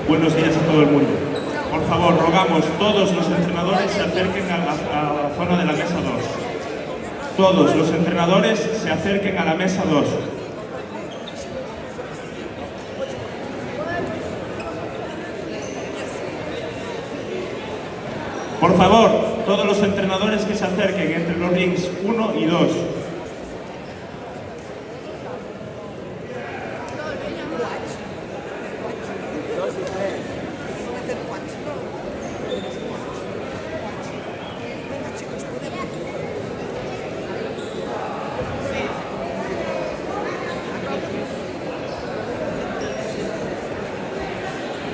Buenos días a todo el mundo. Por favor, rogamos todos los entrenadores se acerquen a la zona de la mesa 2. Todos los entrenadores se acerquen a la mesa 2. Por favor, todos los entrenadores que se acerquen entre los rings 1 y 2.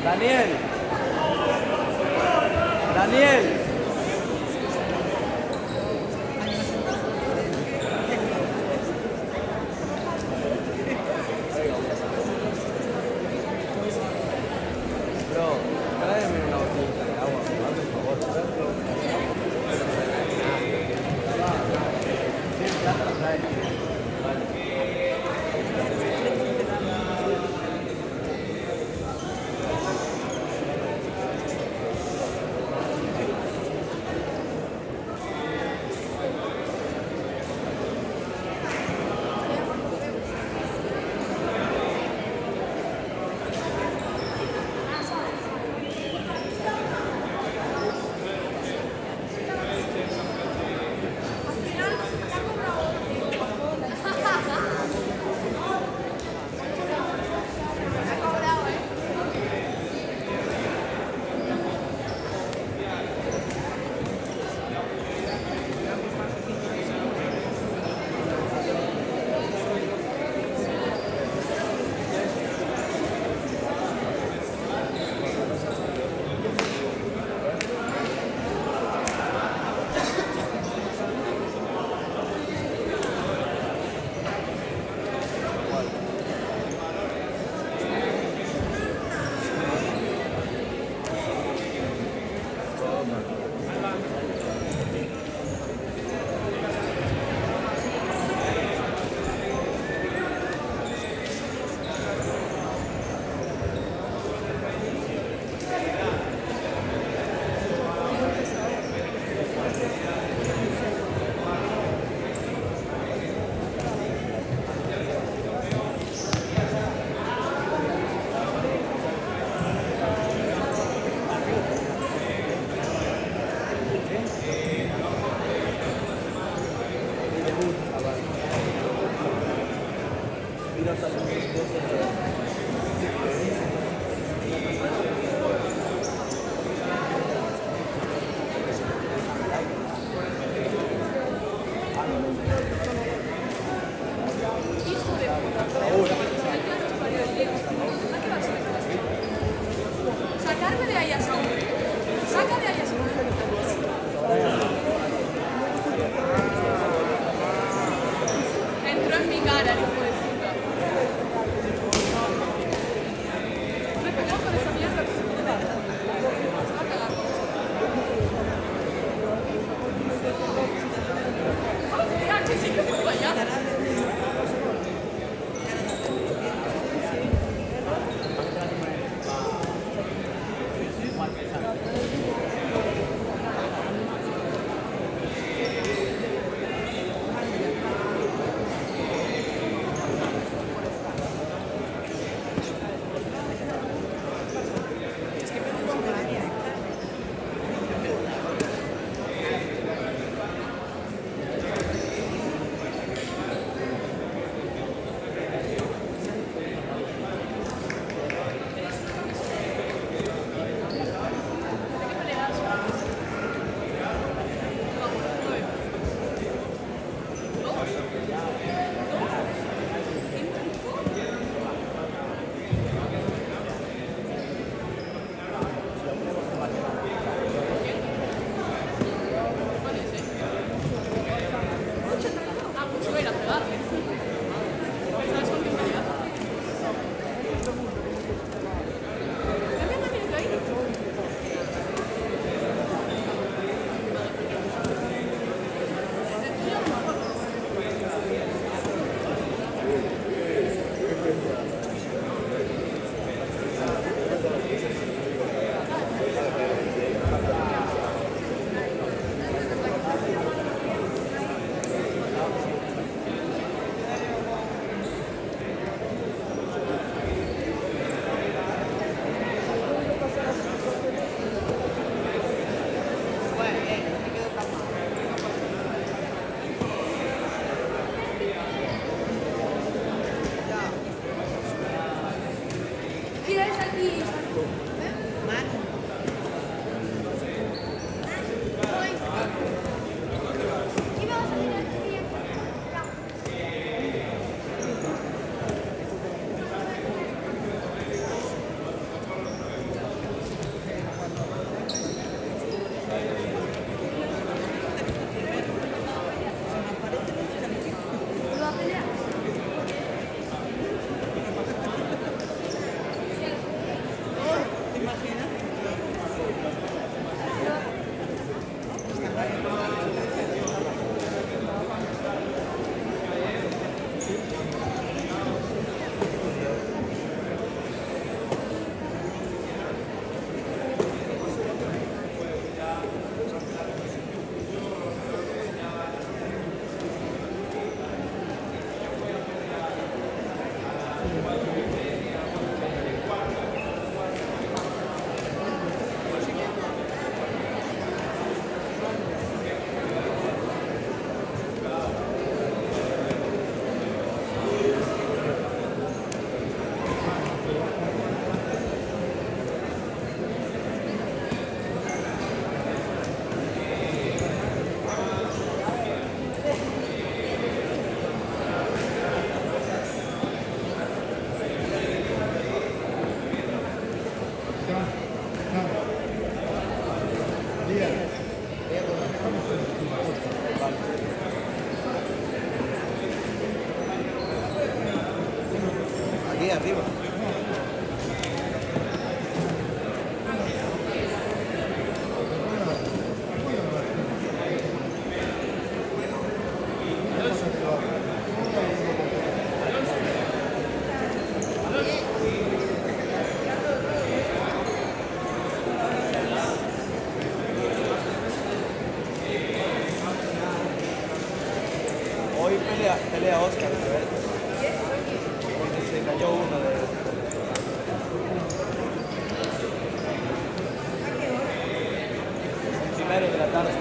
Daniel. Daniel. Bro, tráeme una botellita de agua, por favor. Sí, ya te la traes. Vale. Aquí arriba. Hoy pelea Oscar, a ver. Porque se cayó uno de... Primero de la tarde.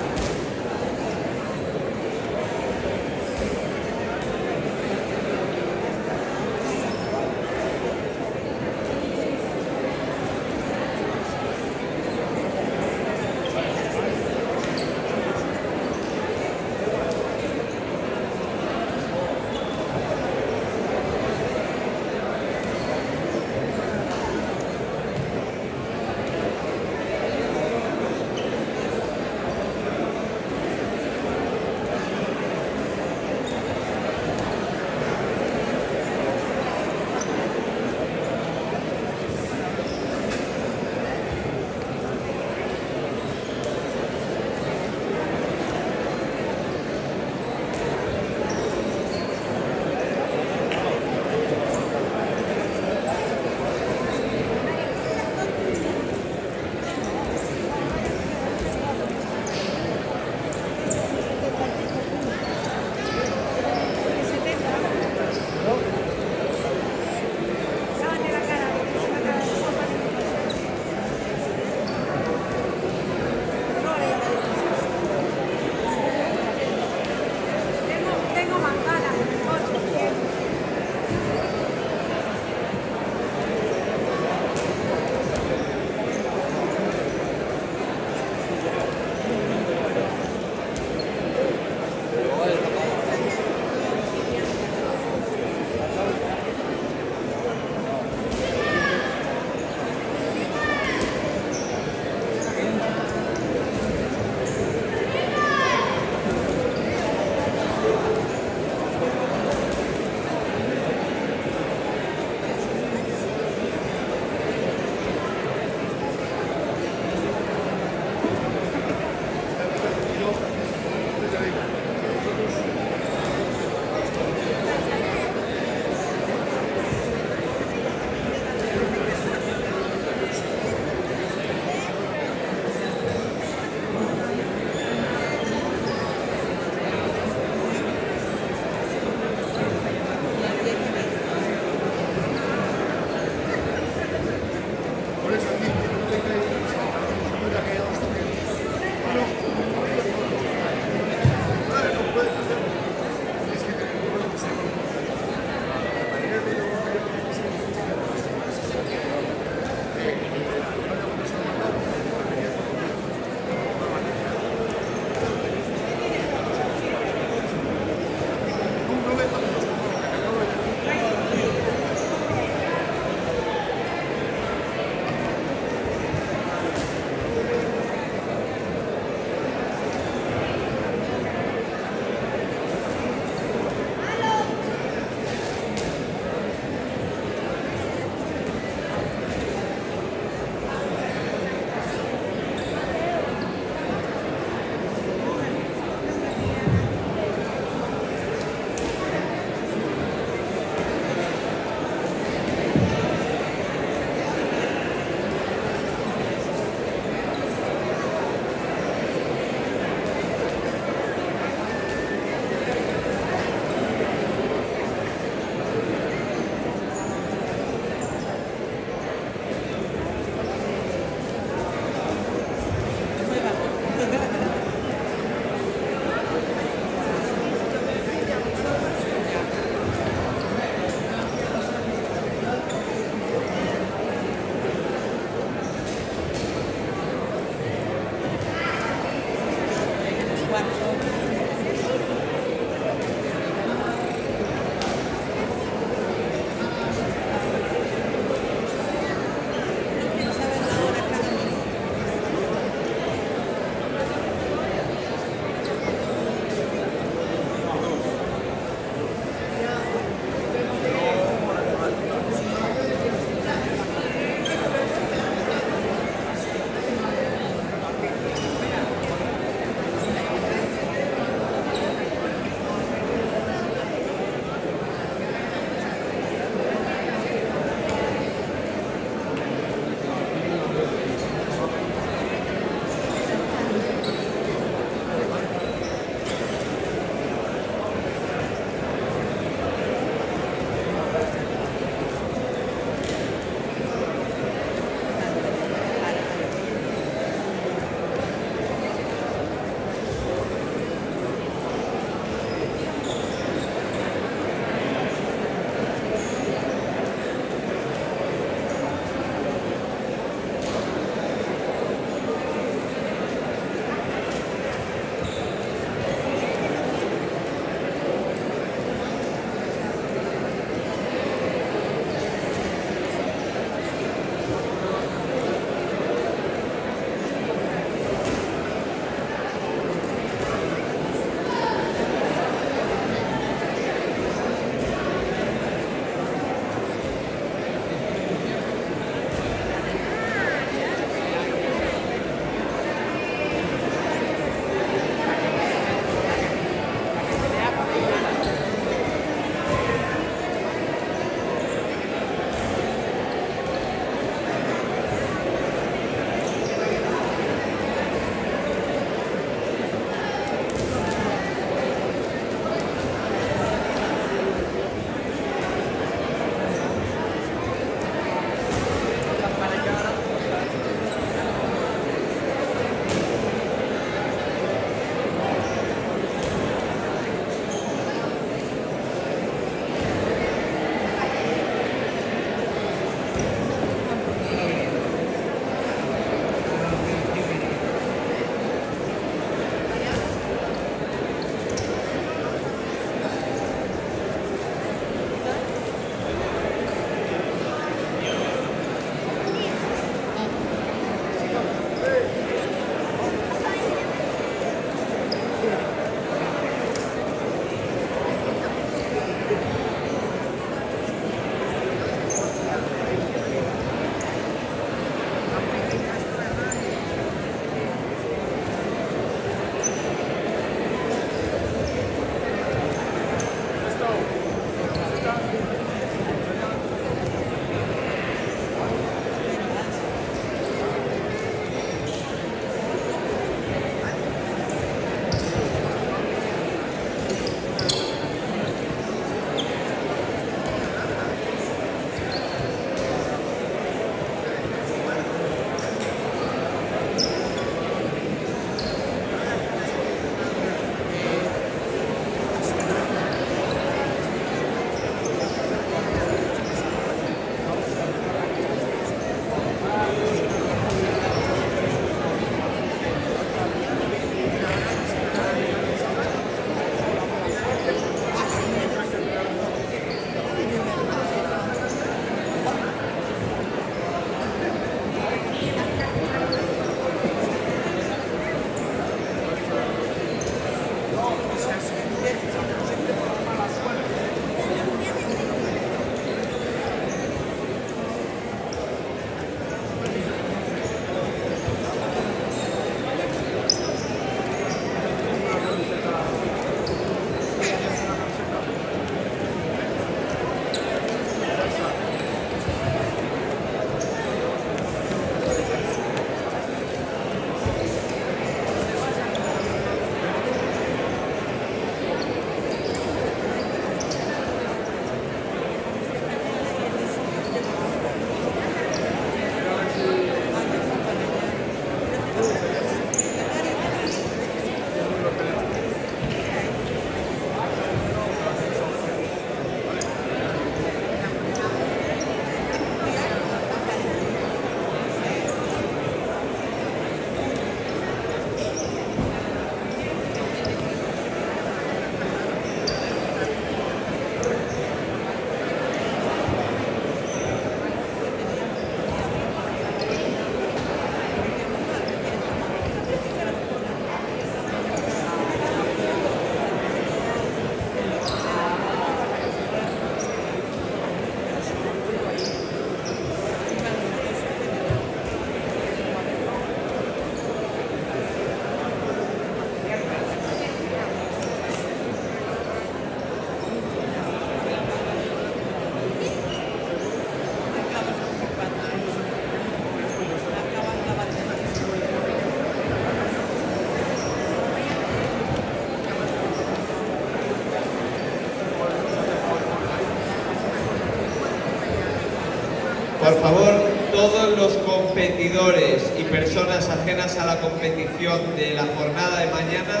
Por favor, todos los competidores y personas ajenas a la competición de la jornada de mañana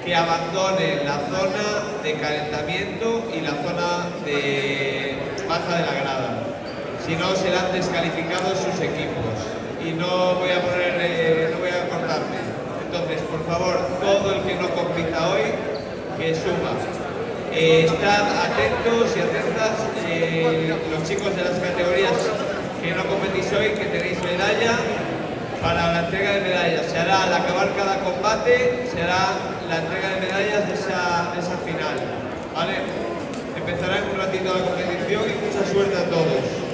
que abandonen la zona de calentamiento y la zona de baja de la grada. Si no, serán descalificados sus equipos. Y no voy a cortarme. Entonces, por favor, todo el que no compita hoy, que suba. Estad atentos y atentas, los chicos de las categorías que no competís hoy, que tenéis medalla, para la entrega de medallas. Se hará al acabar cada combate, se hará la entrega de medallas de esa final. ¿Vale? Empezará en un ratito la competición y mucha suerte a todos.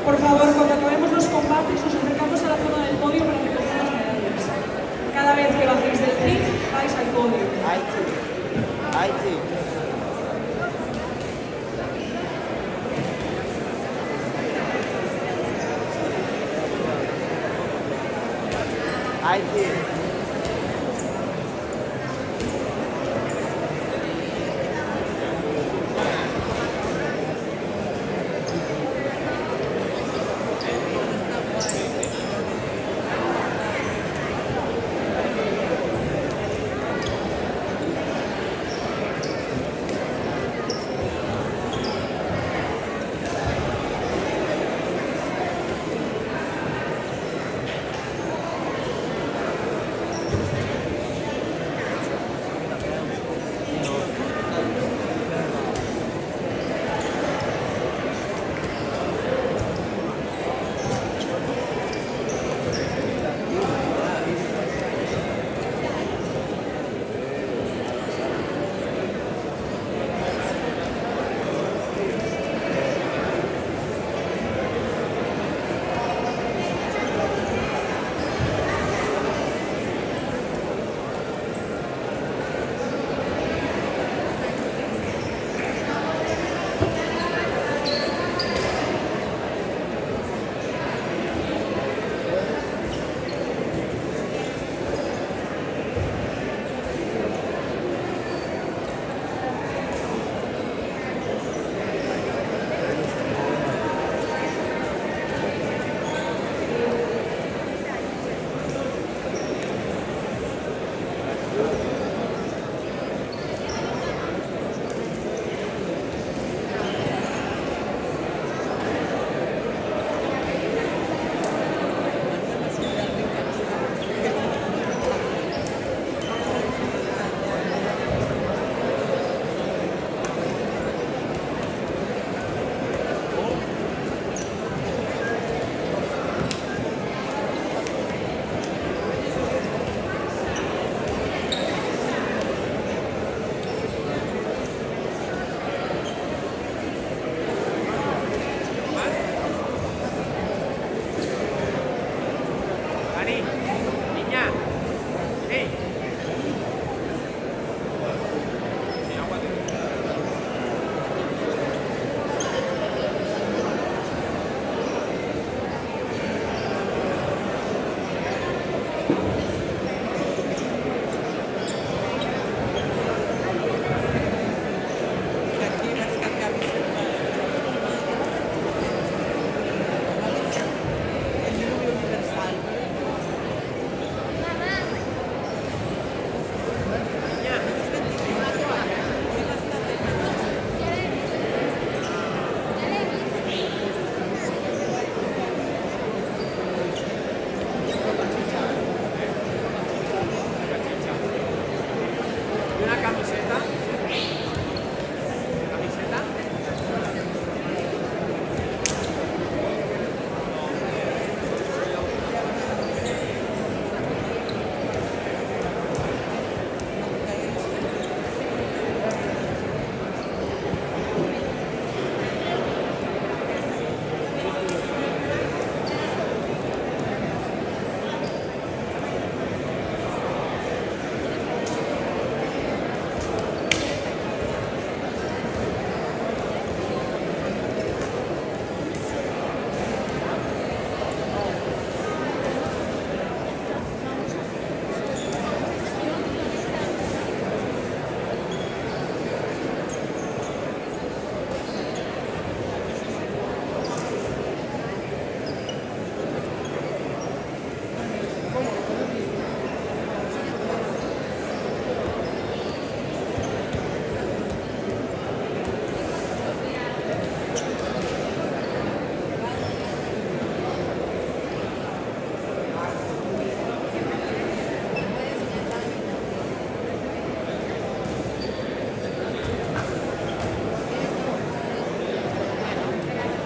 Por favor, cuando acabemos los combates, os acercamos a la zona del podio para recoger las medallas. Cada vez que bajéis del ring, vais al podio.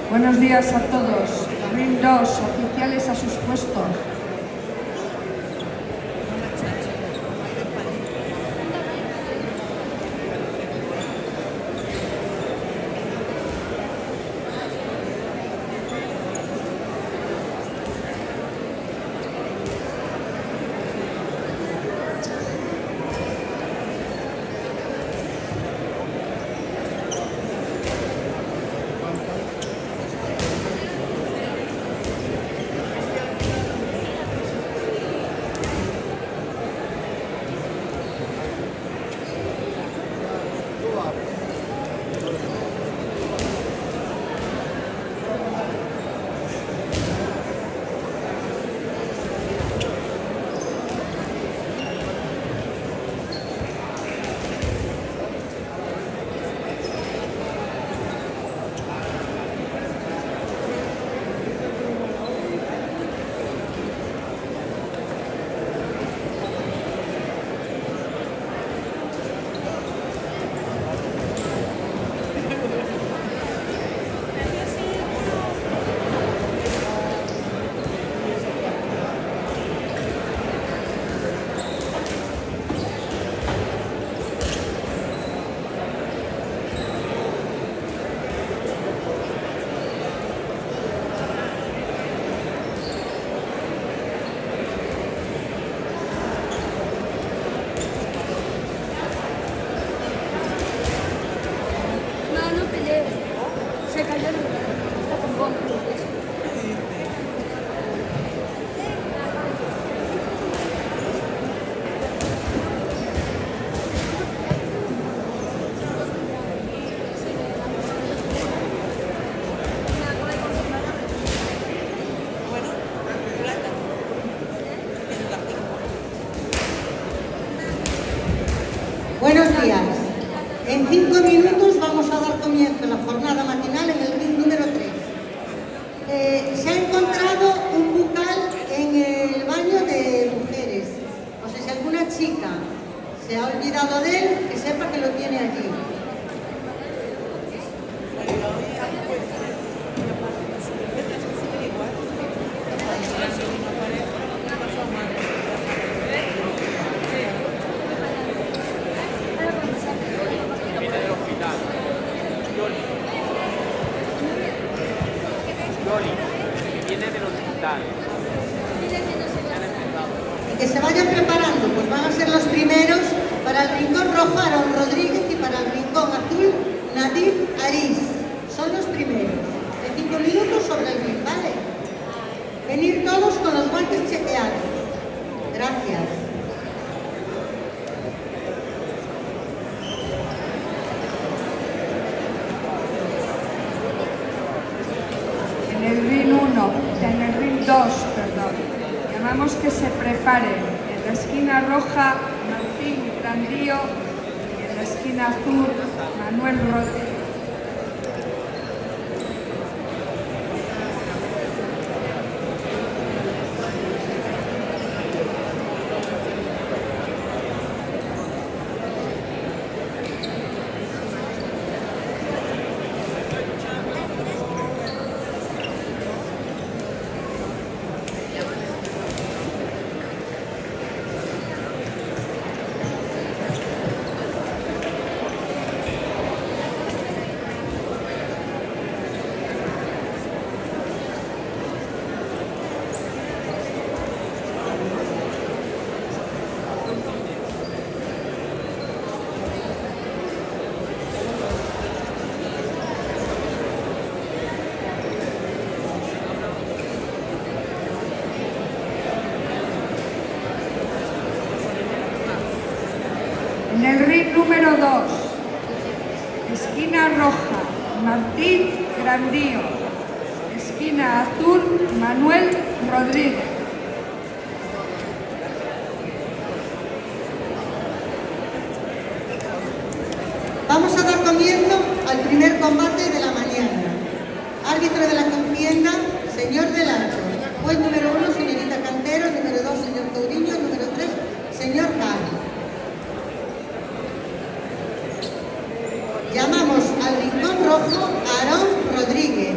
Buenos días a todos. Ring 2, oficiales a sus puestos. Buenos días. En 5 minutos vamos a dar comienzo a la jornada matinal en el ring número 3. Se ha encontrado un bucal en el baño de mujeres. O sea, si alguna chica se ha olvidado de él, que sepa que lo tiene allí. Que se vayan preparando, pues van a ser los primeros para el rincón rojo Aarón Rodríguez y para el rincón azul Nadir Ariz. Son los primeros. De 5 minutos sobre el ring, ¿vale? Venir todos con los guantes chequeados. Gracias. En el ring 1, en el ring 2, perdón. Llamamos que se preparen en la esquina roja Martín Grandío y en la esquina azul Manuel Rodríguez. En el ring número 2, esquina roja, Martín Grandío, esquina azul, Manuel Rodríguez. Vamos a dar comienzo al primer combate de la mañana. Árbitro de la contienda, señor Del Arco. Juez número 1, señorita Cantero. Número 2, señor Touriño. Número 3, señor Caro. Llamamos al rincón rojo Aarón Rodríguez.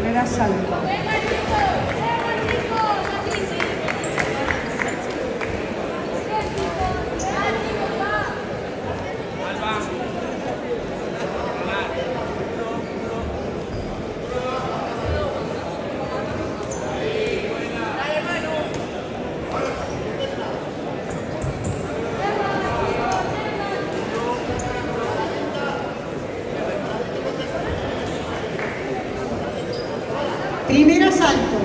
Primer asalto. Primer asalto.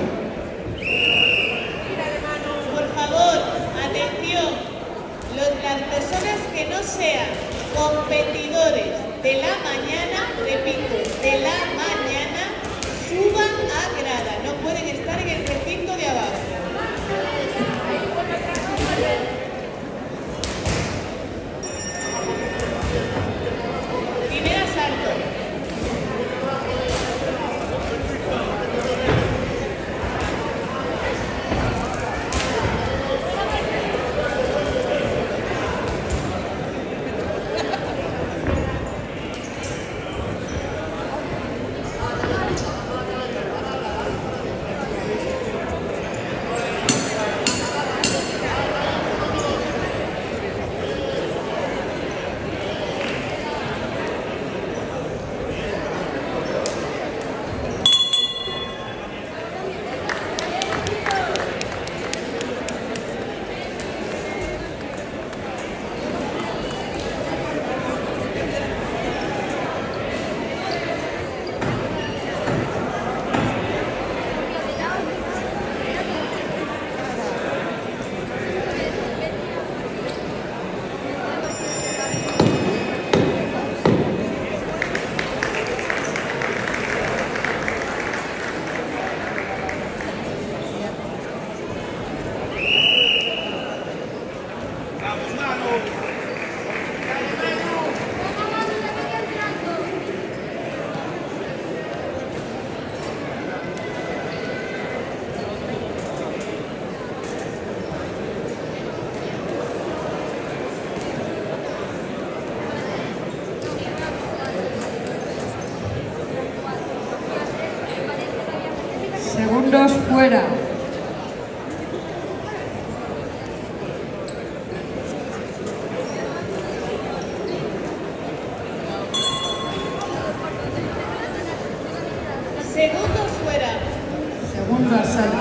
Por favor, atención. Las personas que no sean competidores de la mañana, repito, de la mañana, suban a grada. No pueden estar en el recinto de abajo. Primer asalto. Segundos fuera. Segundos fuera. Segundo asalto.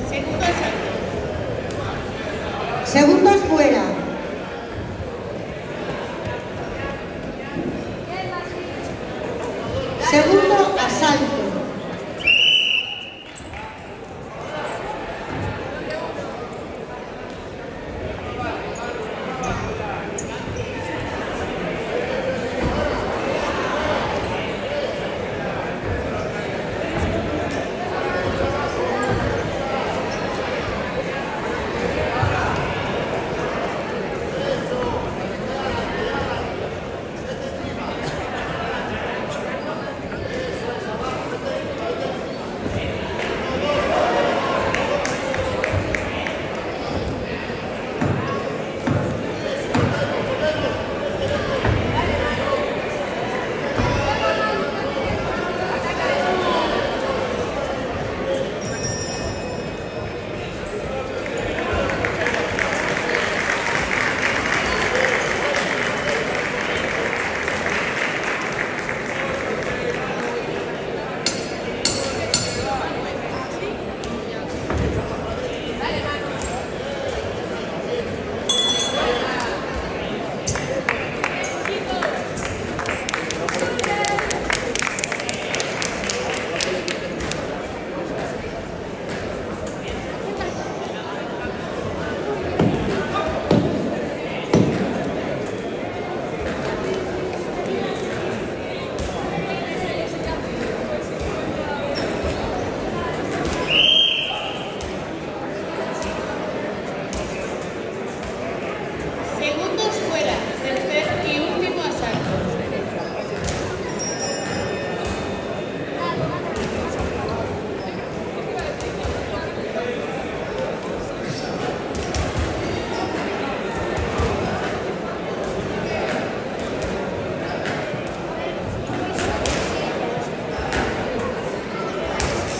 Segundo asalto. Segundos fuera. Segundo asalto.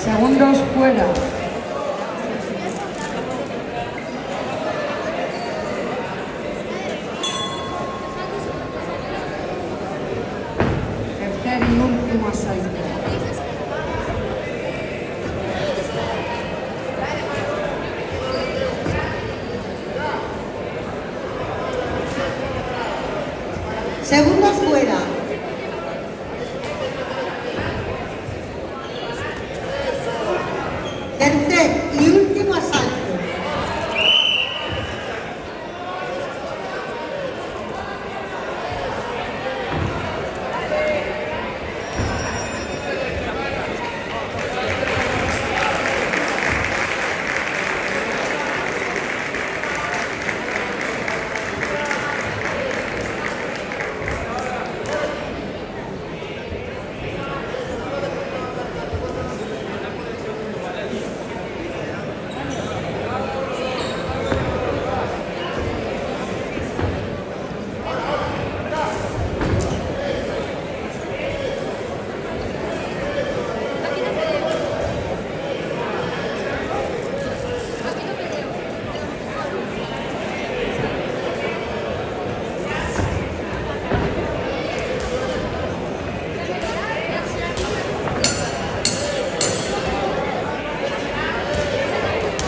Segundos fuera. Tercer y último asalto. Segundos fuera. Tercer y último asalto.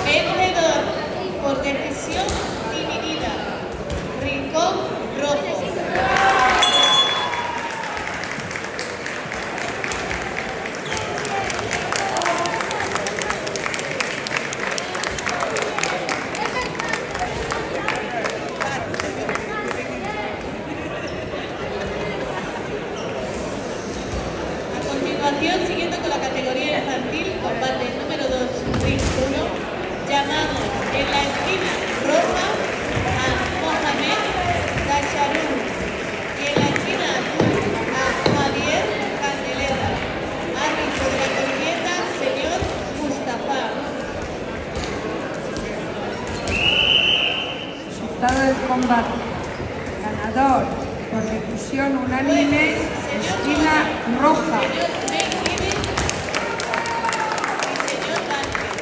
Vencedor por decisión dividida. Rincón Rojo. A continuación, siguiendo con la categoría infantil, combate número 2, ring 1, llamamos en la esquina roja a Mohamed Gacharun y en la esquina azul a Javier Candelera. Árbitro de la corrieta, señor Mustafa. Resultado del combate. Ganador por decisión unánime, esquina roja. Señor Mengele y señor Vázquez.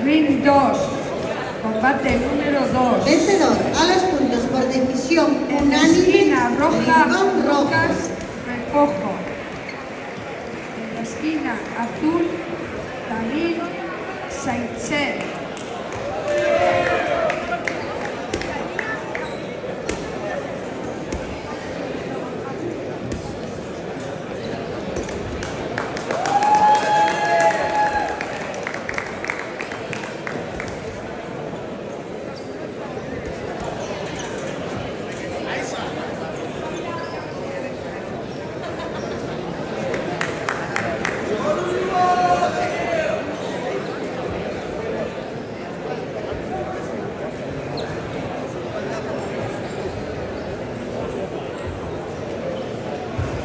Ring 2. Combate número 2. Vencedor a los puntos por decisión En la unánime. esquina roja, Rincón Rojo. Rocas Recojo. En la esquina azul, David Saitser.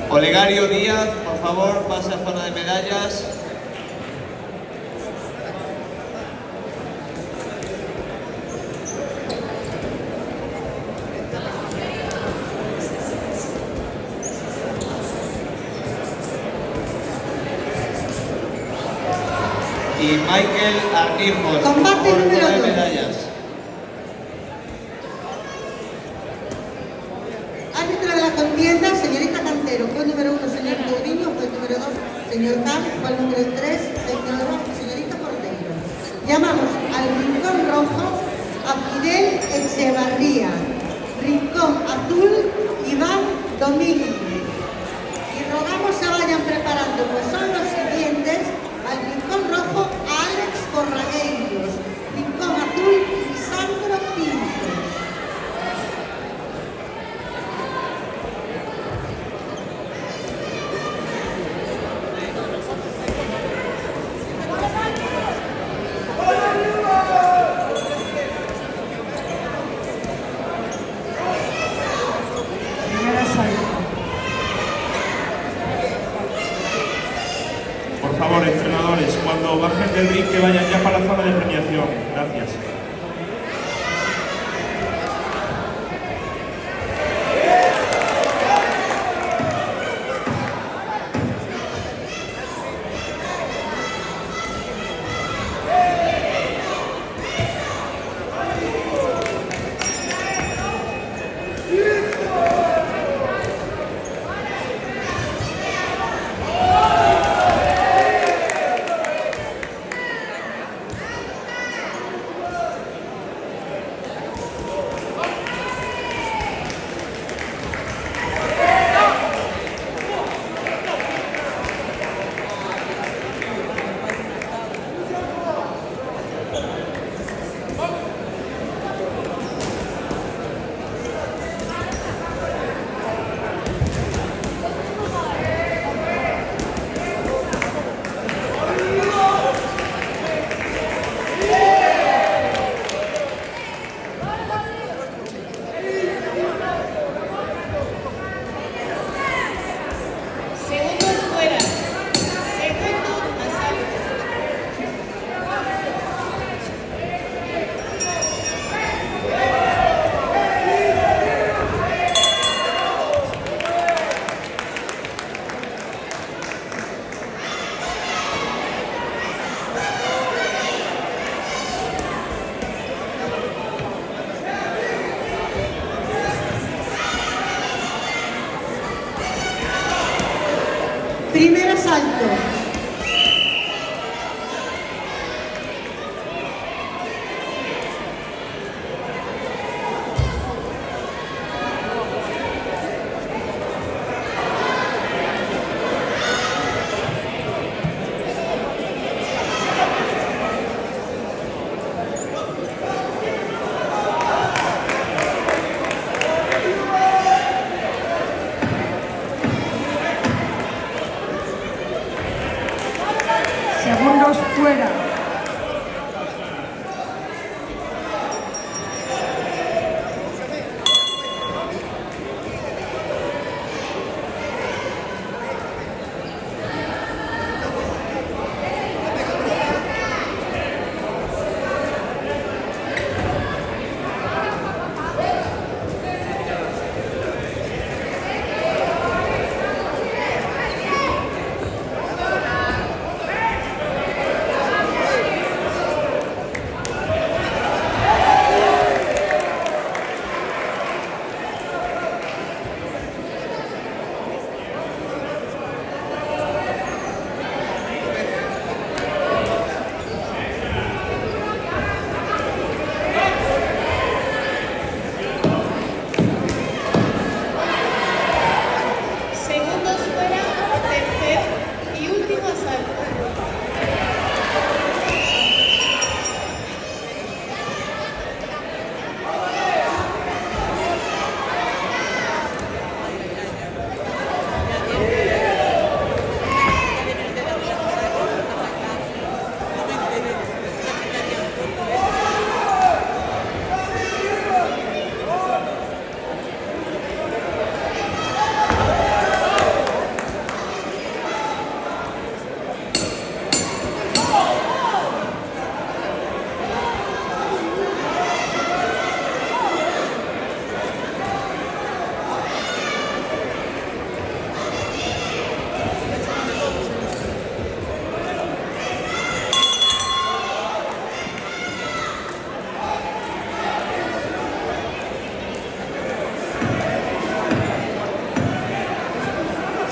Olegario Díaz, por favor, pase a zona de medallas. Y Michael Arnijos, por Combate favor, número zona de 2. medallas. Árbitro de la contienda, señorita Cantero. Fue el número 1, señor Courinho. Fue el número 2, señor Camp. Fue el número 3, señorita Cordeiro. Llamamos al rincón rojo a Fidel Echevarría. Rincón azul, Iván Domínguez. Y rogamos se vayan preparando, pues son los siguientes. Al rincón rojo, Alex Corragueiros. Rincón azul, Lisandro Pinto. Por favor, entrenadores, cuando bajen del ring que vayan ya para la zona de premiación. Gracias. Primer asalto. Segundos fuera. Segundos fuera, tercer y último asalto.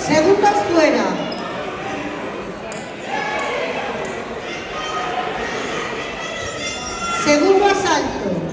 Segundos fuera. Segundo asalto.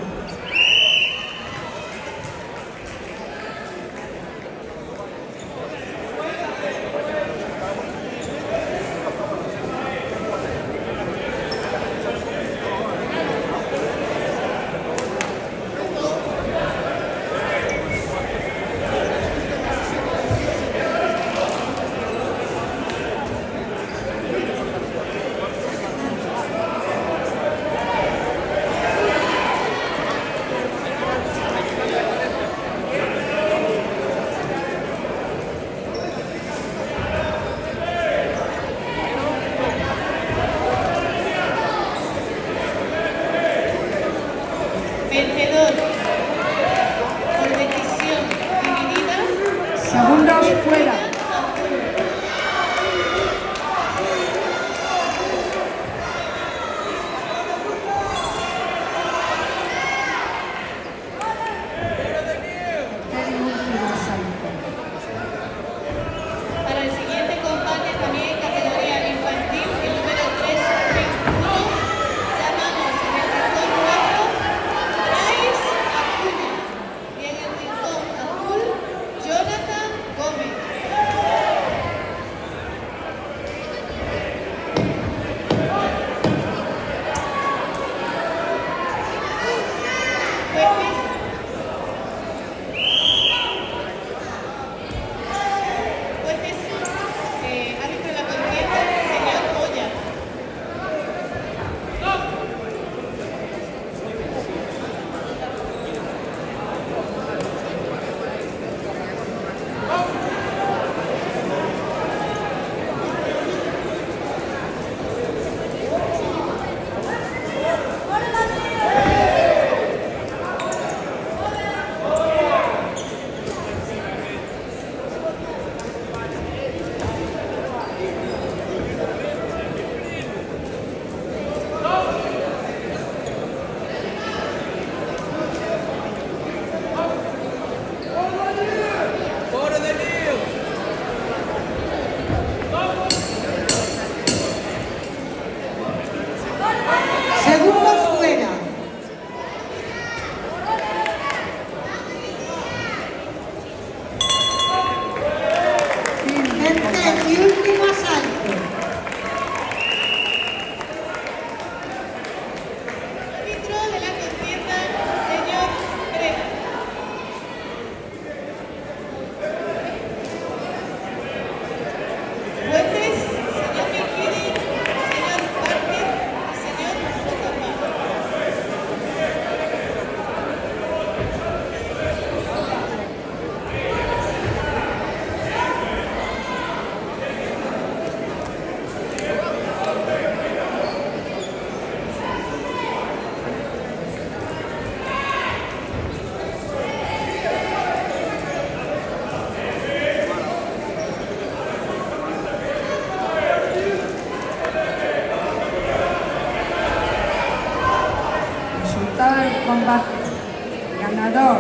combate. Ganador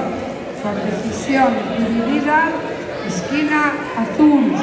por decisión dividida, esquina azul.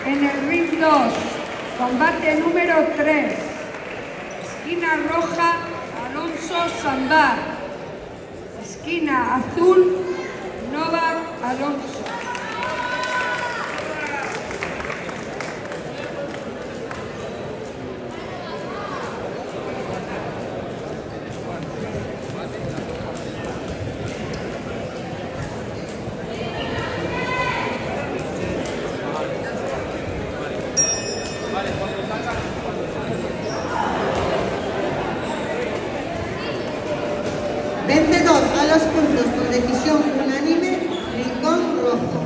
En el ring 2, combate número 3, esquina roja, Alonso Sambar, esquina azul, Novak Alonso. Vencedor a los puntos por decisión unánime, Rincón Rojo.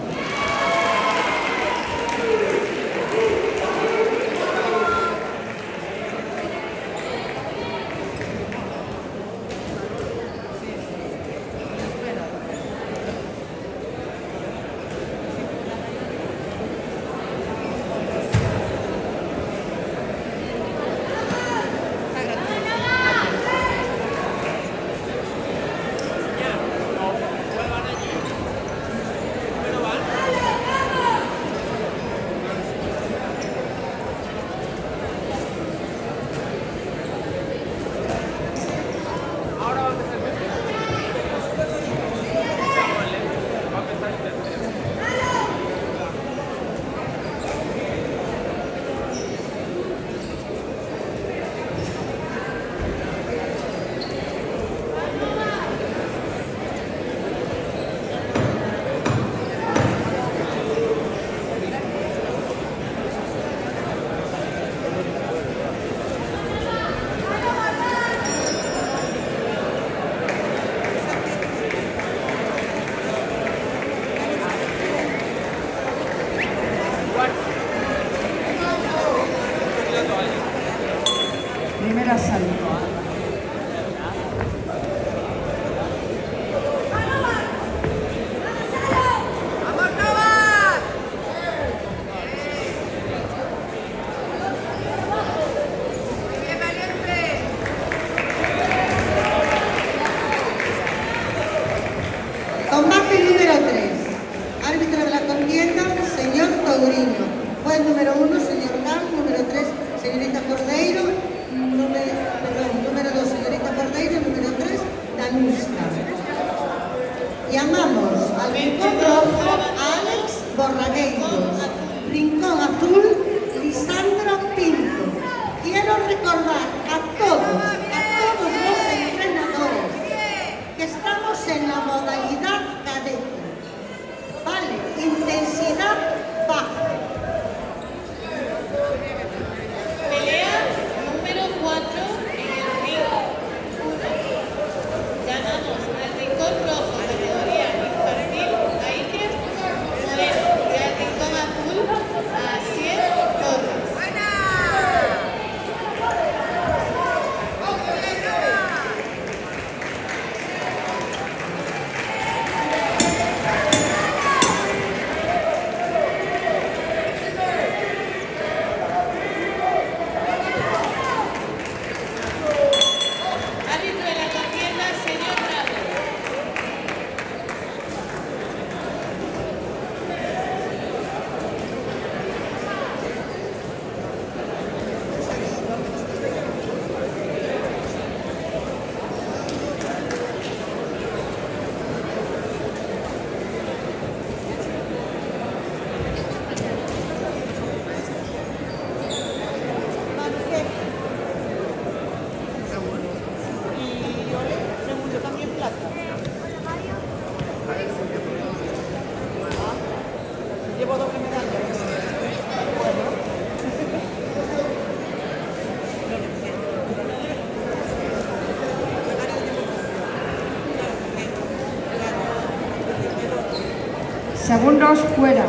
Segundos fuera.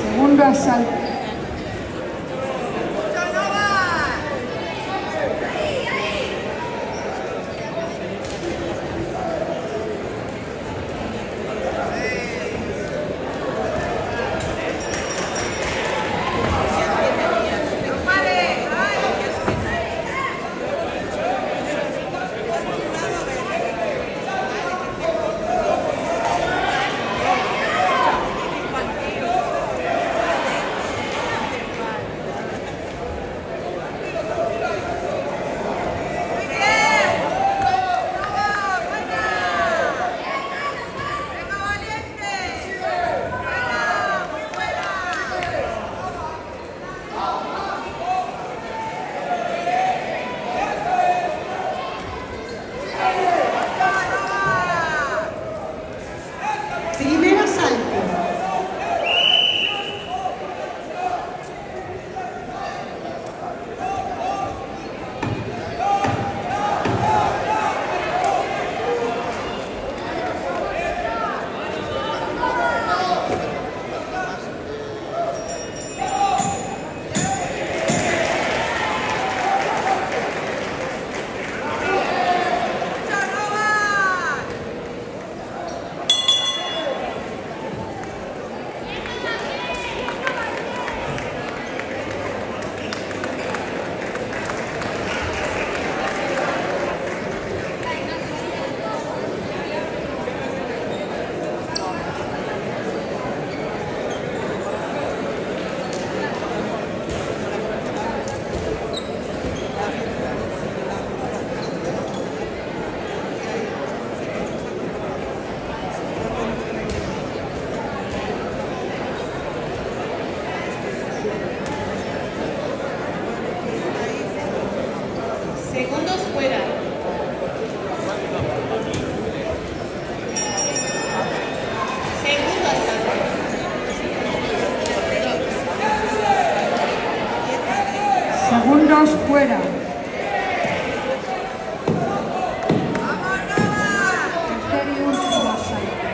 Segundo asalto. Primer asalto. Segundos fuera. Segundo asalto. Segundos fuera. Tercer y último asalto.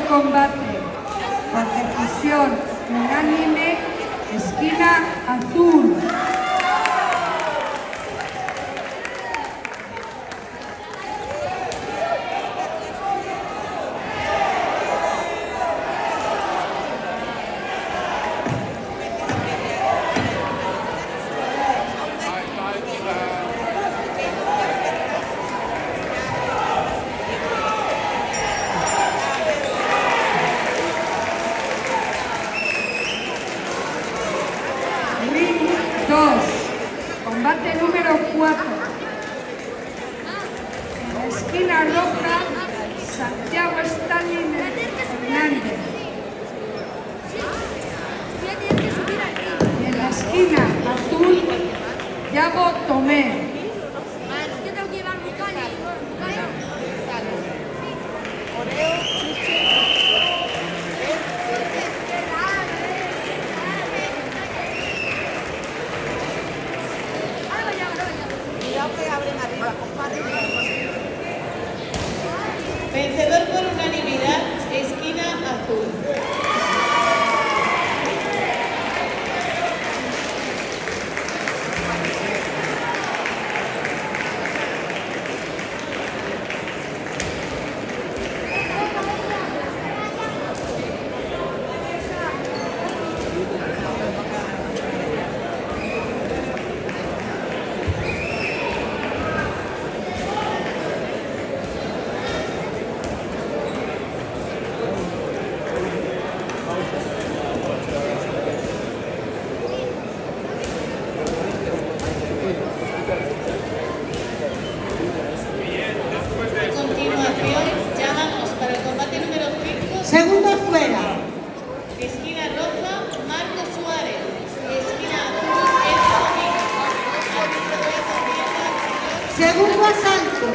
combate por decisión unánime, esquina azul. Ring 2, combate número 4. En la esquina roja, Santiago Stalin Fernández. Y en la esquina azul, Yago Tomé. Vencedor por unanimidad, esquina azul. A continuación, ya vamos para el combate número 5. Segundo fuera. Esquina roja, Marcos Suárez. Esquina azul, Enzo Domingo. Árbitro de contienda, señor. Segundo asalto.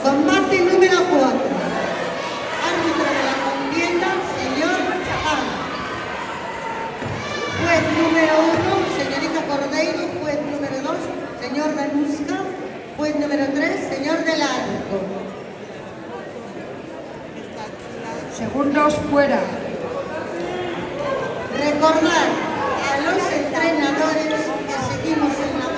Combate número 4. Árbitro de la contienda, señor Chapán. Juez número 1, señorita Cordeiro. Juez número 2, señor Danuska. Juez número 3, señor Del Arco. Segundos fuera. Recordar a los entrenadores que seguimos en la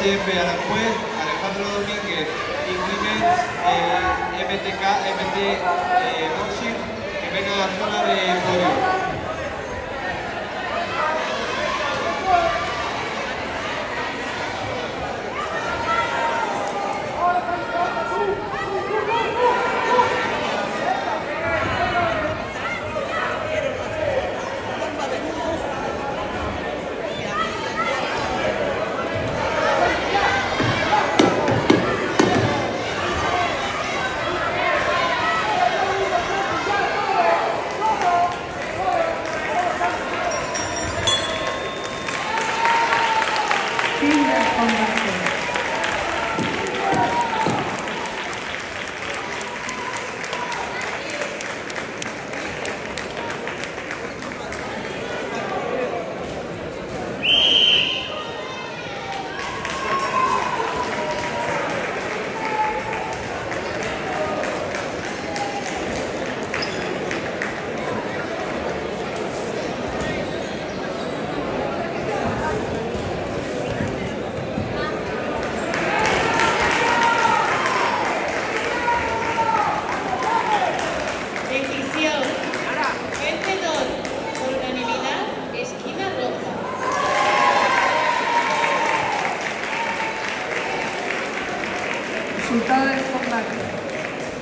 Yembe Aranjuez, Alejandro Domínguez y Clemens MT Boxing, que vengan a la zona de podio. Fin del combate. Decisión. Vencedor por unanimidad, esquina roja. Resultado del combate.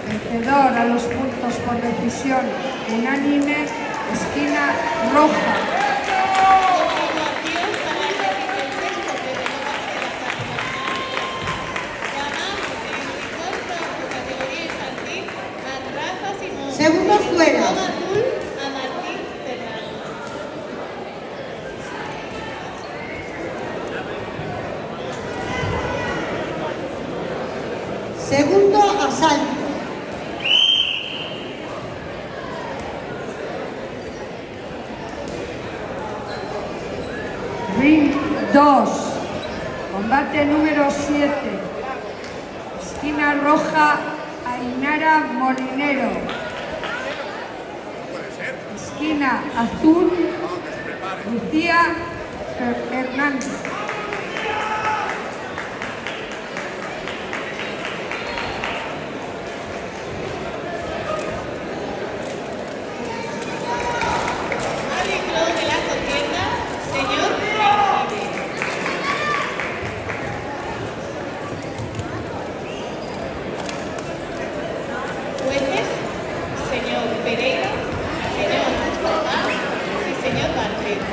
Vencedor a los puntos por decisión unánime, esquina roja. Continuación para el 16º premio de la categoría. Llamamos en su categoría infantil a Rafa Simón. Segundos fuera. Con azul a Martín Fernando. Segundo asalto. Ring 2. Combate número 7. Esquina roja, Ainara Molinero. Esquina azul, Lucía Hernández. Árbitro de la contienda, señor Jengibre. Jueces, señor Pereira, señor Mustafa y señor García.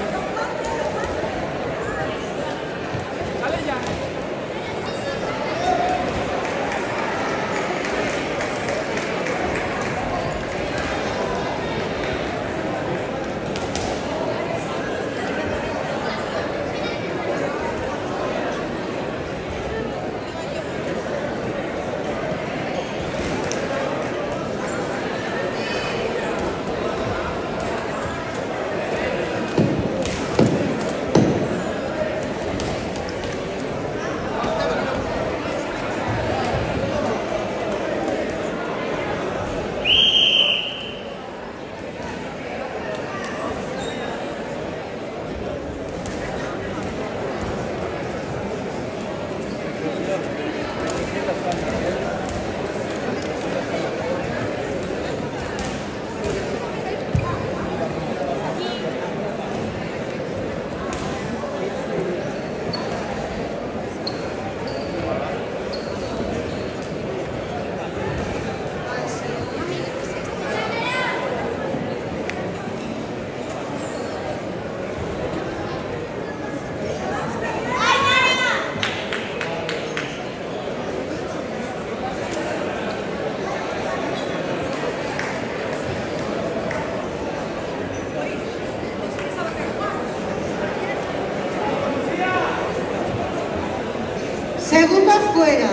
Segundo fuera.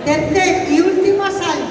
Tercer y último asalto.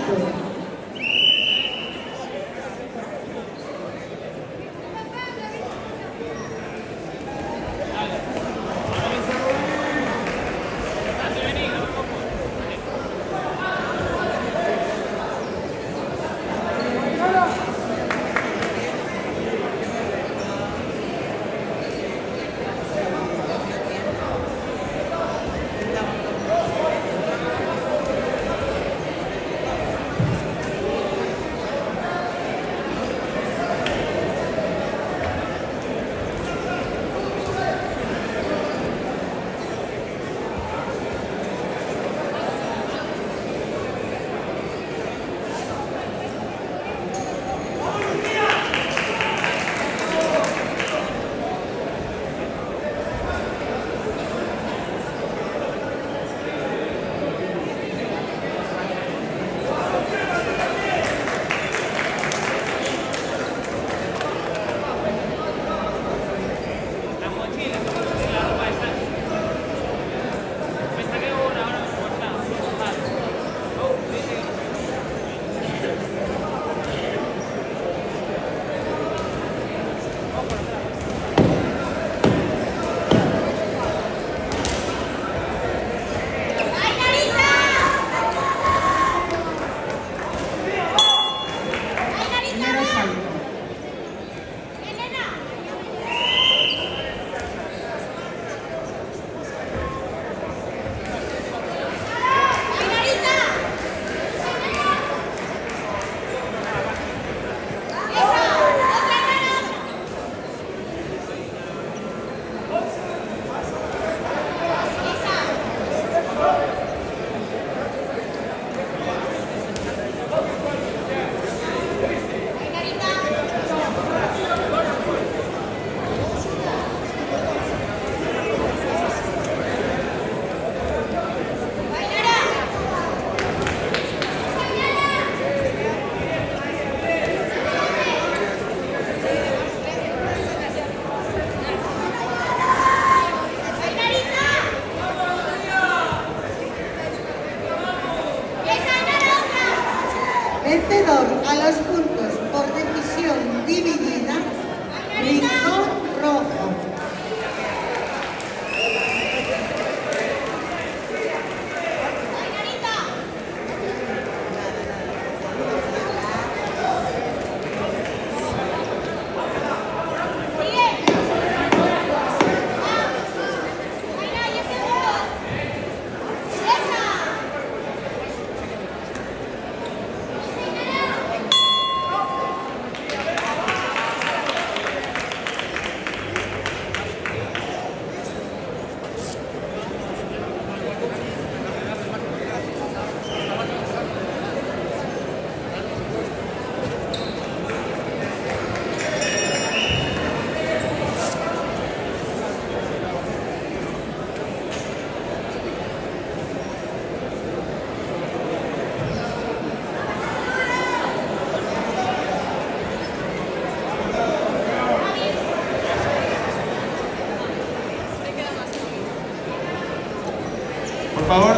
favor.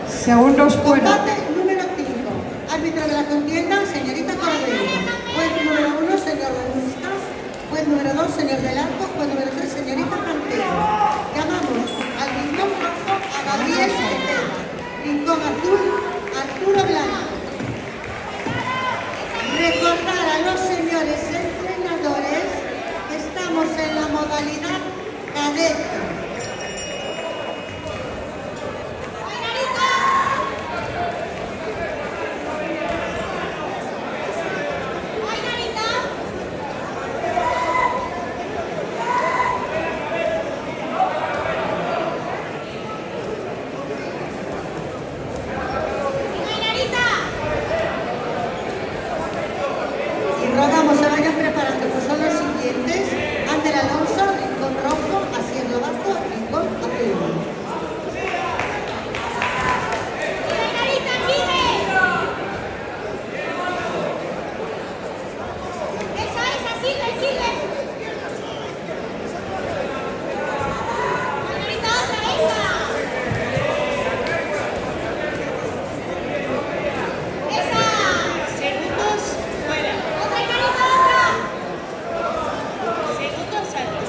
Segundos fuera. Combate número 5. Árbitro de la contienda, señorita Cordero. Juez número 1, señor Renusta. Juez número 2, señor Del Arco. Juez número 3, señorita Cantero. Llamamos al rincón rojo a Gabriel Cepeda. Rincón azul, Arturo Blanco. Recordar a los señores entrenadores que estamos en la modalidad cadete. Y rogamos se vayan preparando, pues son los siguientes: Ander Alonso, rincón rojo, Asier Lobato, rincón azul. Segundos fuera. Segundos saltos.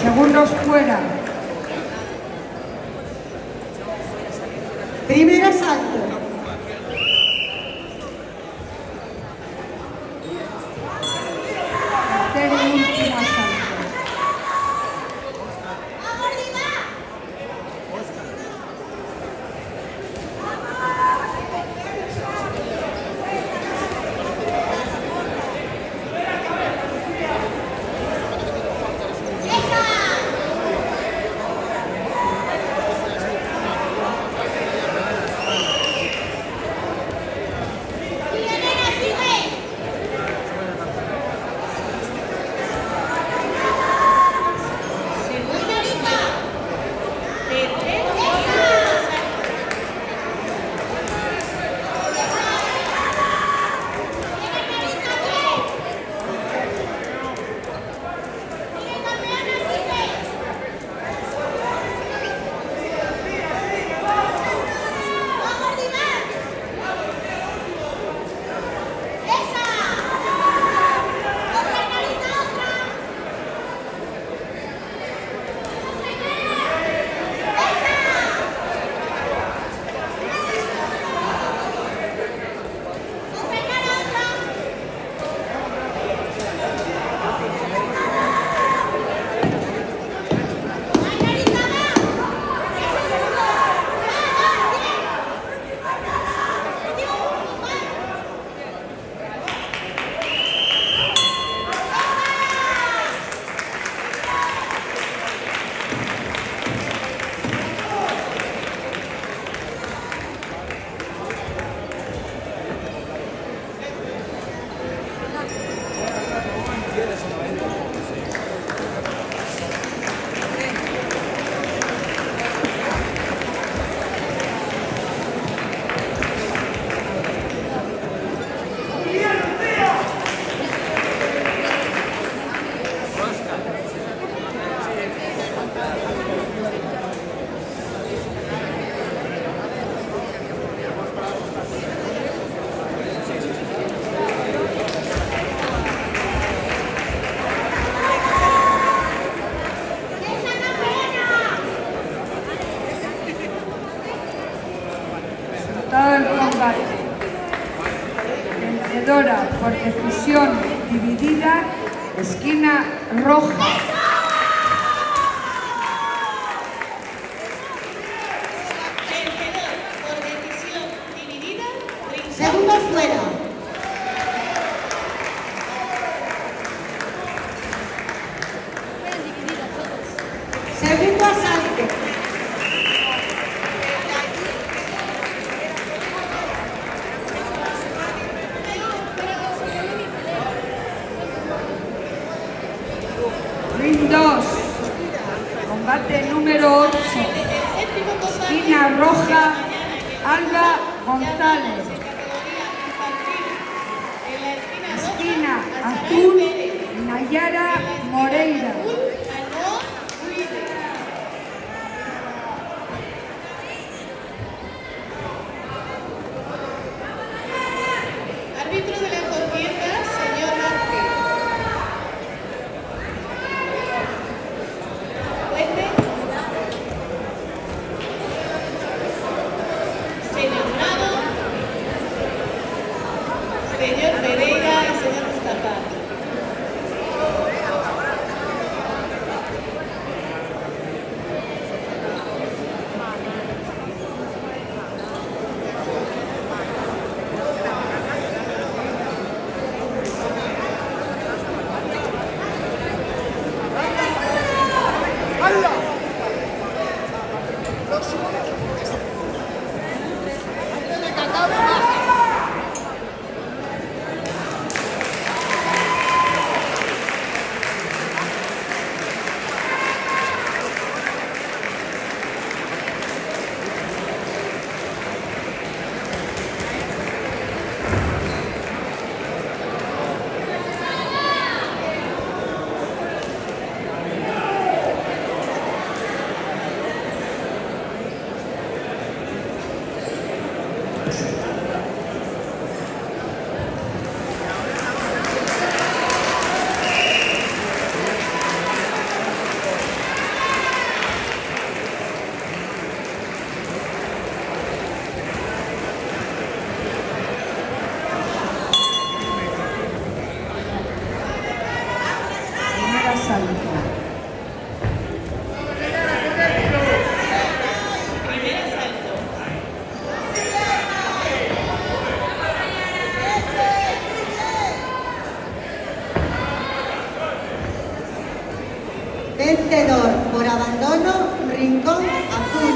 Segundos fuera. Primer asalto. Tercer y último asalto. decisión dividida, esquina roja. Vencedor por decisión dividida, Rincón. Segundos fuera. Segundo asalto. Ring 2. Combate número 8. El séptimo combate Esquina roja, de la mañana en el Alba González. González. Categoría infantil. En la esquina roja, Esquina Azael azul, Pérez. Nayara En la esquina Moreira. azul, Ainhoa Ruiz. Árbitro de la contienda, señor Norte. Puente. Señor Prado. Señor Pereira y señor Mustafa. Primer asalto. Primer asalto. Vencedor por abandono, Rincón Azul.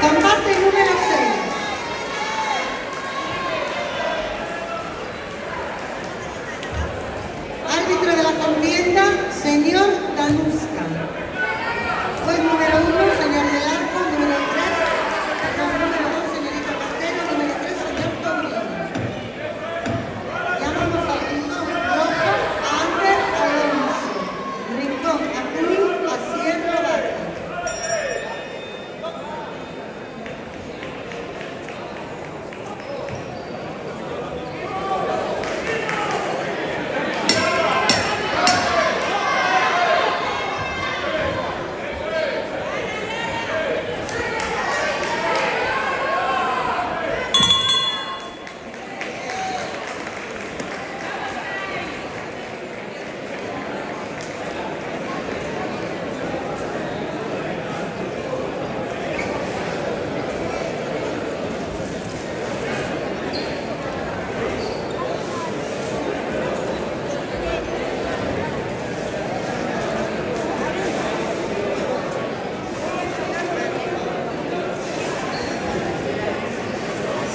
Combate número 6. Árbitro de la contienda, señor Danuska. Juez número 1, señor Del Arco. Número 3, número 2, señorita Castelo. Número 3, señor Tomino. Llamamos al rincón rojo a Ander Alonso. Rincón azul a Sierra Barra.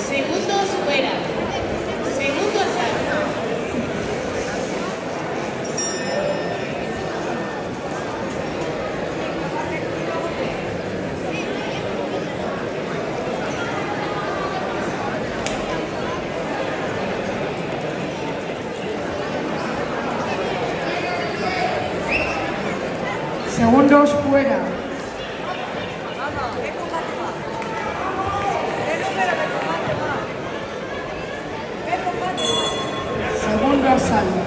Segundos fuera. Segundo asalto. Segundos fuera. ¿Qué número de combate? asalto.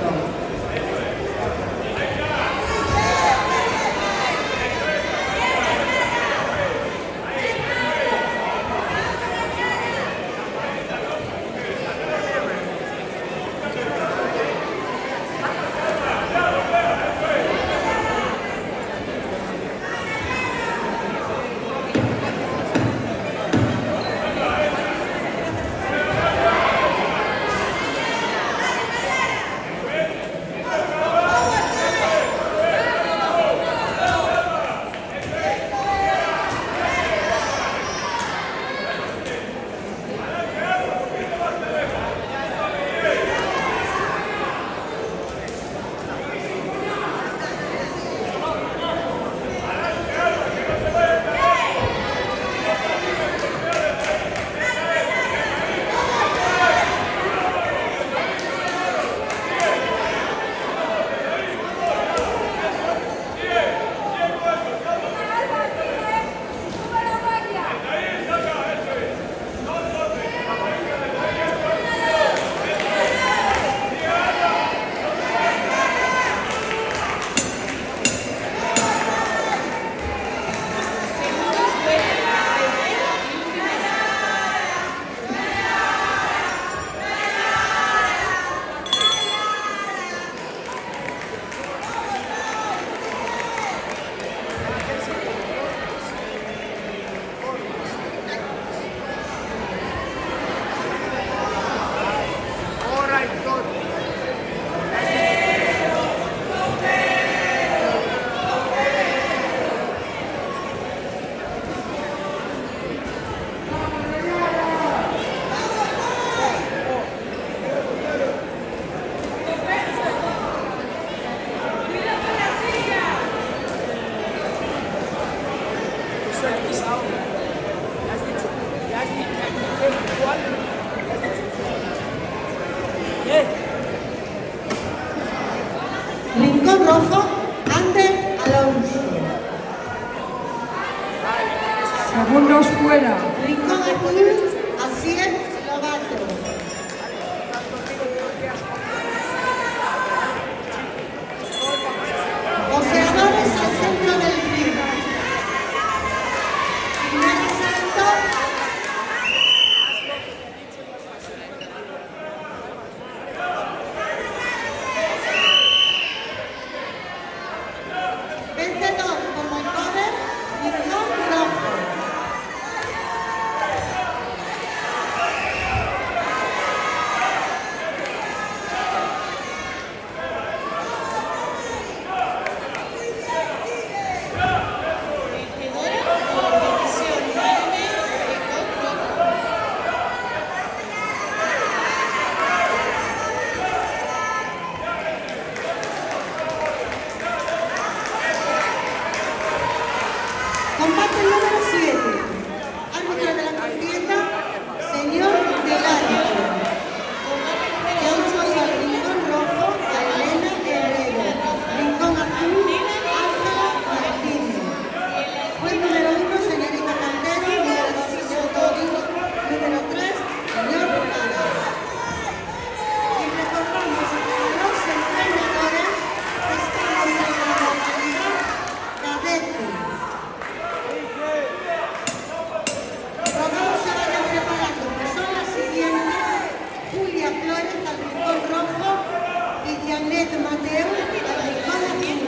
Rincón rojo, Ander Alonso. Segundos fuera. Rincón azul, Asier Lobato. Boxeadores al centro del ring. Primer asalto. Vencedor como el poder, Rincón rojo. Vencedora por división unánime, Rincón rojo. Combate número 7. Árbitro de la contienda, señor Delano. Que usa al rincón rojo a Elena Herrero. Rincón azul, Ángela Martínez. Juez número 1, señorita Cantero. Número 2, señor Torino. Número 3, señor Rocado. Y recordamos a los entrenadores que estamos en la modalidad cadete. Rogamos se vayan preparando, que son las siguientes: Julia Flores al rincón rojo y Janet Mateo al rincón azul.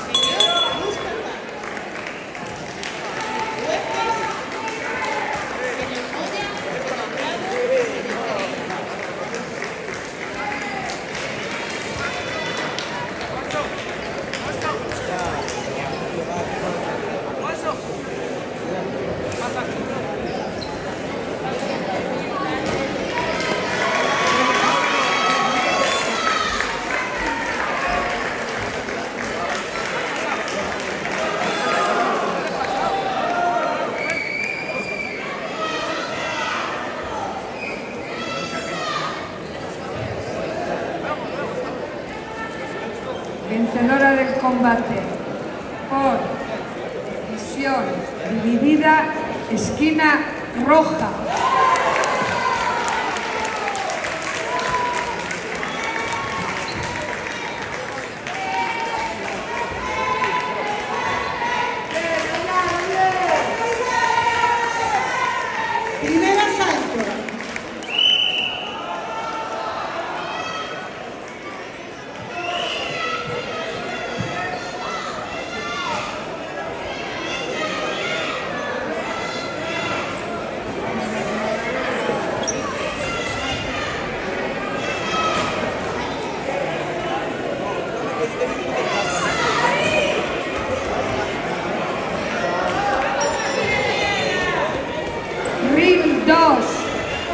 Señor Mustafa. Jueces, señor Moya, señor Prado, señor Pereira. Vencedora del combate por decisión dividida, esquina roja.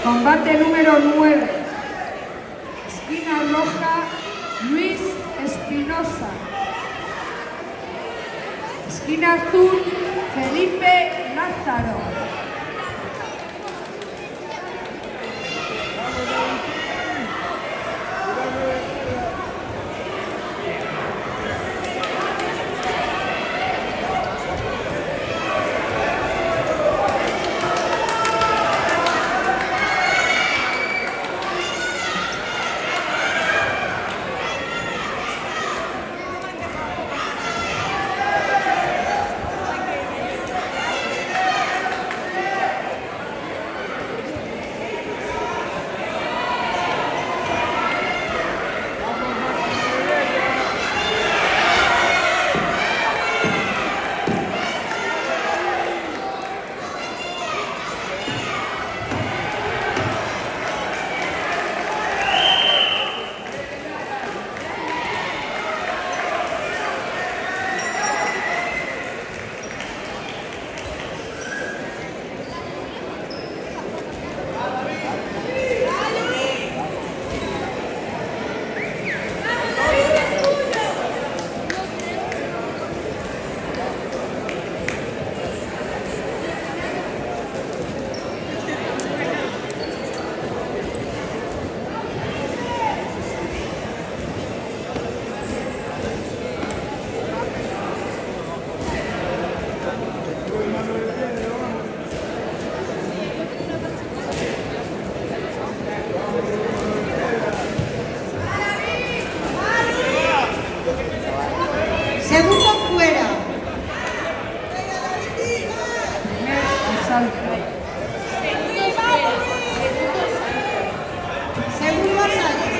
Combate número 9. Esquina roja, Luis Espinosa. Esquina azul, Felipe Lázaro. Segundo fuera. Primer asalto. Segundo asalto.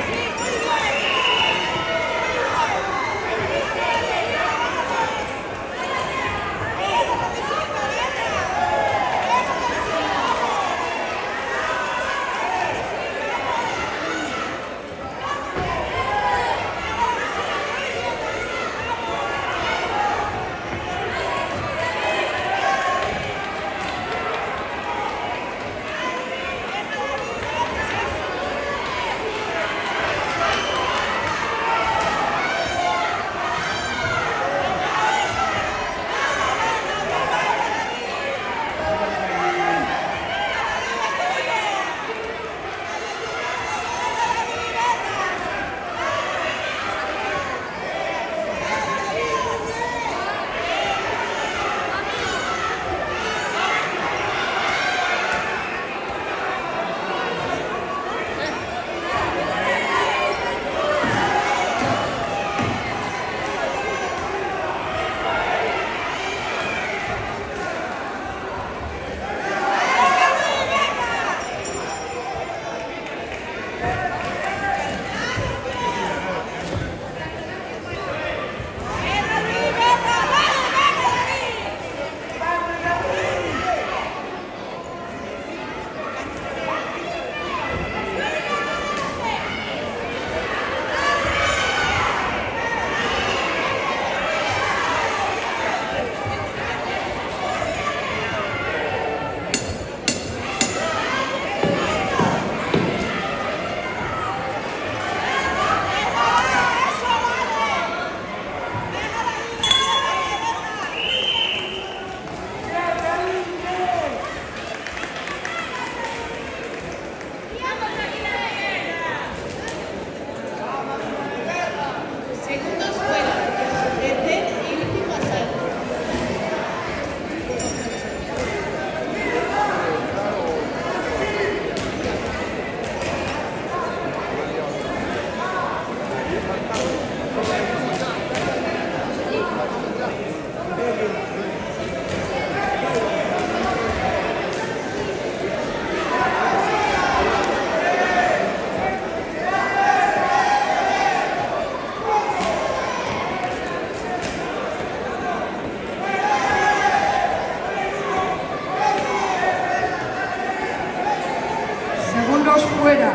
Segundos fuera.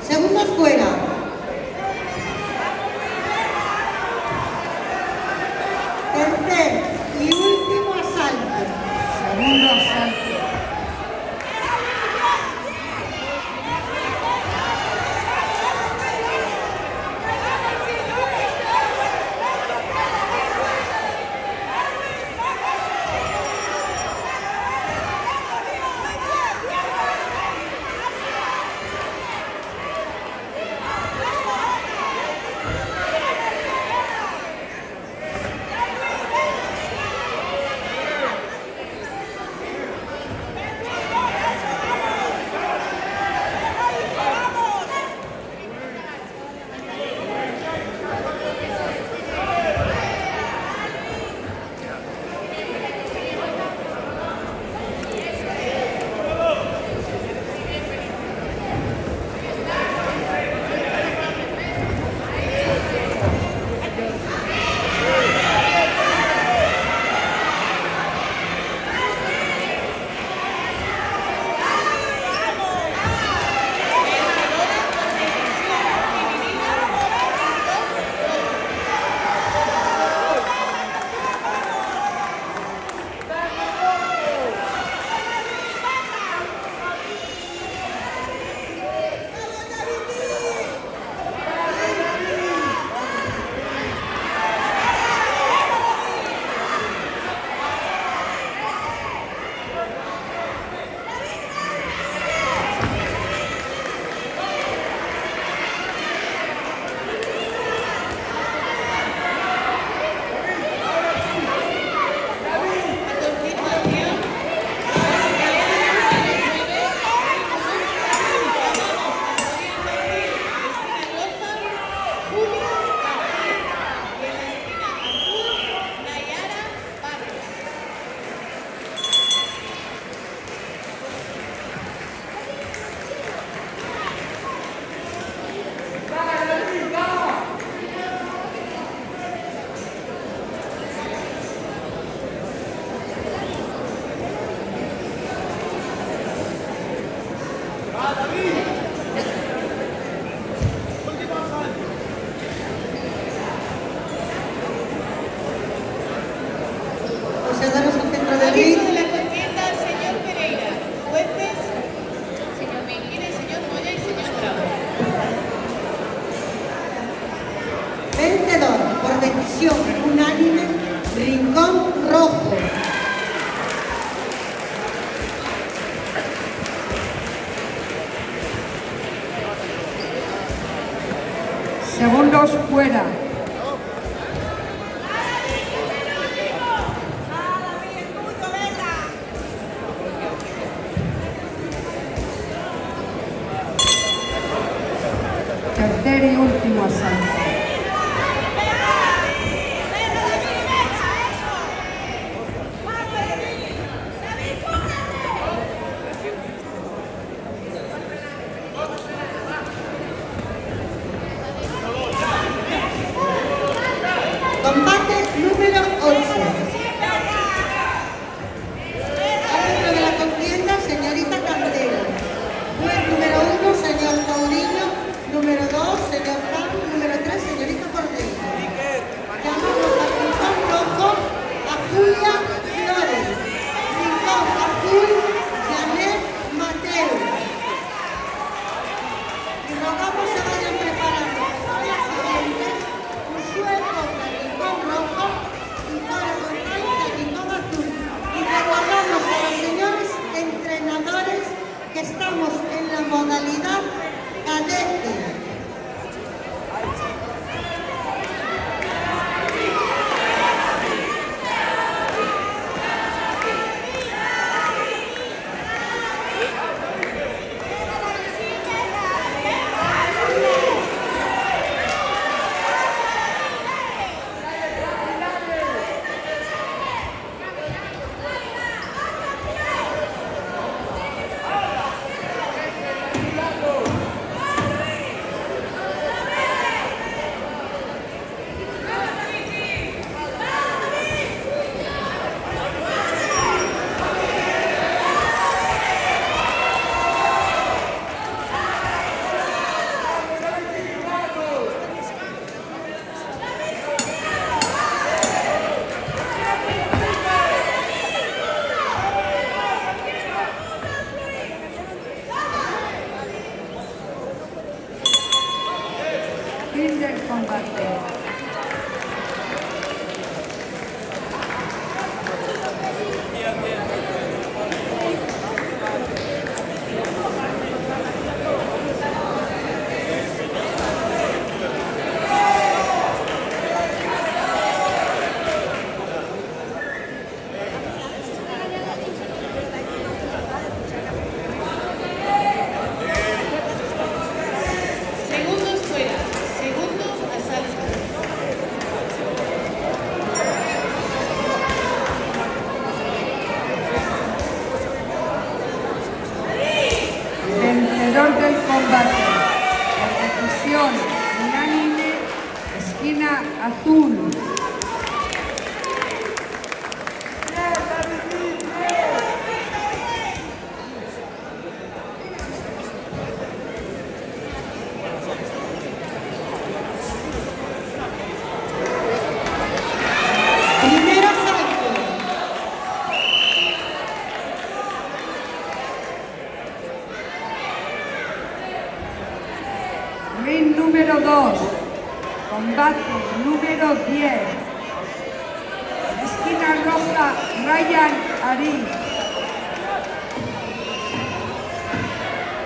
Segundos fuera. Tercer y último asalto. Segundo asalto. Poseedores al centro del Árbitro ring. de la contienda, señor Pereira. Jueces, señor Mejía, señor Moya y señor Bravo. Vencedor por decisión unánime, Rincón Rojo. Segundos fuera. Tercer y último asalto. Combate número 8. Árbitro de la contienda, señorita Candela. Juez número 1, señor Paulinho. Número 2, señor Pan. Número 3, señorita Cordero. Llamamos al Rincón Rojo a Julia Flores. Rincón Azul, Janet Mateo. Y rogamos se vayan preparando las siguientes. Usuel Cobra, Rincón Rojo, y Cora González, de Rincón Azul. Y recordamos a los señores entrenadores que estamos en la modalidad cadete. Fin del combate. Segundos fuera. Segundo asalto. Vencedor del combate. Por decisión unánime, esquina azul. Primer asalto. Ring número 2. Combate número 10. Esquina roja, Ryan Ari.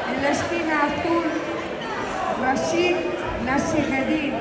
En la esquina azul, Rashid Nasireddin.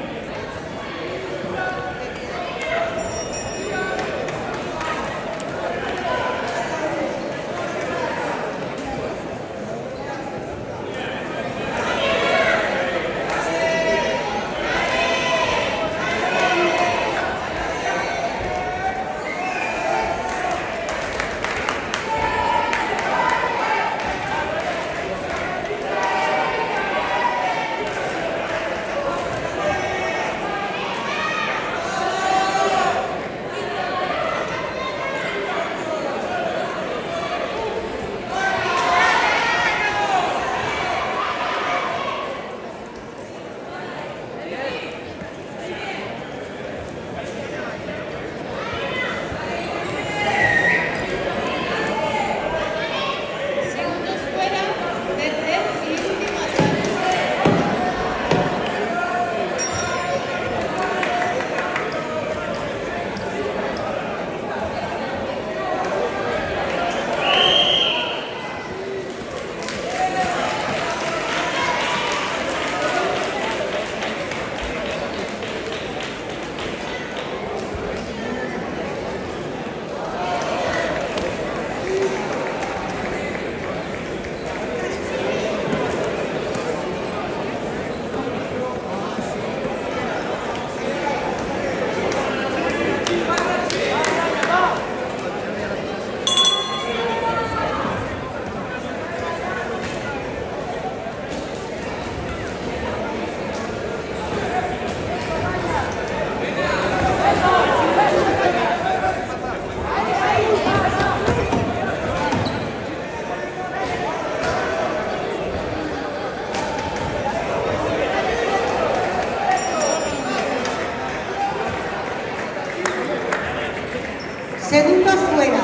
Segundos fuera.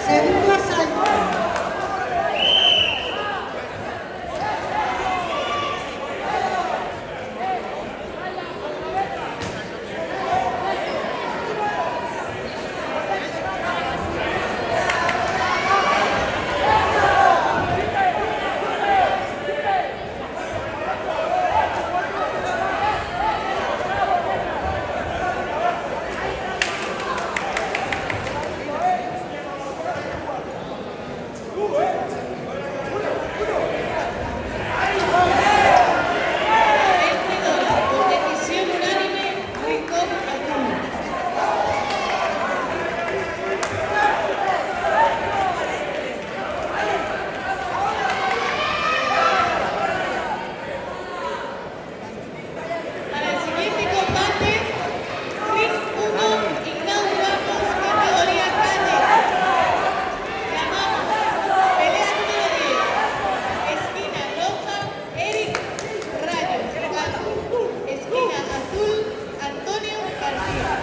Segundo asalto. Vencedora por decisión unánime, Rincón Azul. Para el siguiente combate, Ring 1, inauguramos categoría calle. Llamamos pelea número 10. Esquina roja, Eric Rayos Castro. Esquina azul, Antonio García.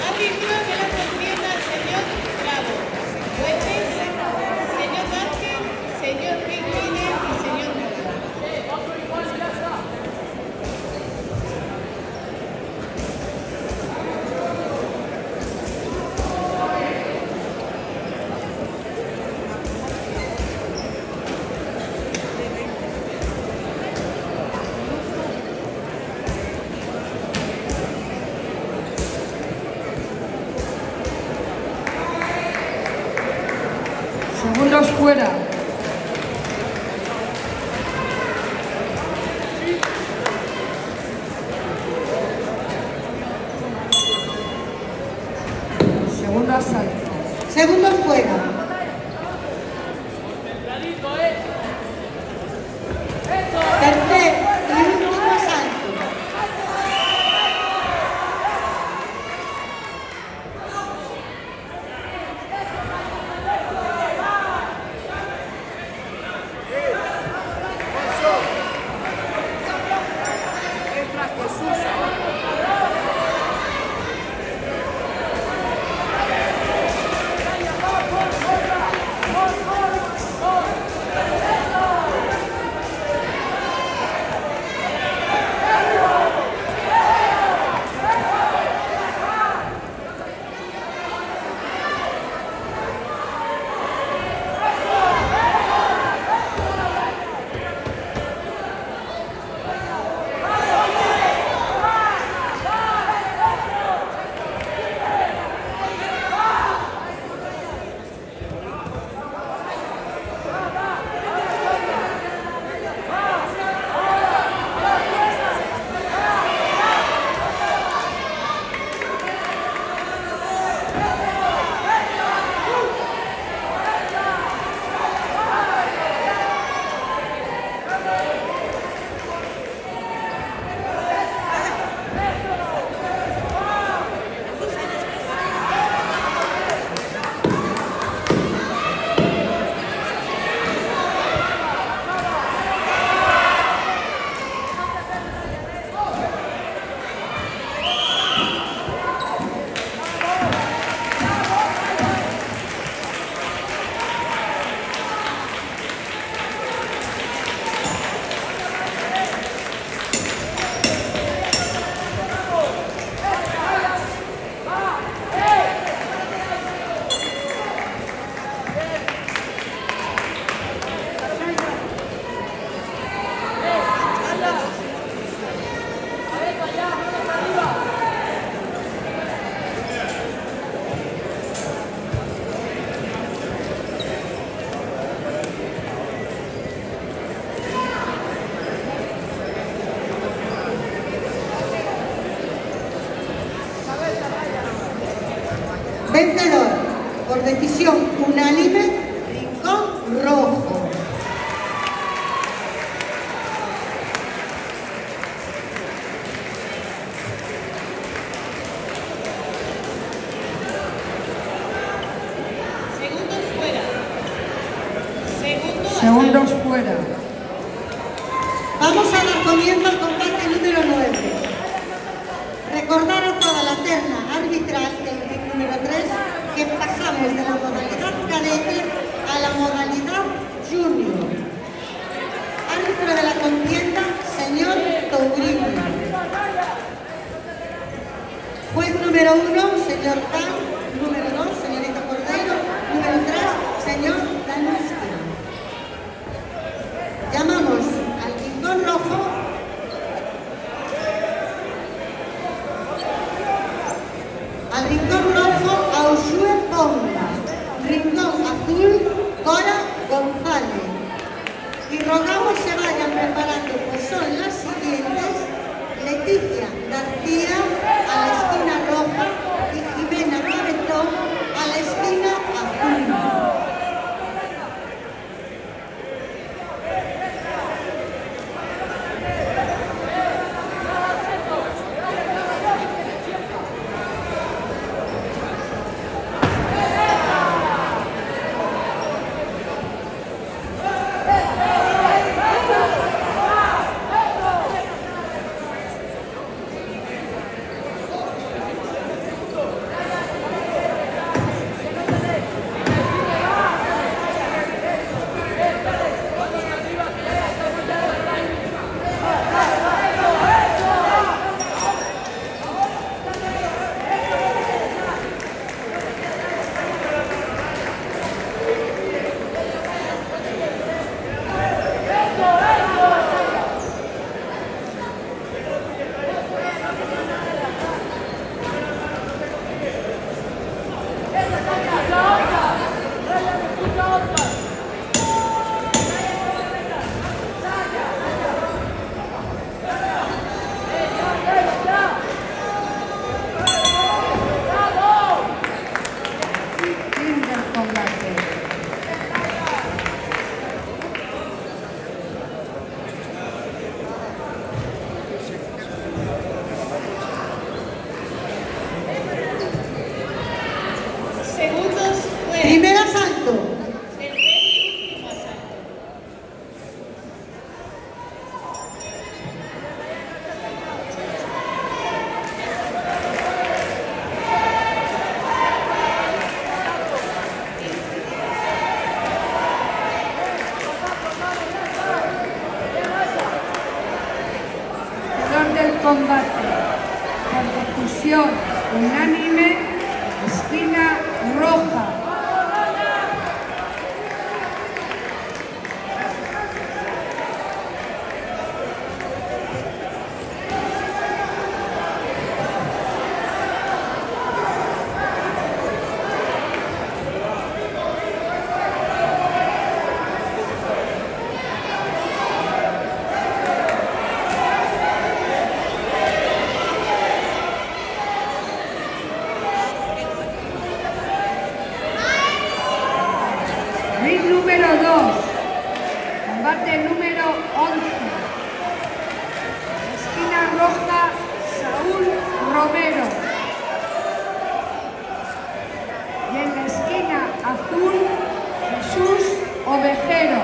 Árbitro de la contienda, señor Bravo. Jueces, señor Vázquez, señor Ring Líder y señor Miller. Segundos fuera. Segundo asalto. Segundos fuera. Tercer y último asalto. Por decisión unánime, Rincón Rojo. Segundos fuera. Segundos fuera. Vamos a dar comienzo al combate número 9. Recordar a toda la terna arbitral del ring número 3 que pasamos de la modalidad cadete a la modalidad junior. Árbitro de la contienda, señor Tourino. Juez número 1, señor Tan. Número 2, señorita Cordero. Número 3, señor Danuski. Llamamos al Rincón Rojo a Ushue Ponga. Rincón Azul, Cora González. Y rogamos se vayan preparando, pues son las siguientes: Leticia García a la esquina roja y Jimena Cabezón a la esquina azul. Primer asalto. Tercer y último asalto. Ganador del combate por decisión unánime, esquina roja. Ring número 2, combate número 11. Esquina roja, Saúl Romero. Y en la esquina azul, Jesús Ovejero.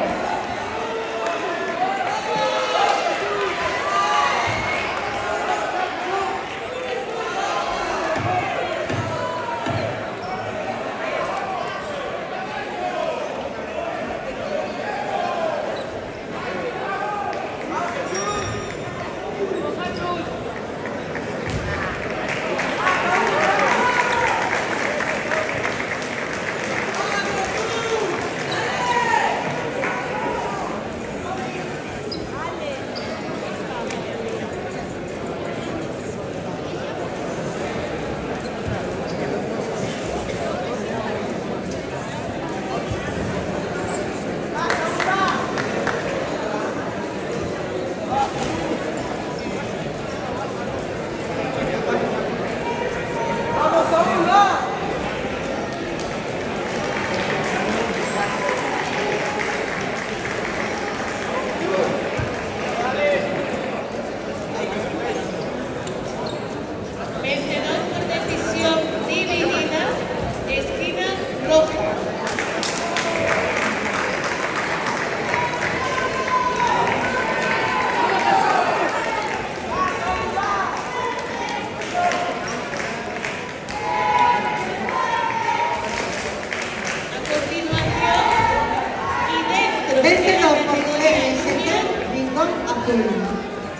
PST Rincón Azul.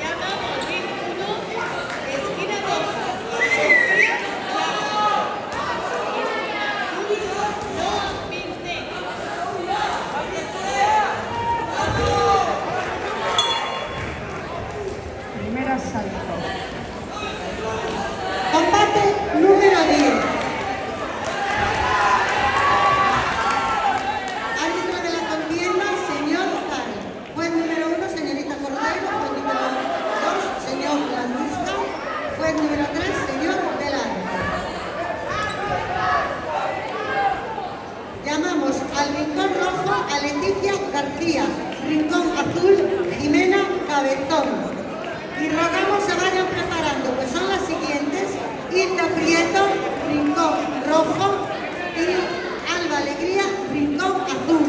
Llamamos RIN 1, esquina roja, Sofía Blanco. Esquina azul, Noa Pirne. Primer asalto. Combate número 10. Árbitro de la contienda, señor Tal. Juez número 1, señorita Cordero. Juez número 2, señor Landusca. Juez número 3, señor Velar. Llamamos al rincón rojo a Leticia García. Rincón azul, Jimena Cabezón. Y rogamos se vayan preparando, pues son las siguientes: Hilda Prieto, Rincón Rojo, y Alba Alegría, Rincón Azul.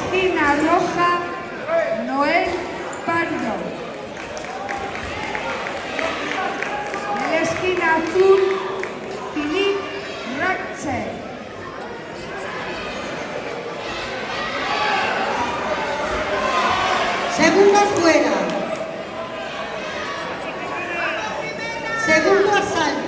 esquina roja, Noel Pardo. En la esquina azul, Philippe Ratcher. Segundo fuera. Segundo asalto.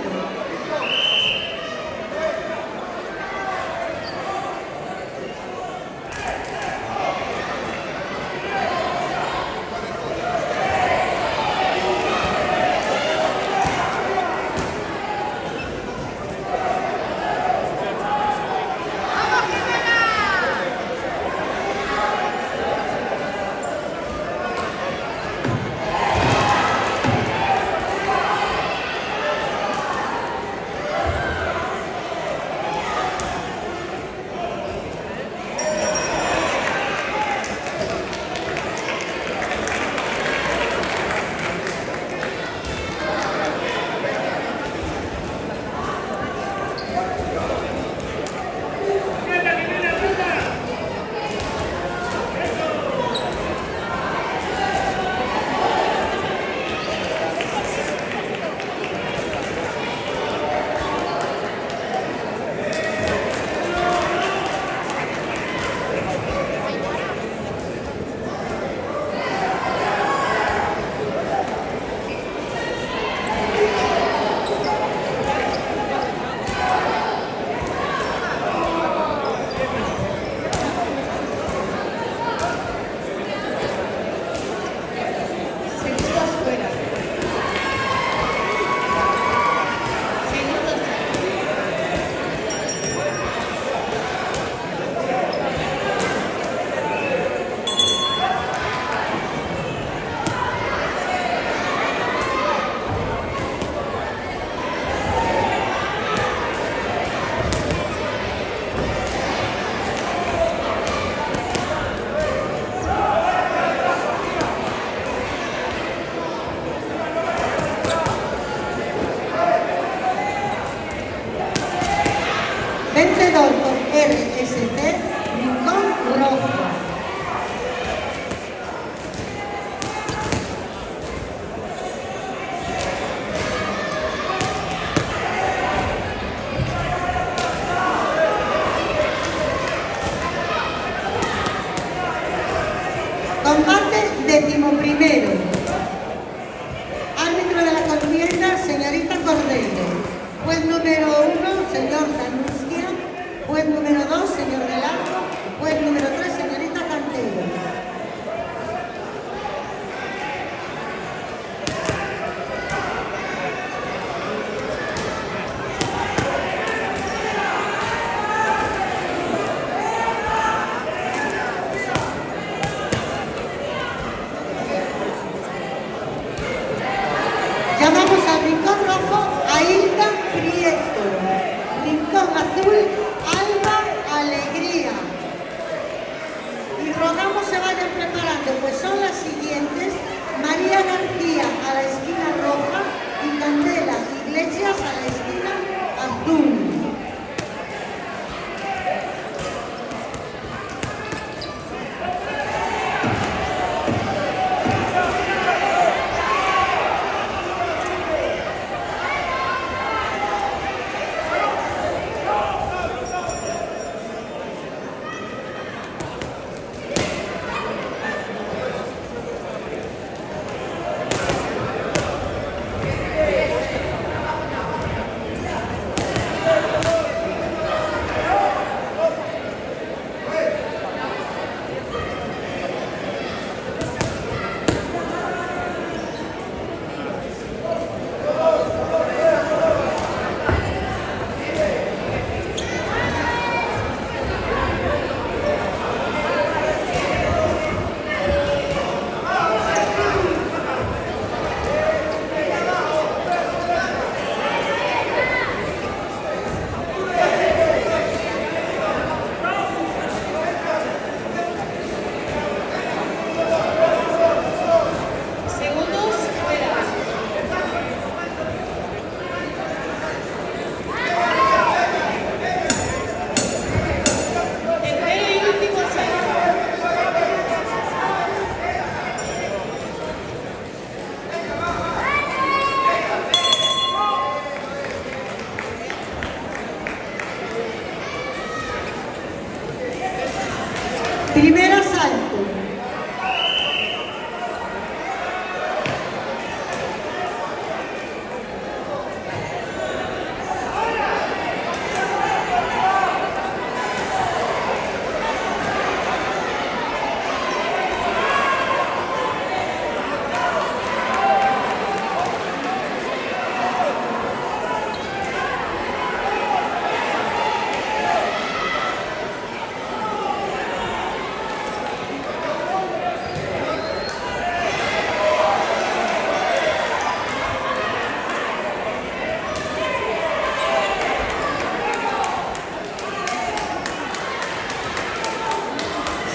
Vencedor por RSC, Rincón Rojo. Combate 11º. Árbitro de la contienda, señorita Cordero. Juez número 1, señor Danustia. Juez número 2, señor Velasco. Juez número 3, señorita Cantero. Llamamos al rincón rojo a Hilda Prieto. Rincón azul, Alba Alegría. Y rogamos se vayan preparando, pues son las siguientes: María García a la esquina roja y Candela Iglesias a la esquina azul. Primer asalto.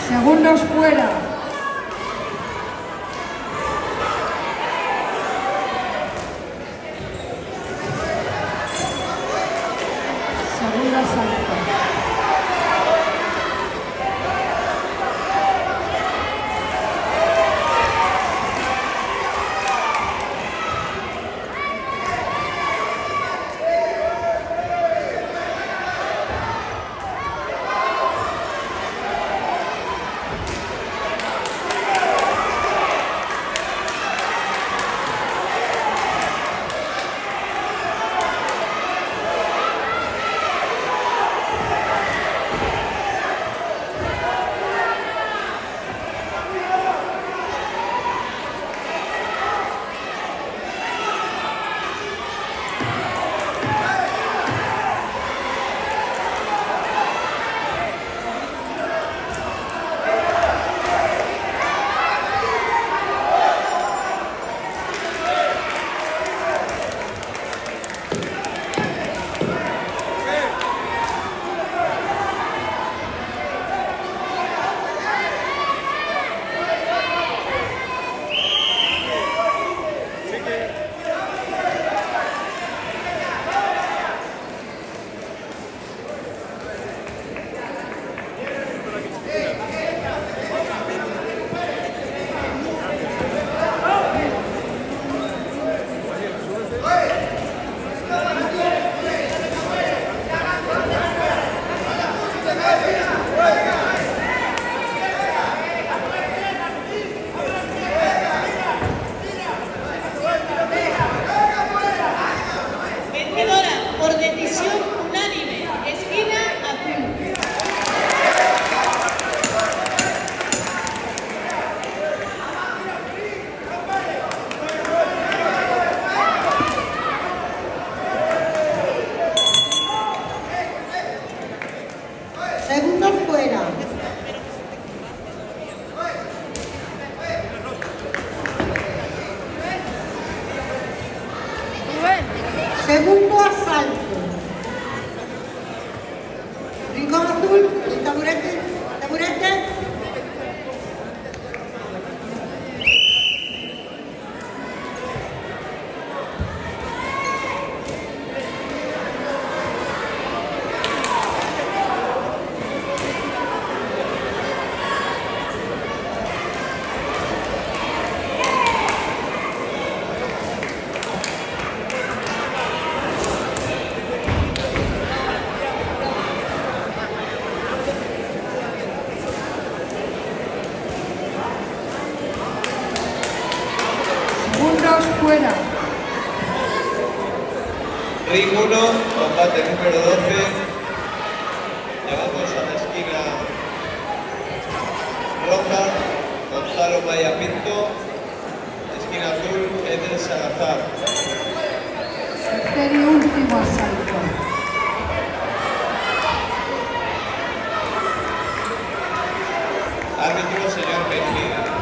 Segundos fuera. Segundo asalto. Vencedora por decisión unánime, esquina azul. Segundos fuera. Segundo asalto. Rincón azul, el taburete, taburete. Segundos fuera. Ring 1, combate número 12. Llegamos a la esquina roja, Gonzalo Maya Pinto. Esquina azul, Eder Salazar. Tercer y último asalto. Árbitro, señor Mejía.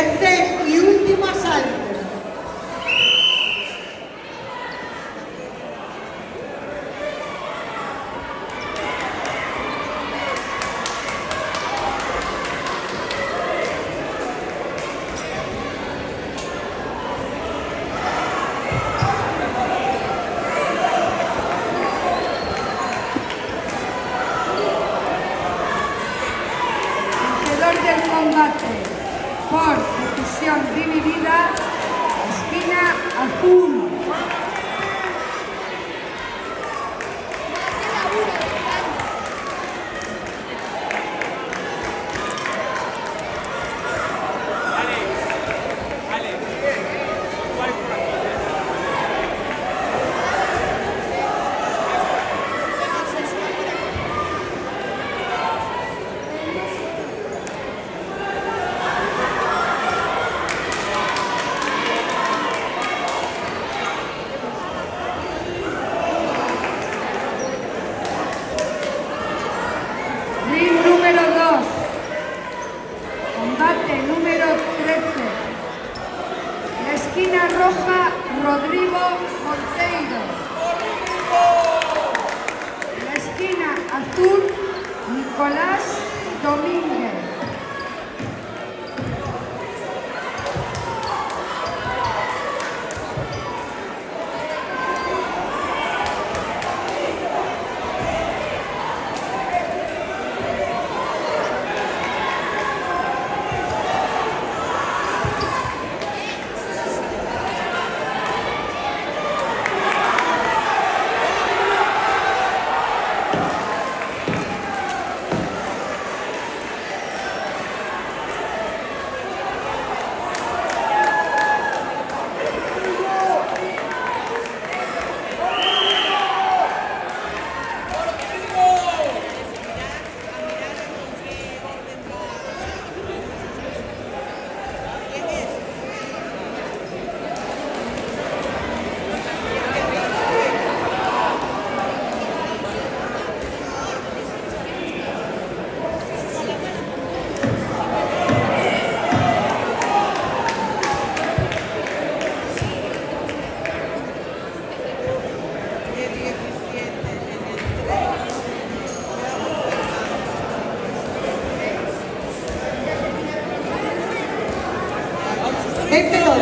Tercer y último asalto. Vencedor del combate por decisión dividida, esquina azul. Ring número 2. Combate número 13. La esquina roja, Rodrigo Monteiro. La esquina azul, Nicolás Domínguez. Vencedor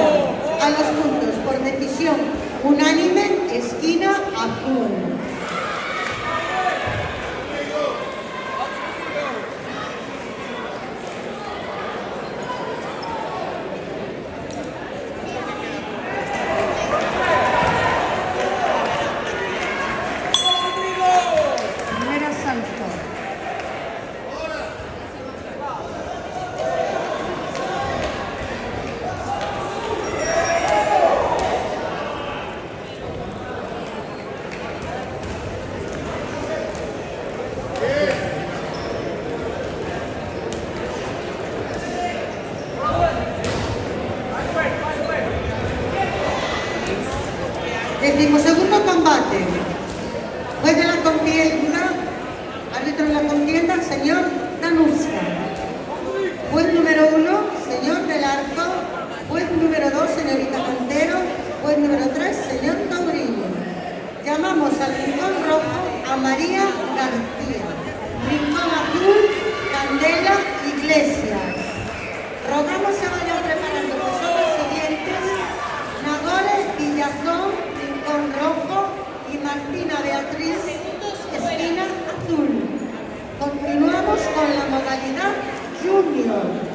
a los puntos por decisión unánime, esquina azul. Primer asalto. Decimosegundo combate. Juez de la contienda, árbitro de la contienda, señor Danuska. Juez número 1, señor del Arco. Juez número 2, señorita Cantero. Juez número 3, señor Tauriño. Llamamos al rincón rojo a María García. Rincón azul, Candela Iglesias. Rogamos se vayan preparando, que son los siguientes: Nagore Villazón, rincón rojo, y Martina Beatriz, esquina azul. Continuamos con la modalidad junior.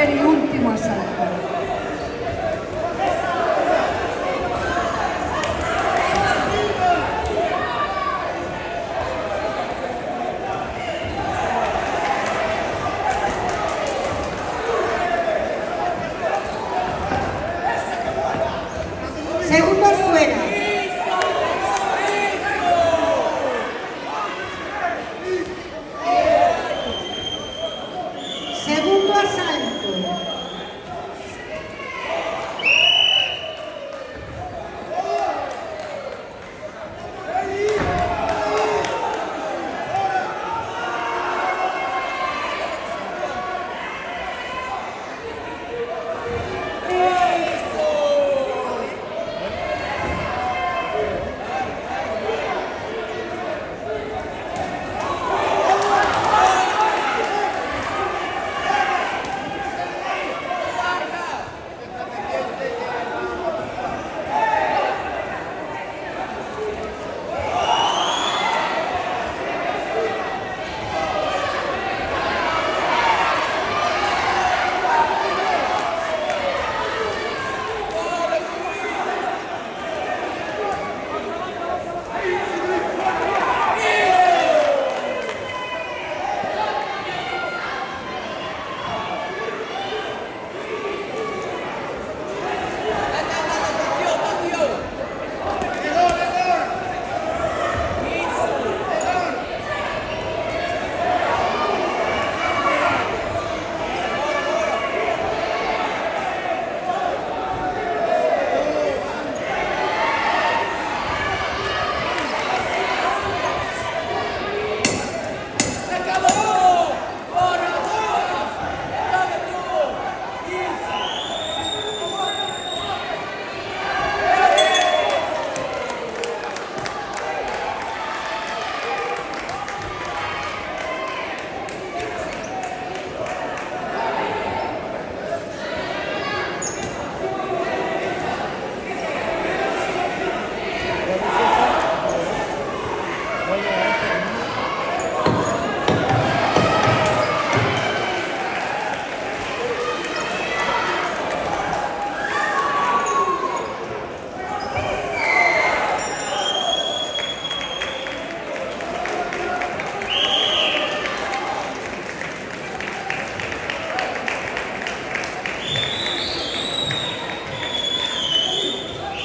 tercer y último asalto. Segundos fuera. Segundo asalto.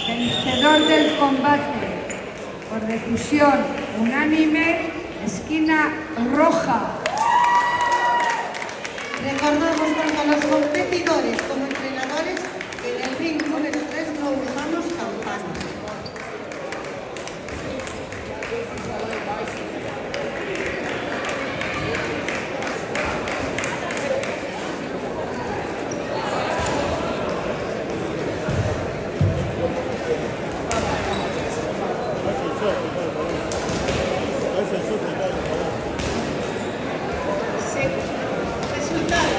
Vencedor del combate por decisión unánime, esquina roja. Recordamos tanto a los competidores como entrenadores que en el ring número 3 no usamos campanas. Resultado.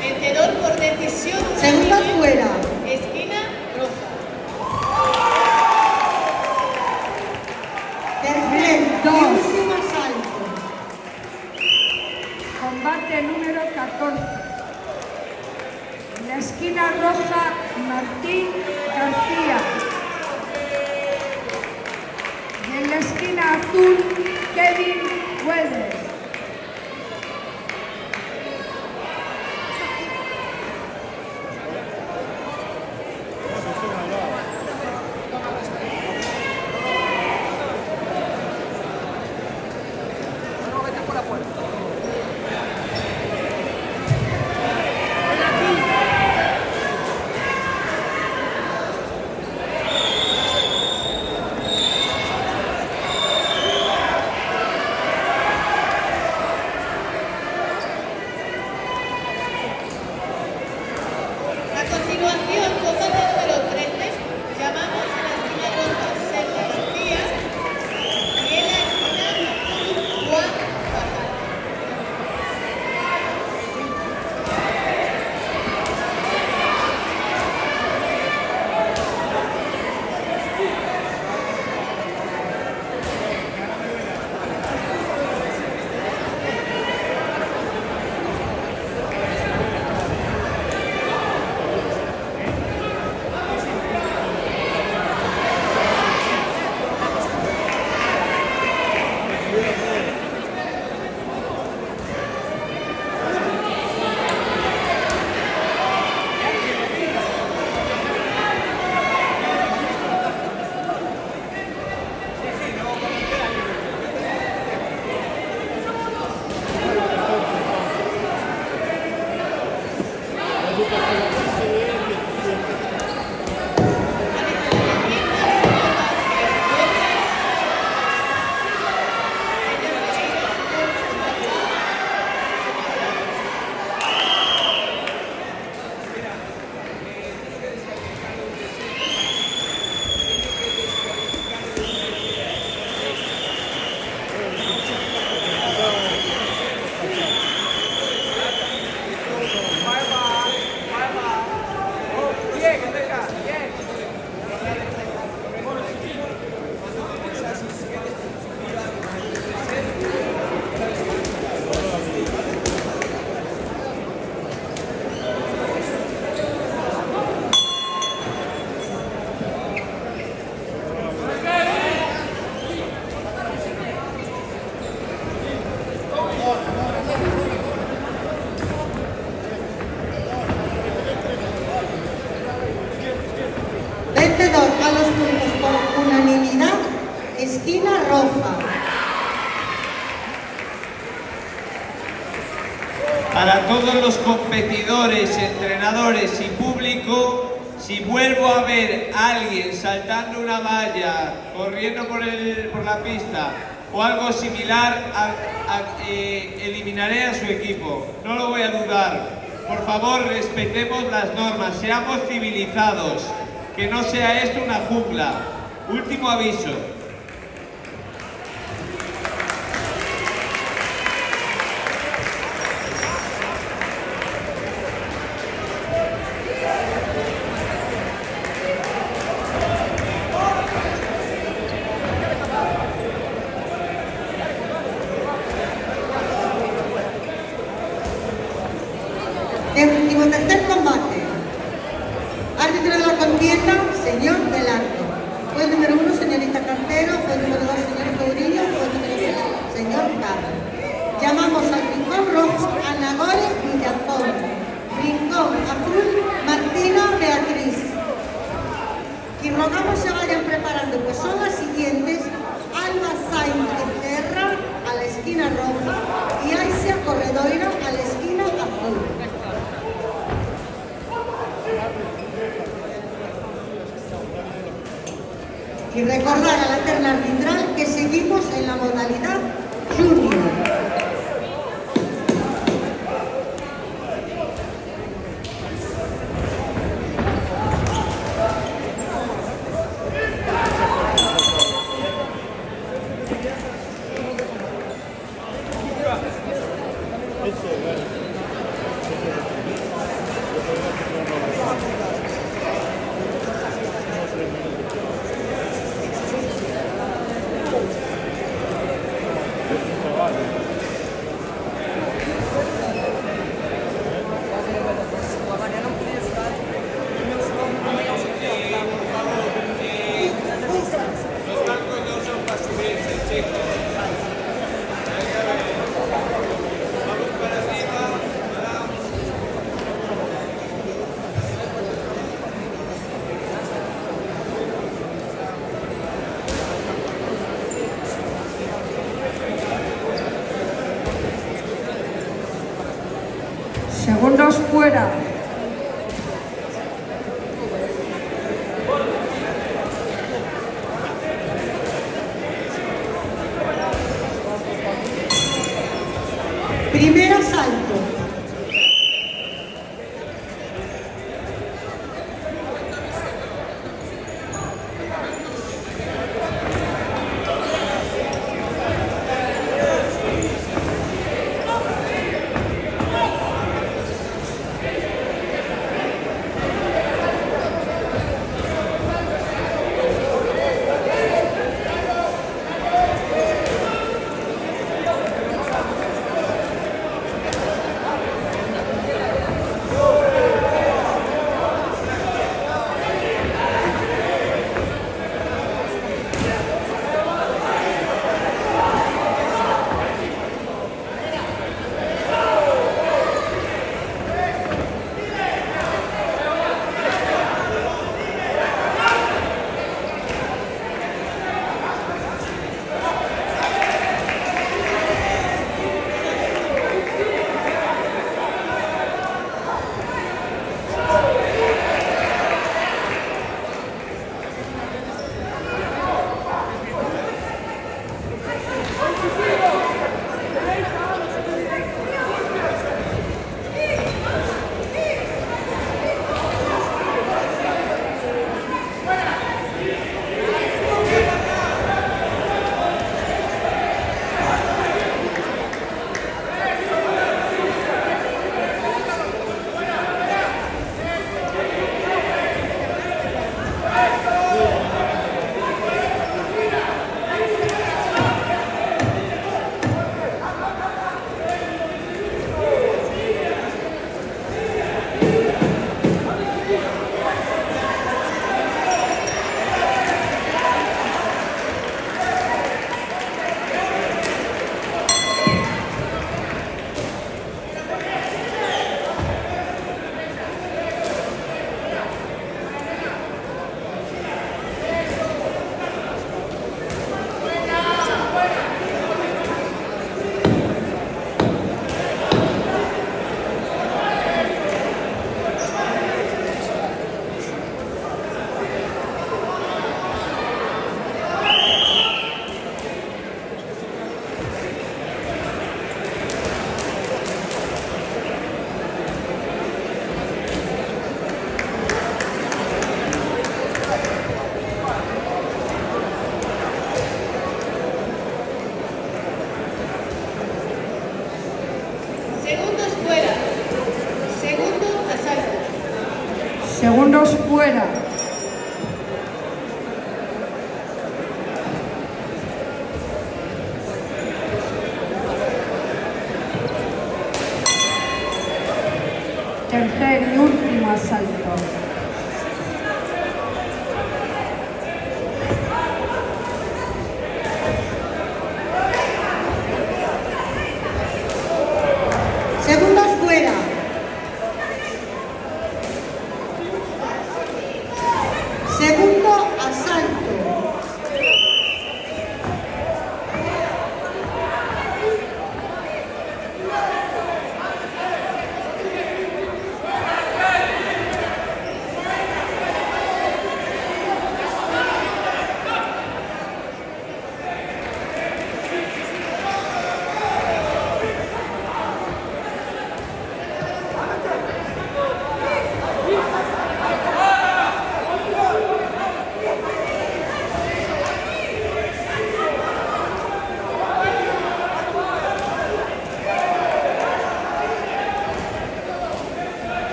Vencedor por decisión Segunda unánime, fuera. esquina roja. Tercer y Dos. último asalto. Combate número 14. En la esquina roja, Martín García. Y en la esquina azul, Kevin Weathers. esquina roja. Para todos los competidores, entrenadores y público, si vuelvo a ver a alguien saltando una valla, corriendo por la pista o algo similar, eliminaré a su equipo. No lo voy a dudar. Por favor, respetemos las normas, seamos civilizados, que no sea esto una jungla. Último aviso. Decimotercer combate. Árbitro de la contienda, señor del Arco. Juez número 1, señorita Cartero. Juez número 2, señor Courinho. Juez número 3, señor Carlos. Llamamos al rincón rojo a Nagore Villazón. Rincón azul, Martina Beatriz. Y rogamos se vayan preparando, pues son las siguientes: Alba Sainz Terra a la esquina roja y Aisia Corredoiro a la esquina azul. Y recordar a la terna arbitral que seguimos en la modalidad junior. Segundos fuera. Primer asalto. Segundos fuera. Tercer y último asalto. Segundos fuera. Segundo asalto.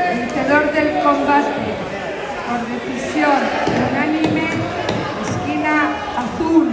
Vencedor del combate por decisión unánime, esquina azul.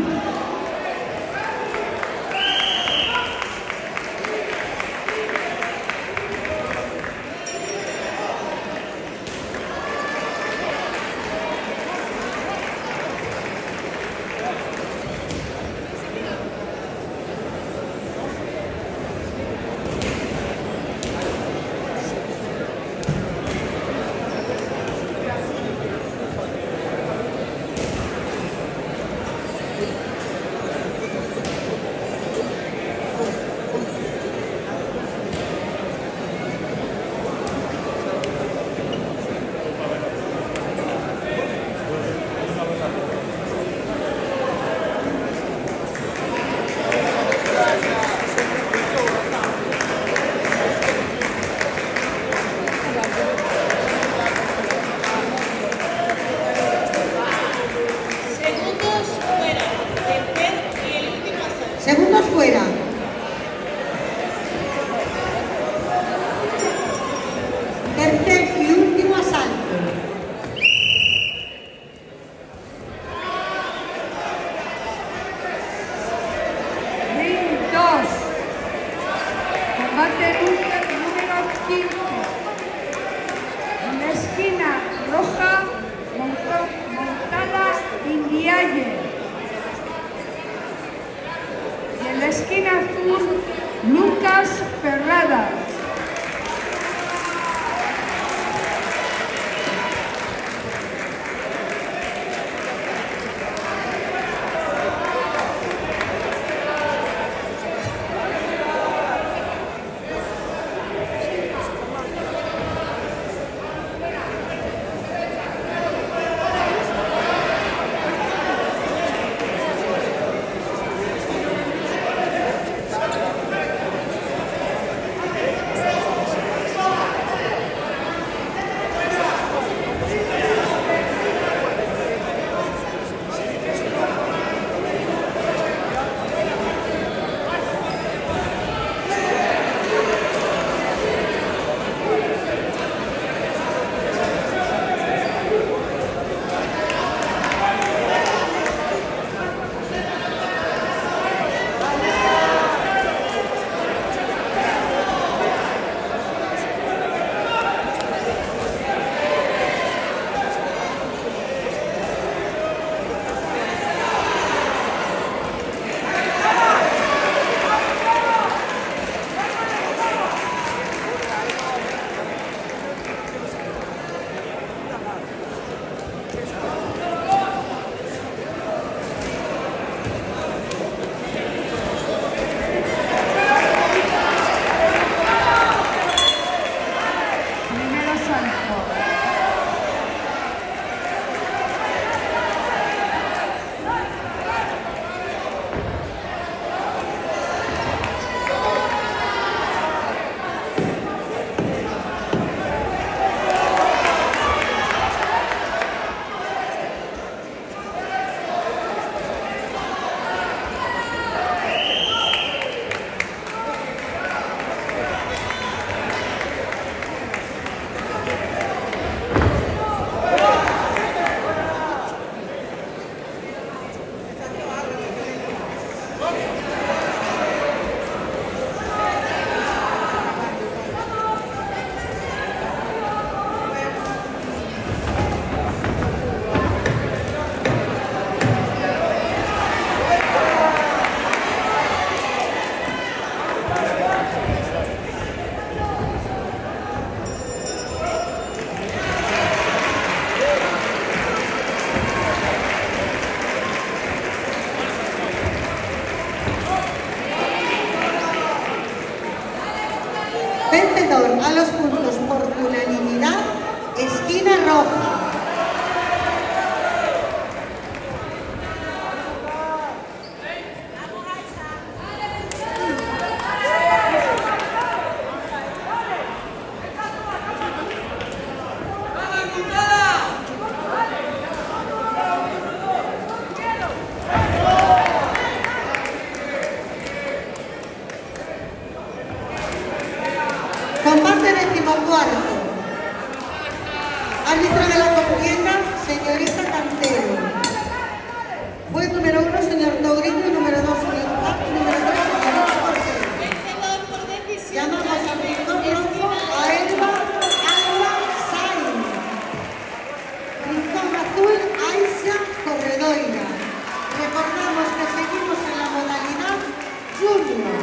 Junior.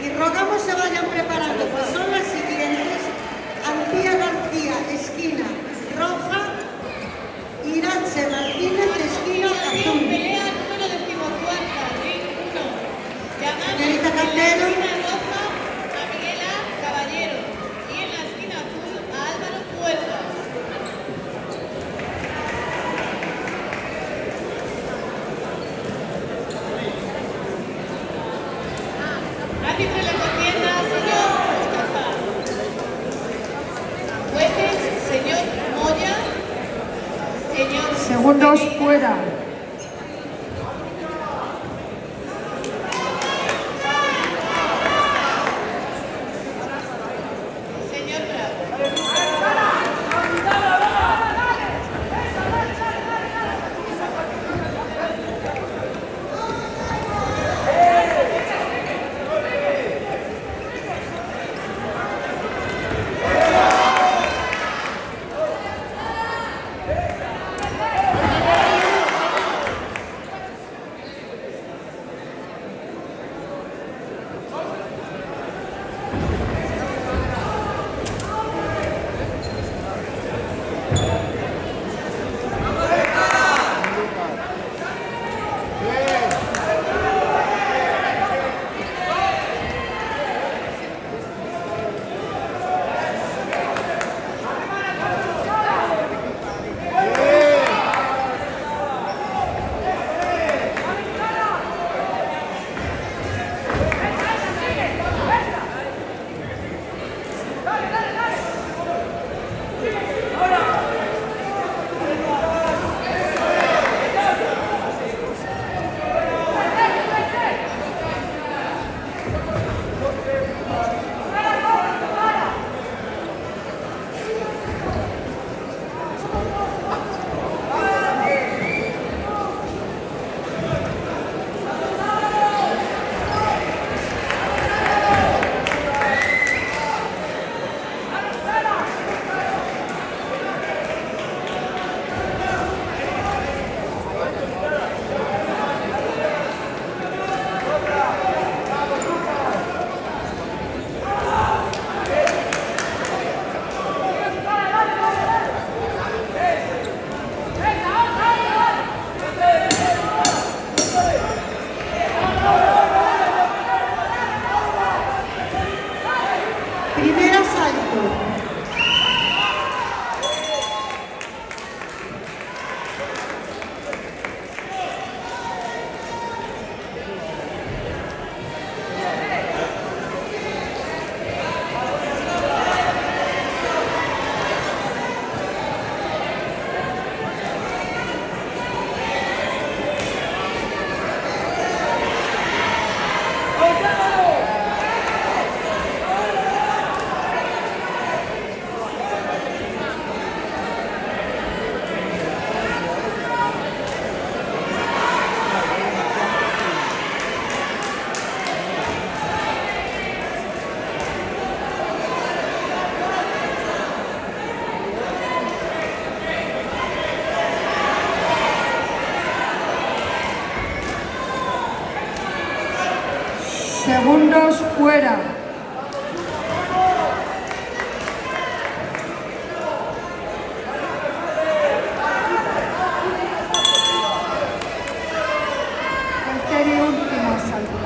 Y rogamos se vayan preparando, pues son las siguientes: Antía García, esquina roja, Iratxe Martínez, esquina azul. Pelea número 14, ring 1. Llamamos Señorita en la Cantero. esquina roja a Miguel A. Caballero y en la esquina azul a Álvaro Puertas. Árbitro de la contienda, señor Mustafa. Jueces, señor Moya, señor... Segundos fuera. Señor Bravo. Primer asalto. Segundos fuera. Tercer y último asalto.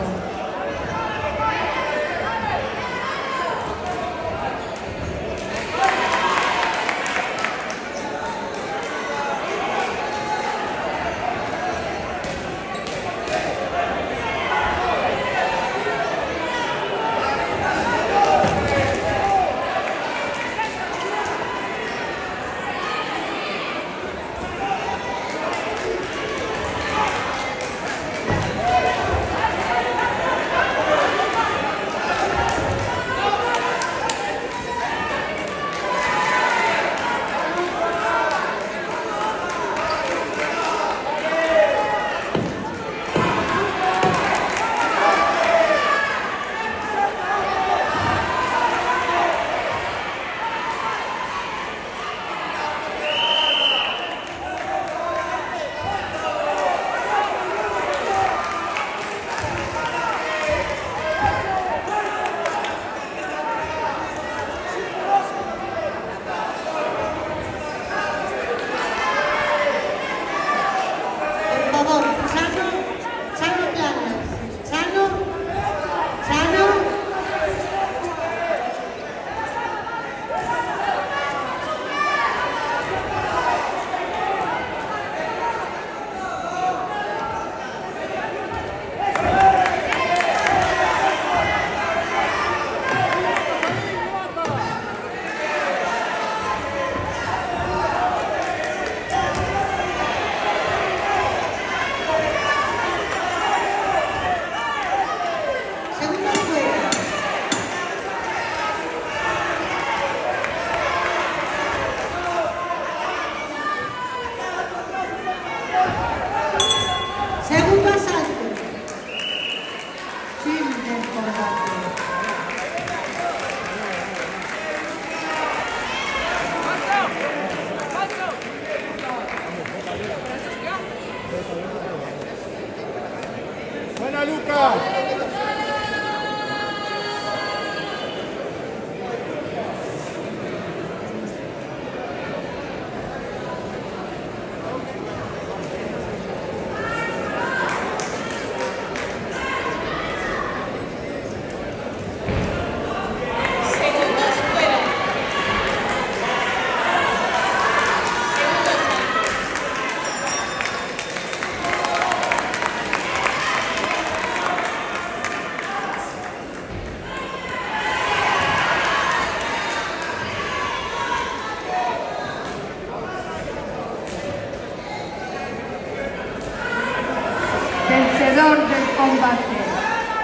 combate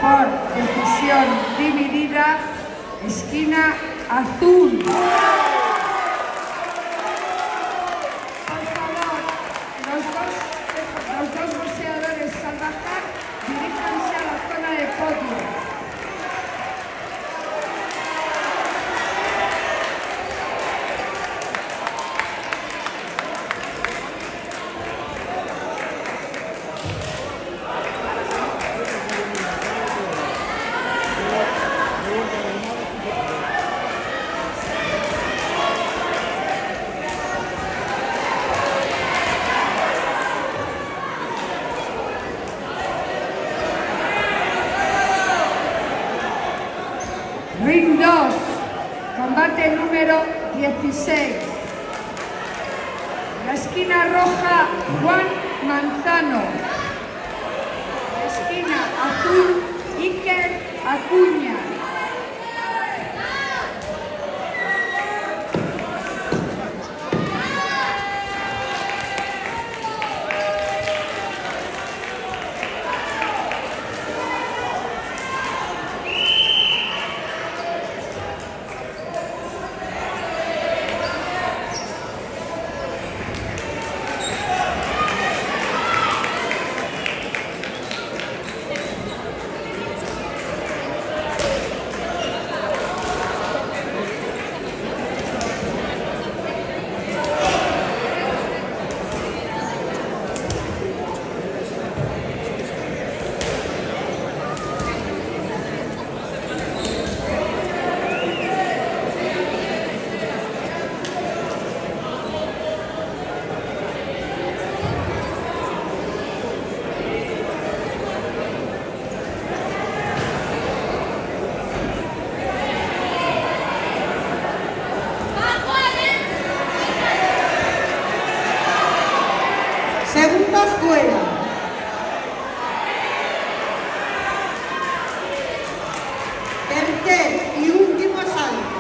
por decisión dividida, esquina azul. Por favor, los dos boxeadores al bajar, diríjanse a la zona de podio. Ring 2, combate número 16. La esquina roja, Juan Manzano. La esquina azul, Iker Acuña. Segundos fuera. Tercer y último salto.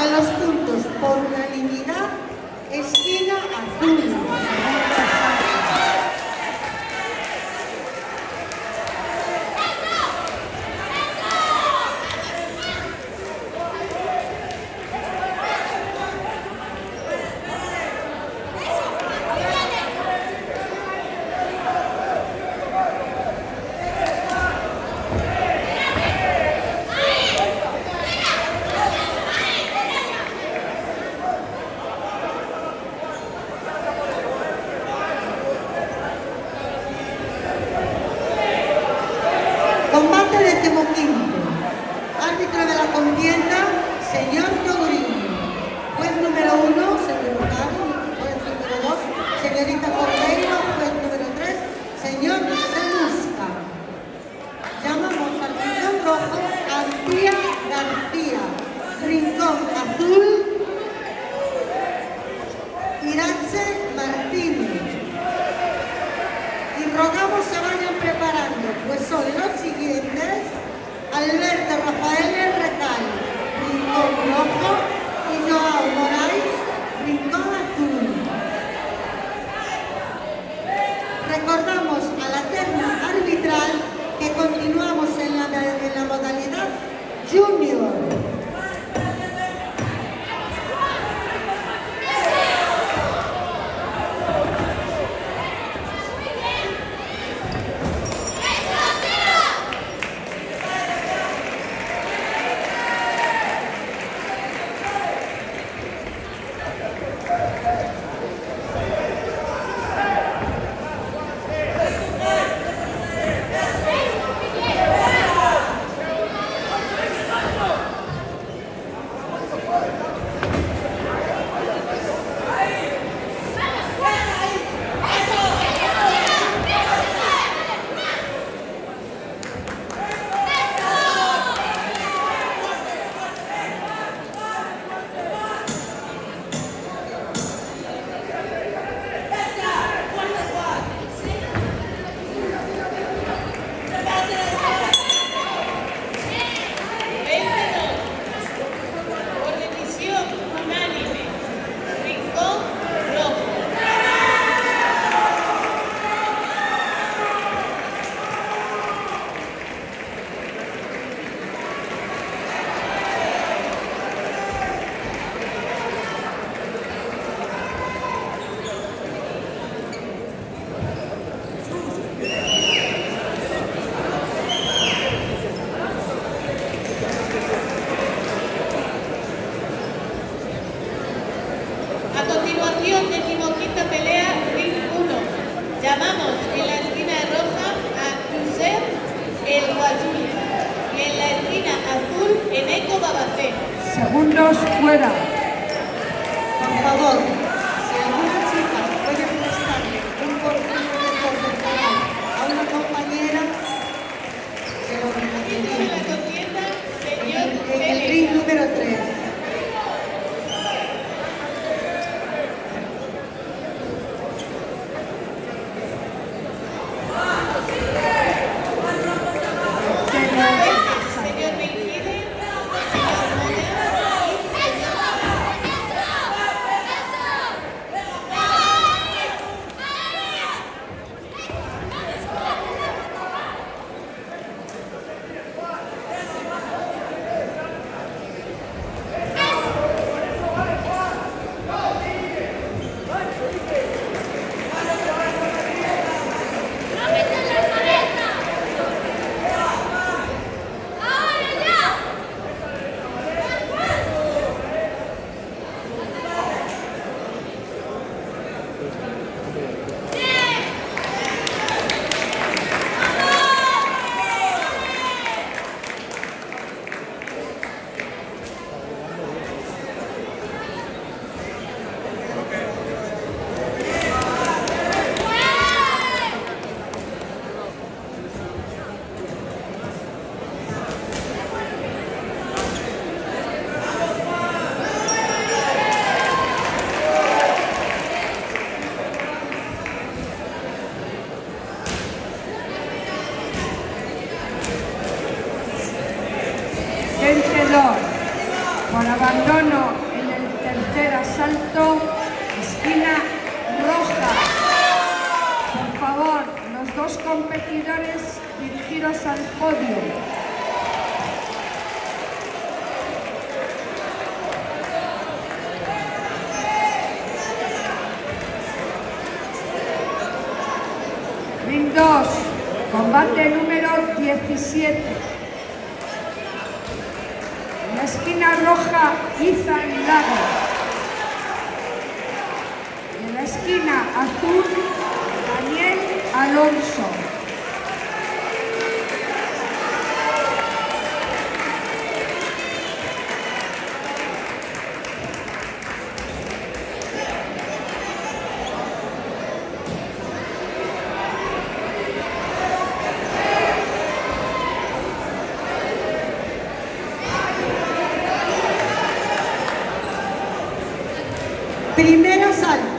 a los puntos por unanimidad, esquina azul. Combate decimoquinto. Árbitro de la contienda, señor Togolini. Juez número 1, señor Ocaro. Juez número 2, señorita Cordeiro. Juez número 3, señor Remusca. Llamamos al rincón rojo Antía García. Rincón azul, Irache Martínez. Y rogamos se vayan preparando, pues son los siguientes: Alberto Rafael Recal, rincón rojo, y Joao Moraes, rincón azul. Recordamos a la terna arbitral que continuamos en la modalidad junior. Decimoquinta pelea, ring 1. Llamamos en la esquina roja a Josep El Guayul y en la esquina azul Eneco Babacé. Segundos fuera. Por favor, si alguna chica puede prestarle un porcino de cortesía a una compañera, se lo Árbitro de la agradecería. contienda, señor En el Pérez. ring número 3. Señor Benquide, señor Moya y señor Vencedor por abandono competidores, dirigiros al podio. Ring 2, combate número 17. En la esquina roja, Izan Lago. Y en la esquina azul, Daniel Alonso. Primer asalto.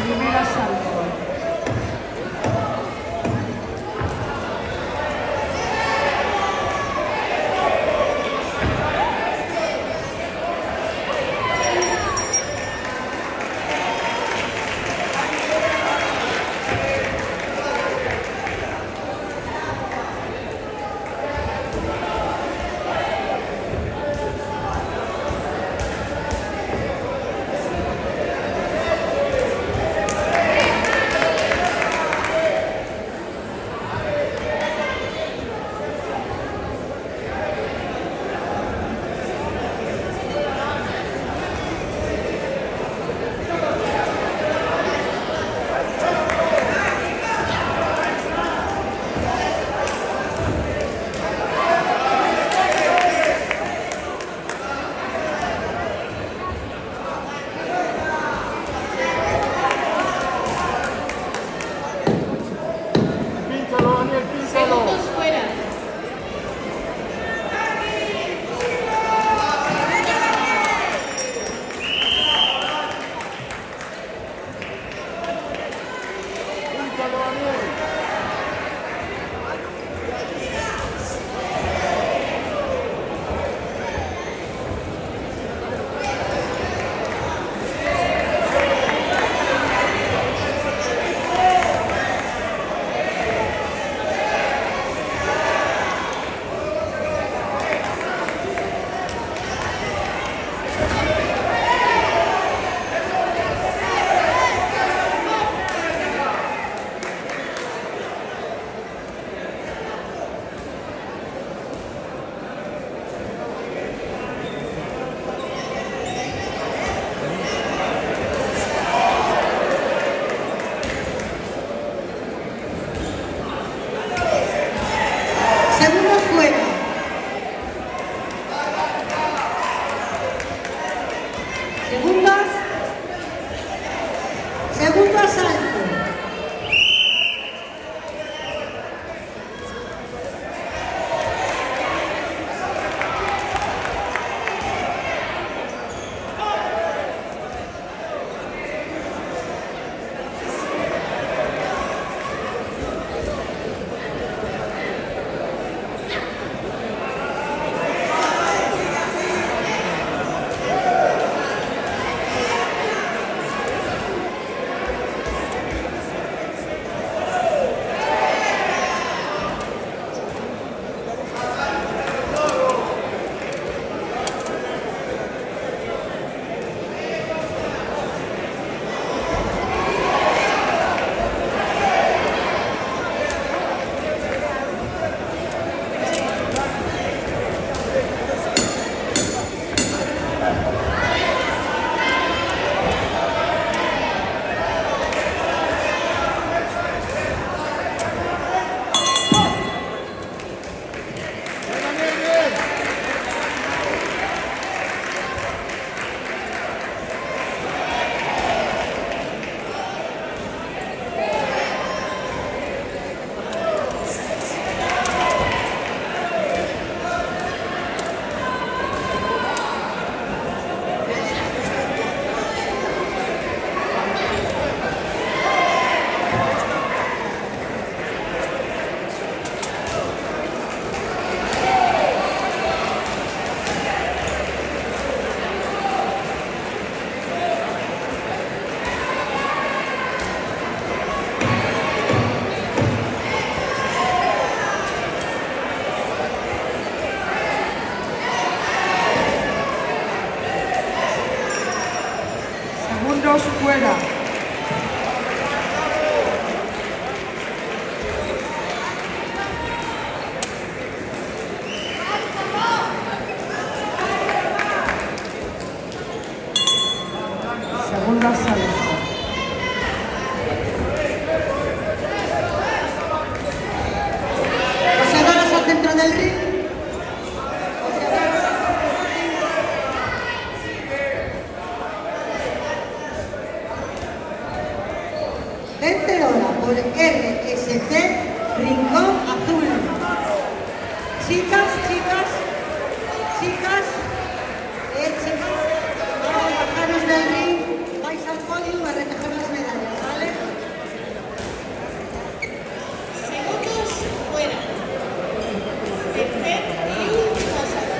Primer asalto. Segundos fuera. Segundos fuera. Segundos. Segundo asalto. Vencedora por RSC Rincón Azul. Chicas, vamos a bajaros del ring, vais al podio a recoger las medallas, ¿vale? Segundos fuera. Tercer y último salto.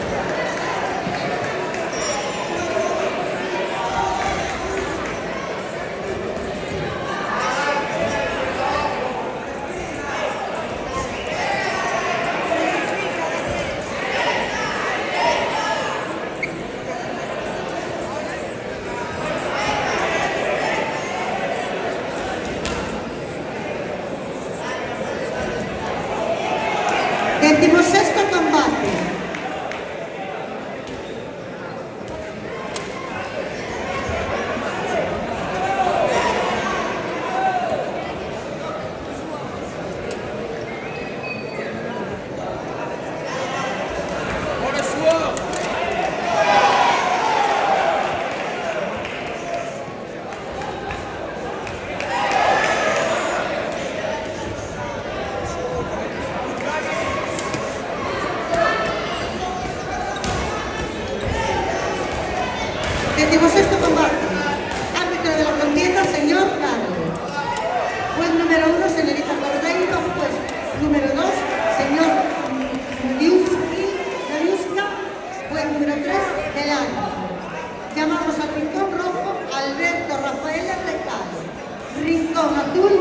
Decimosexto combate. Decimosexto combate. Árbitro de la contienda, señor Carlos. Juez número 1, señorita Cordeiro. Juez número 2, señor Nariuska. Juez número 3, Delano. Llamamos al rincón rojo Alberto Rafael Recado. Rincón azul,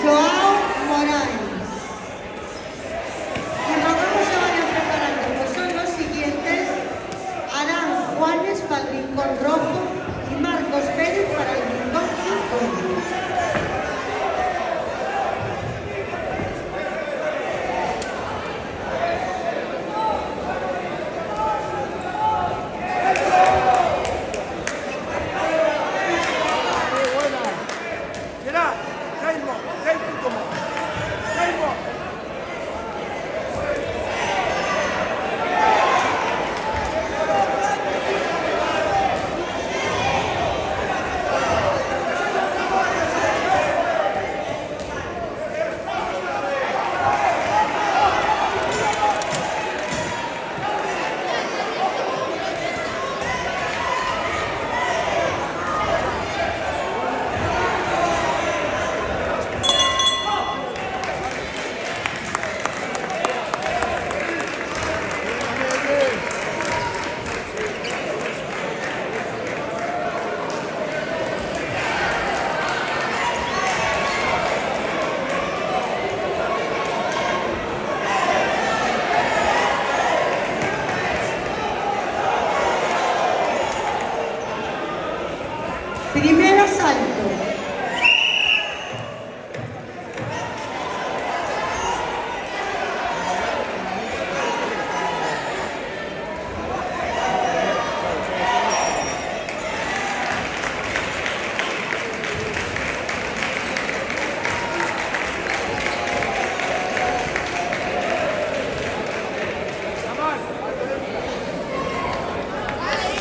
Joao Moraes. Y rogamos se vayan preparando, pues son los siguientes: Arán Juanes para el rincón rojo y Marcos Pérez para el rincón azul. Primer asalto.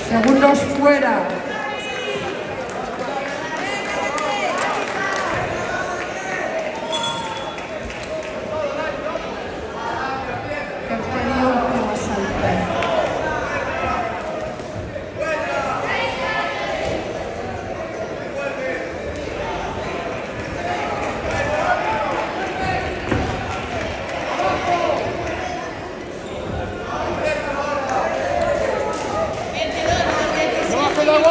Segundos fuera. Tercer y último asalto. Vencedor por decisión.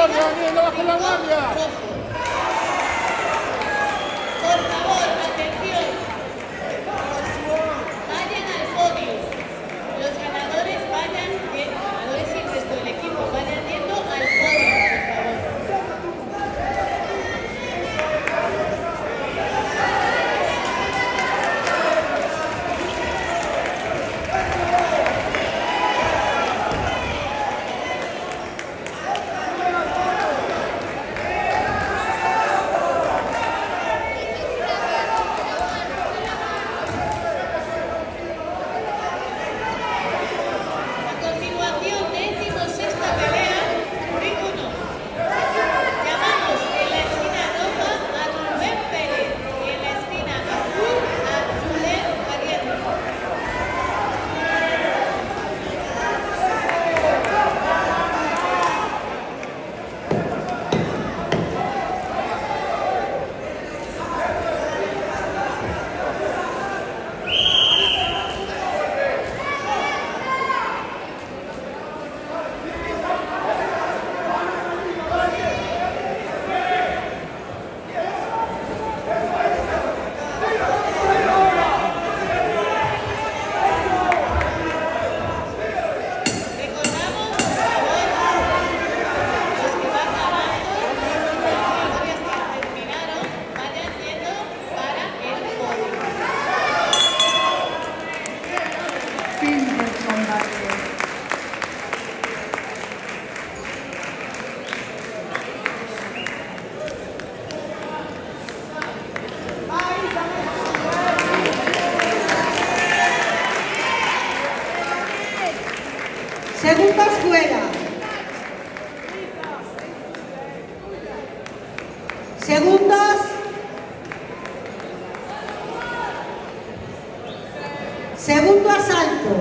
Segundo asalto.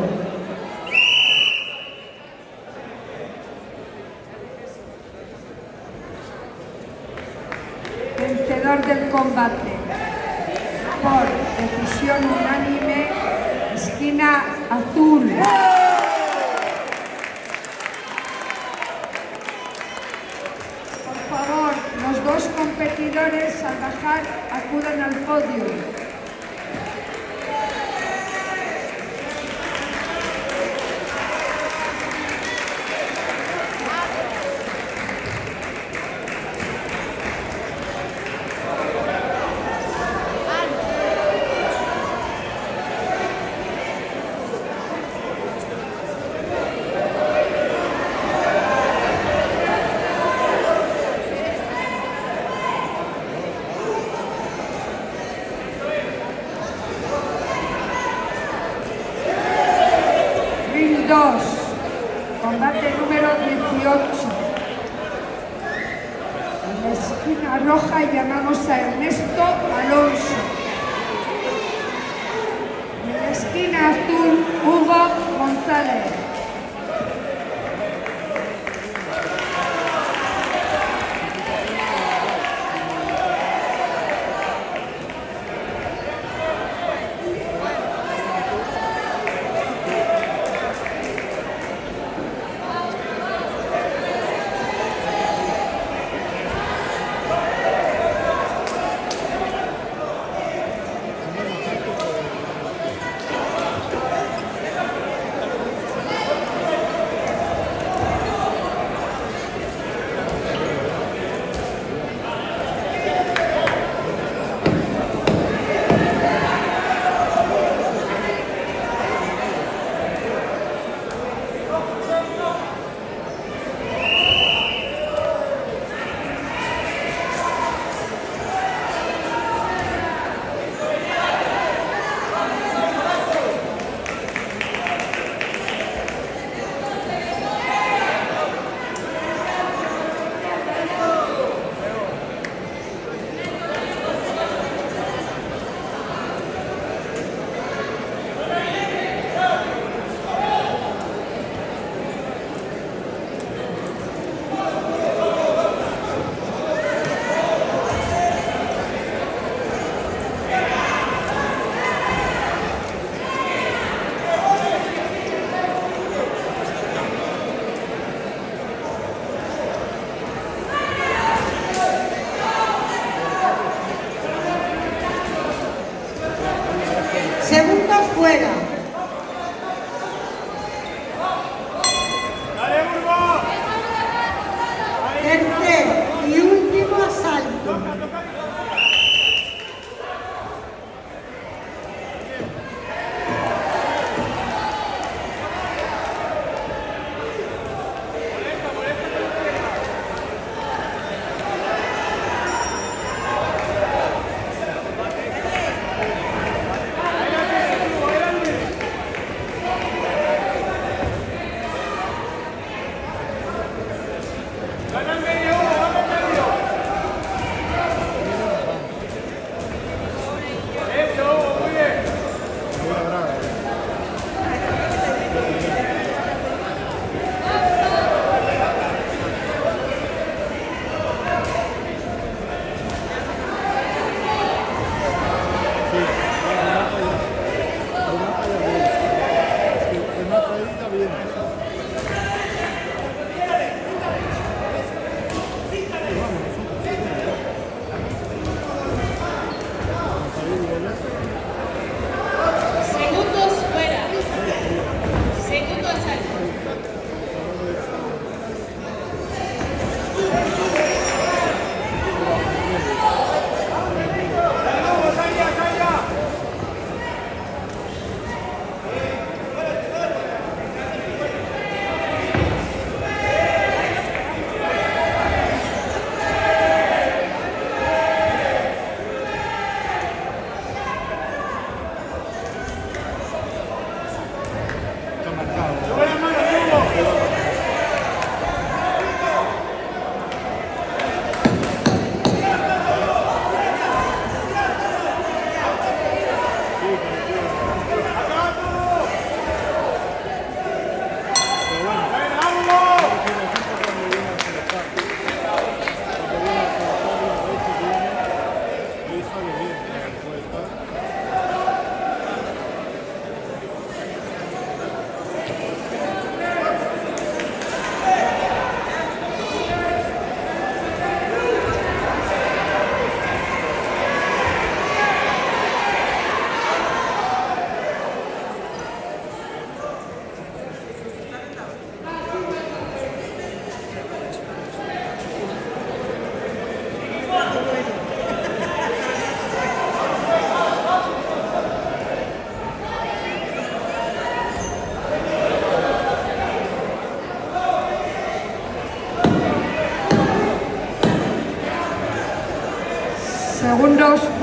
Vencedor del combate por decisión unánime, esquina azul. Por favor, los dos competidores al bajar acudan al podio. Ring 2, combate número 18. En la esquina roja llamamos a Ernesto Alonso. En la esquina azul, Hugo González. Segundos fuera. Tercer y último asalto.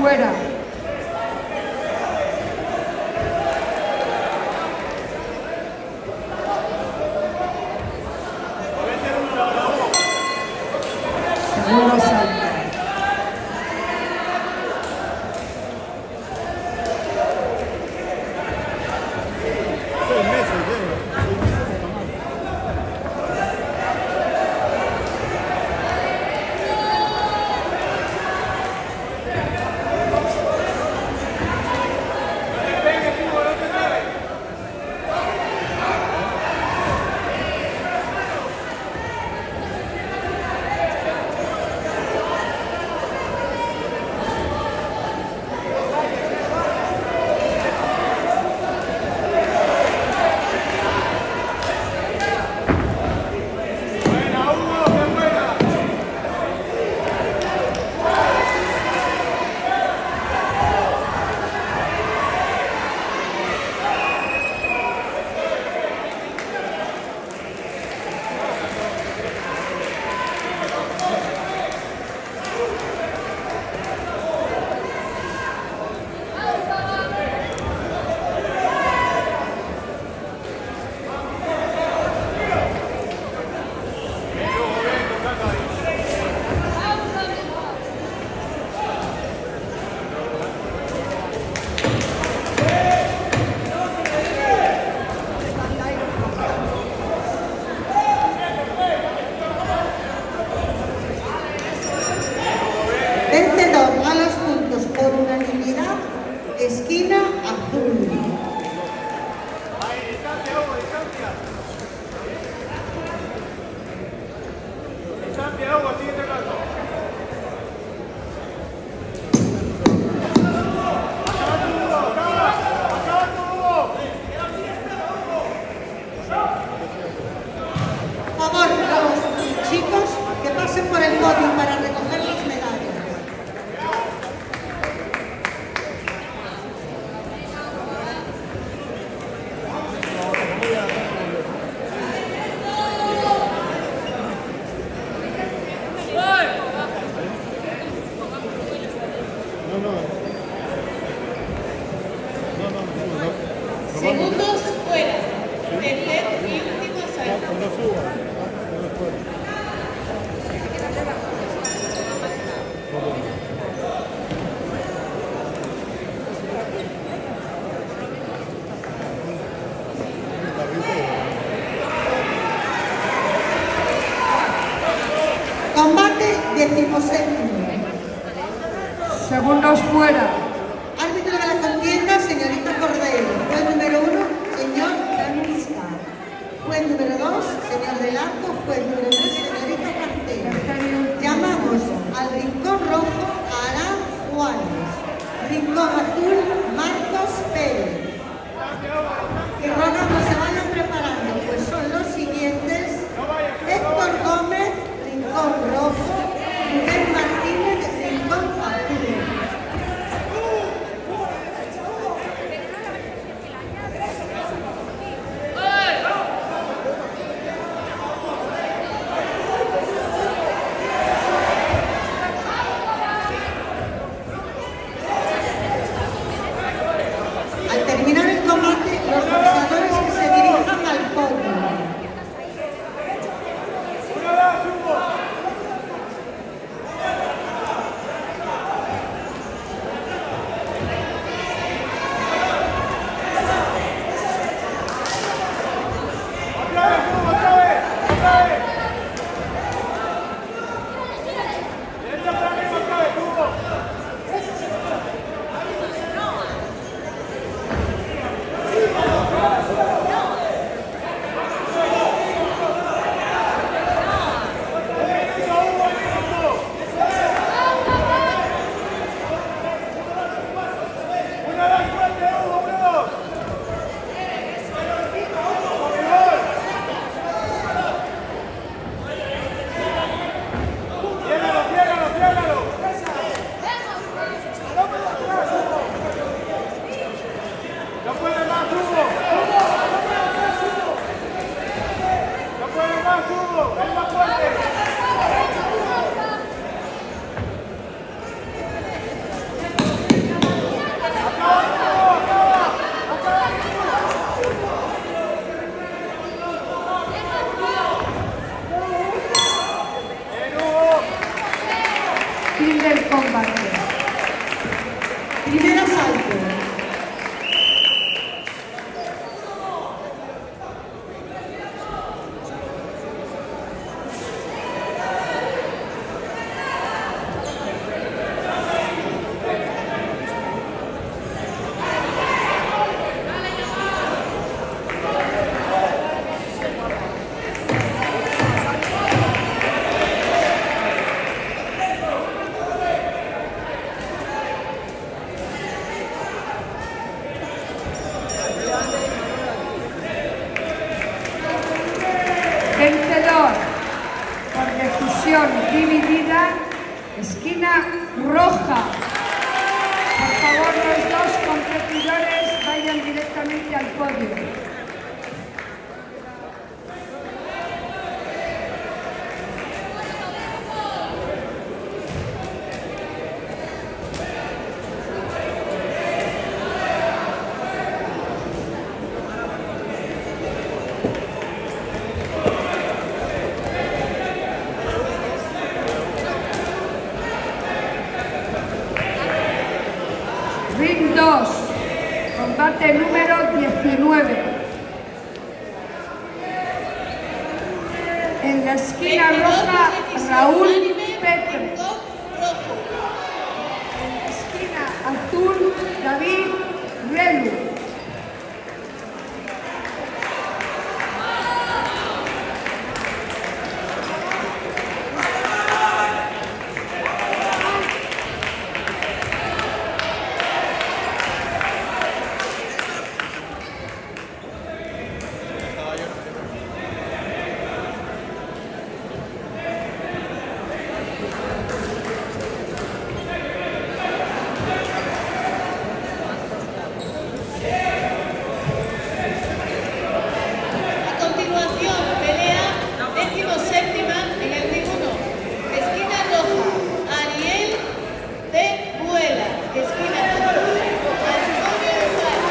fuera. Segundo salto. Vencedor a los puntos por unanimidad, esquina azul. Por favor, los chicos que pasen por el podio para recoger las medallas. Segundos fuera. Tercer y último salto. Combate 17º. Segundos fuera. Árbitro de la contienda, señorita Cordero. Juez número 1, señor Canusta. Juez número 2, señor Del Arco. Juez número 3, señorita Cantero. Llamamos al rincón rojo a Arán Juárez. Rincón azul, Marcos Pérez. Y rogamos se vayan preparando, pues son los siguientes: Héctor Gómez, rincón rojo. Rubén Martínez, rincón azul. Al terminar el combate, los boxeadores que se dirijan al podio. Primer asalto. Vencedor por decisión dividida, esquina roja. Por favor, los dos competidores vayan directamente al podio. Ring 2, combate número 19. En la esquina roja, Raúl Petre. En la esquina azul, David Relu. A continuación, pelea 17ª en el ring 1. Esquina roja, Ariel de Buela. Esquina azul, Antonio Igual.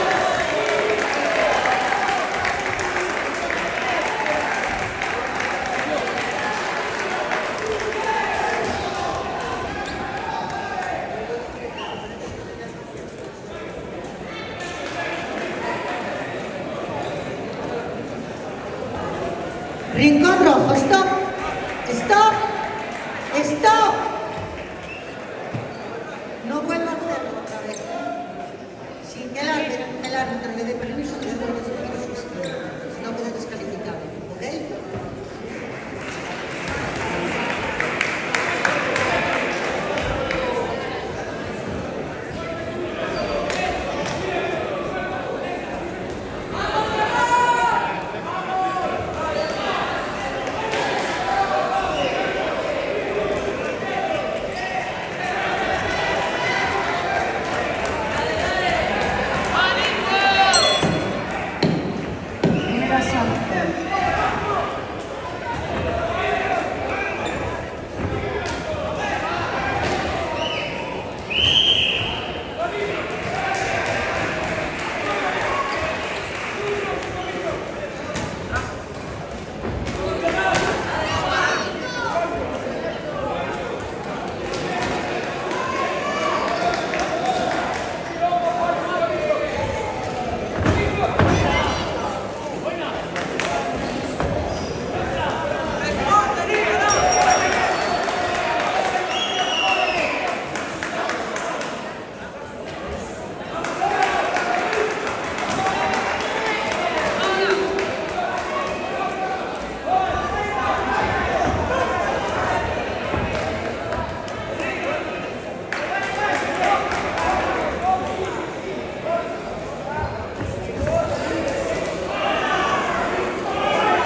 Rincón rojo, stop, stop, stop. No vuelva a hacerlo otra vez. Sin que el árbitro le dé permiso de subir su izquierda. No queda descalificado, ¿ok? Primer asalto.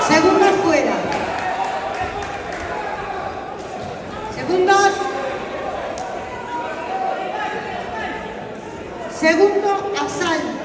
Segunda fuera. Segundos. Segundo asalto.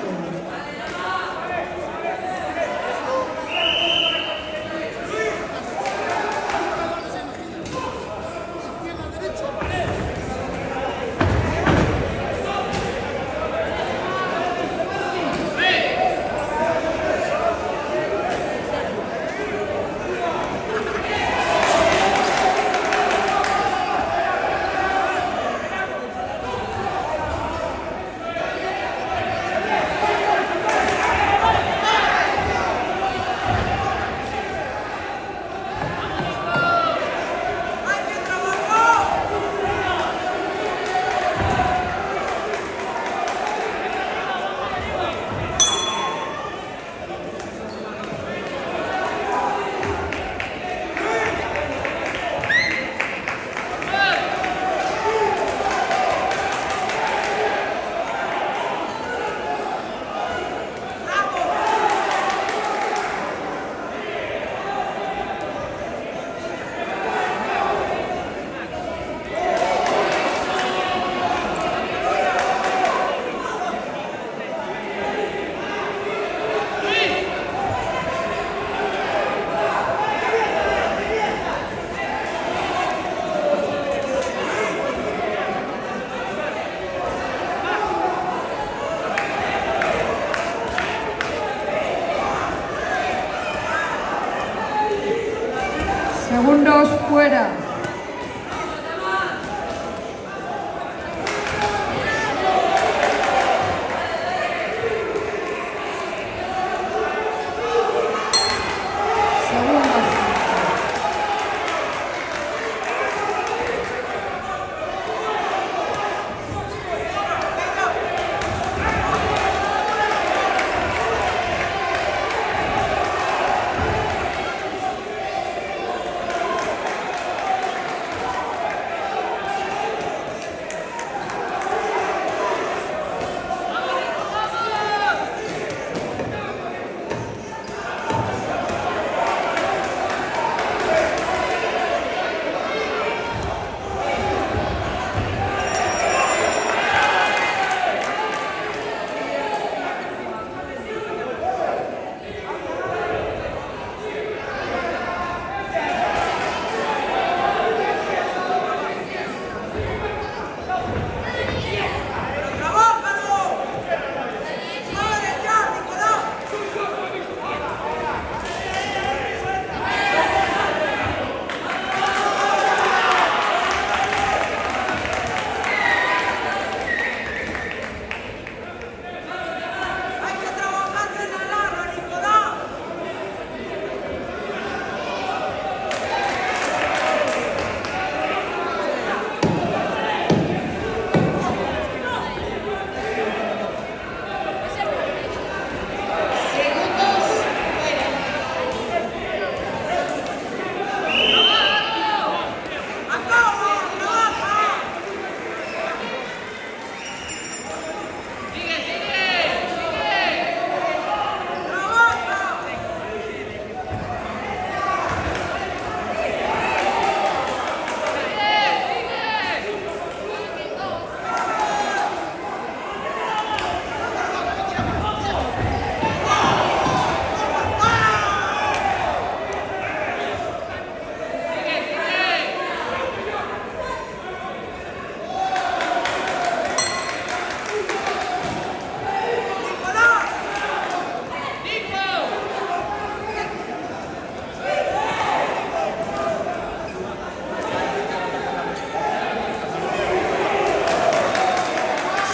Segundos fuera.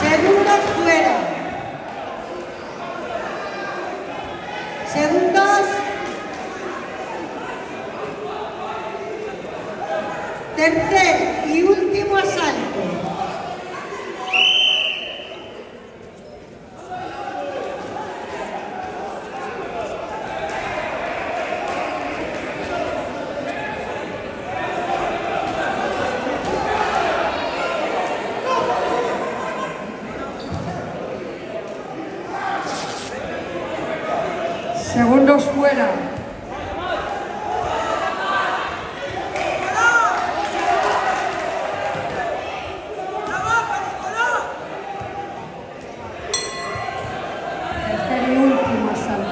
Segundos fuera. Segundos. Tercer y último asalto. Segundos fuera. Tercer y último asalto.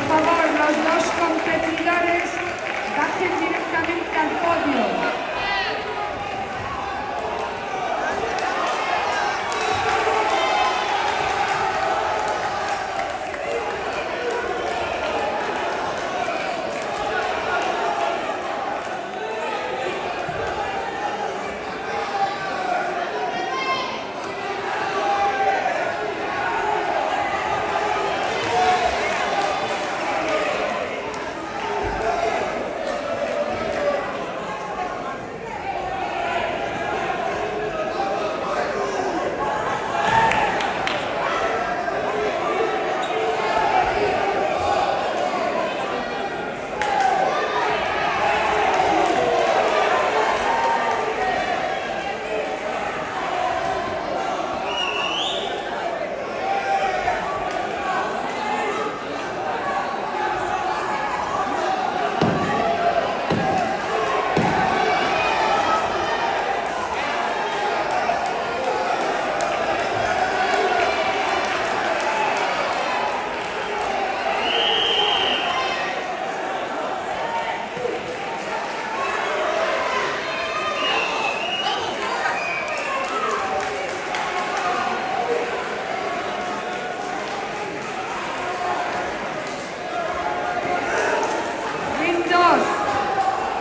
favor, los dos competidores bajen directamente al podio.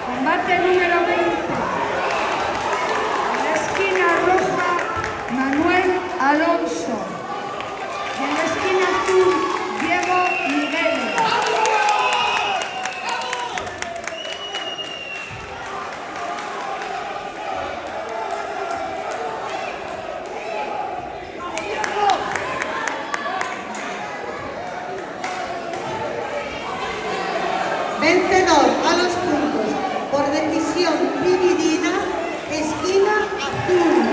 Combate número 20. En la esquina roja, Manuel Alonso. Y en la esquina azul, Diego Miguel. Vencedor a los puntos por decisión dividida, esquina azul.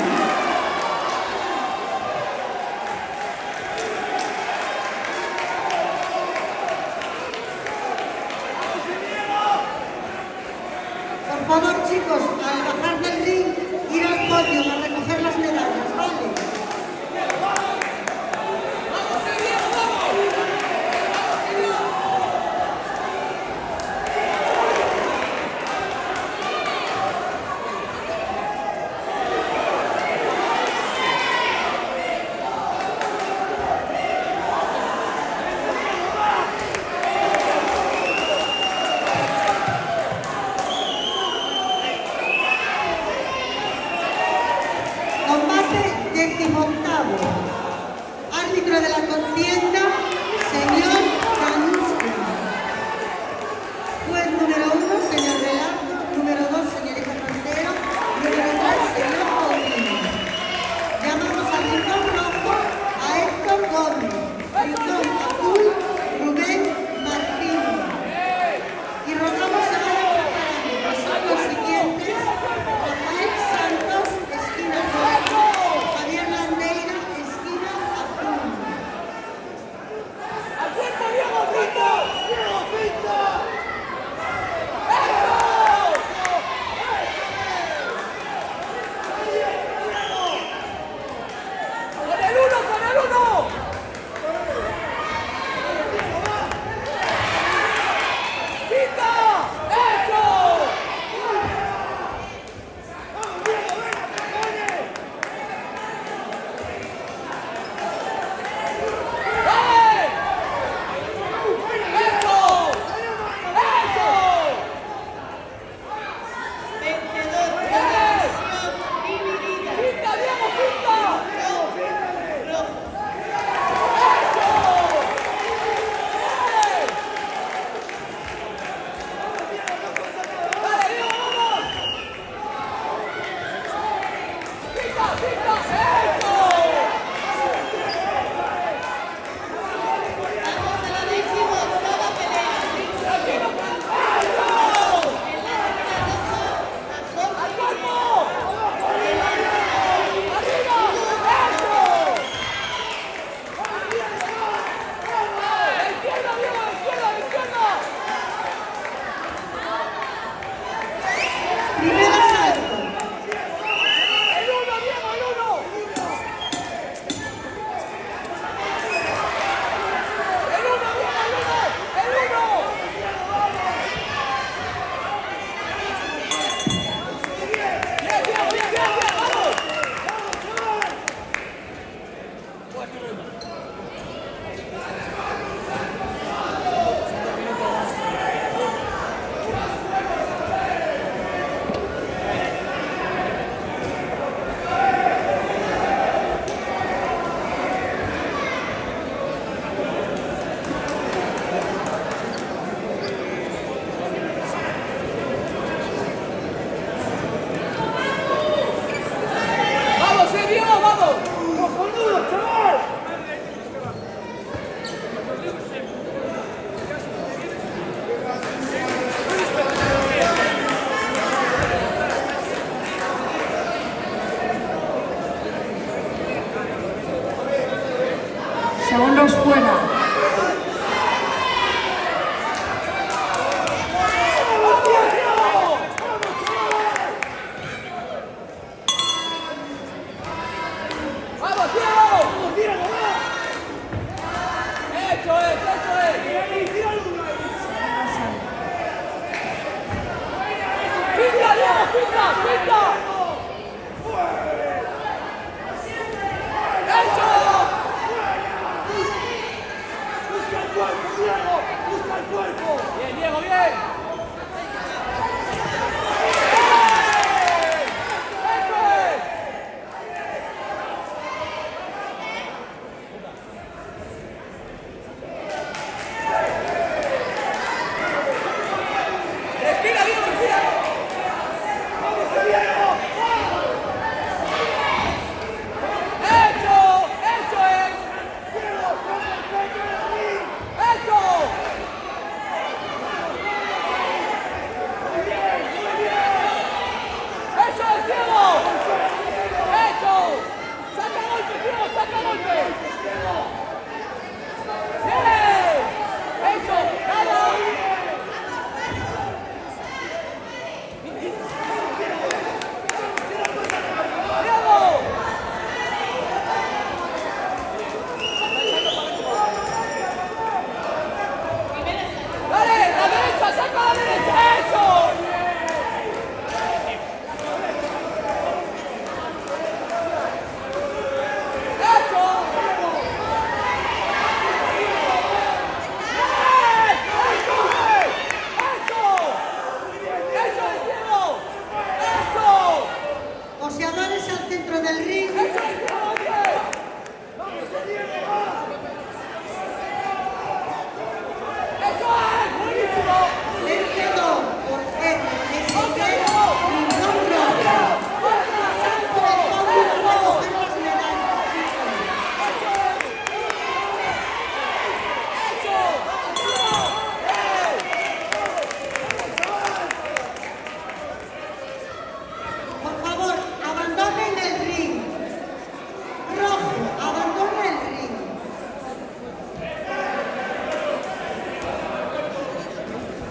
Por favor, chicos, al bajar del ring, ir al podio a recoger las medallas, ¿vale?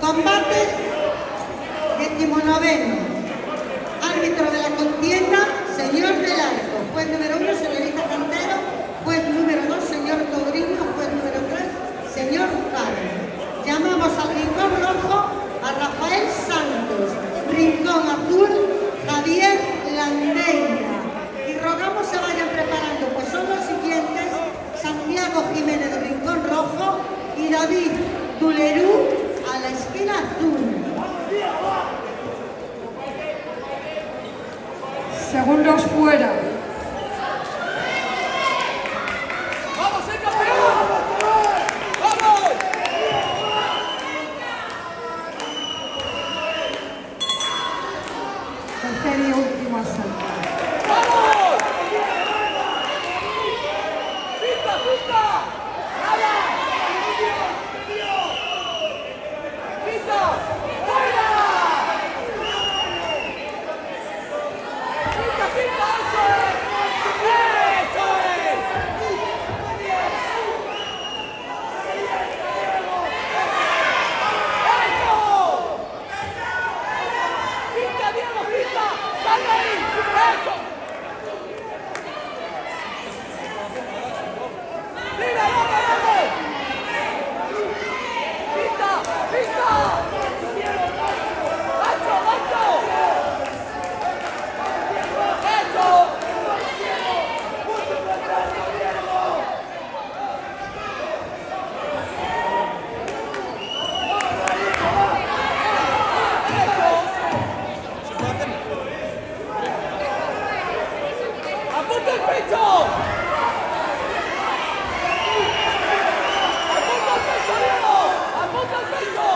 Combate 19º. Árbitro de la contienda, señor del Arco. Juez número 1, señorita Cantero. Juez número 2, señor Courinho. Juez número 3, señor Carlos. Llamamos al rincón rojo a Rafael Santos. Rincón azul, Javier Landeira. Y rogamos se vayan preparando, pues son los siguientes: Santiago Jiménez de rincón rojo y David Dulerú a la esquina azul. Segundos fuera. ¡Vamos, el campeón! ¡Vamos! Tercer y último asalto. ¡Vamos! ¡Pista, pista! ¡Nada! ¡Pista! ¡Fuera! ¡Pista, pista! ¡Eso es! ¡Eso! ¡Pista, Diego, pista! ¡Sal de ahí! ¡Eso! ¡Mira, vamos, vamos! ¡Pista! ¡Pista! ¡Macho, macho! ¡Eso! ¡Apunta el pecho! ¡Apunta el pecho, Diego! ¡Apunta el pecho!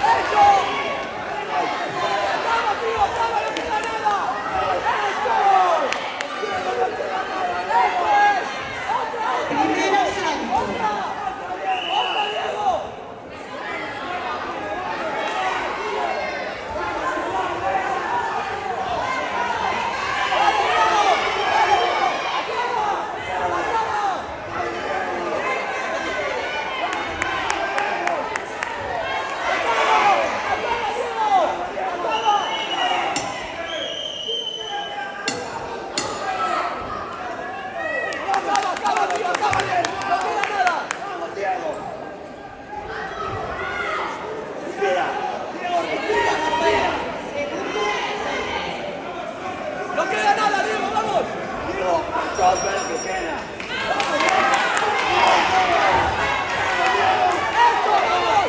¡Eso! ¡Acaba, tío! ¡Acaba! ¡No queda nada! ¡Eso! ¡Eso es! ¡Otra, otra! Primer asalto. ¡Otra! ¡Otra, Diego! ¡Acaba, tío! ¡Acaba bien! ¡No queda nada! ¡Vamos, Diego! ¡Respira! ¡Diego, respira, respira! ¡No queda nada, Diego! ¡Vamos! ¡Diego, todo lo que queda! ¡Eso, vamos!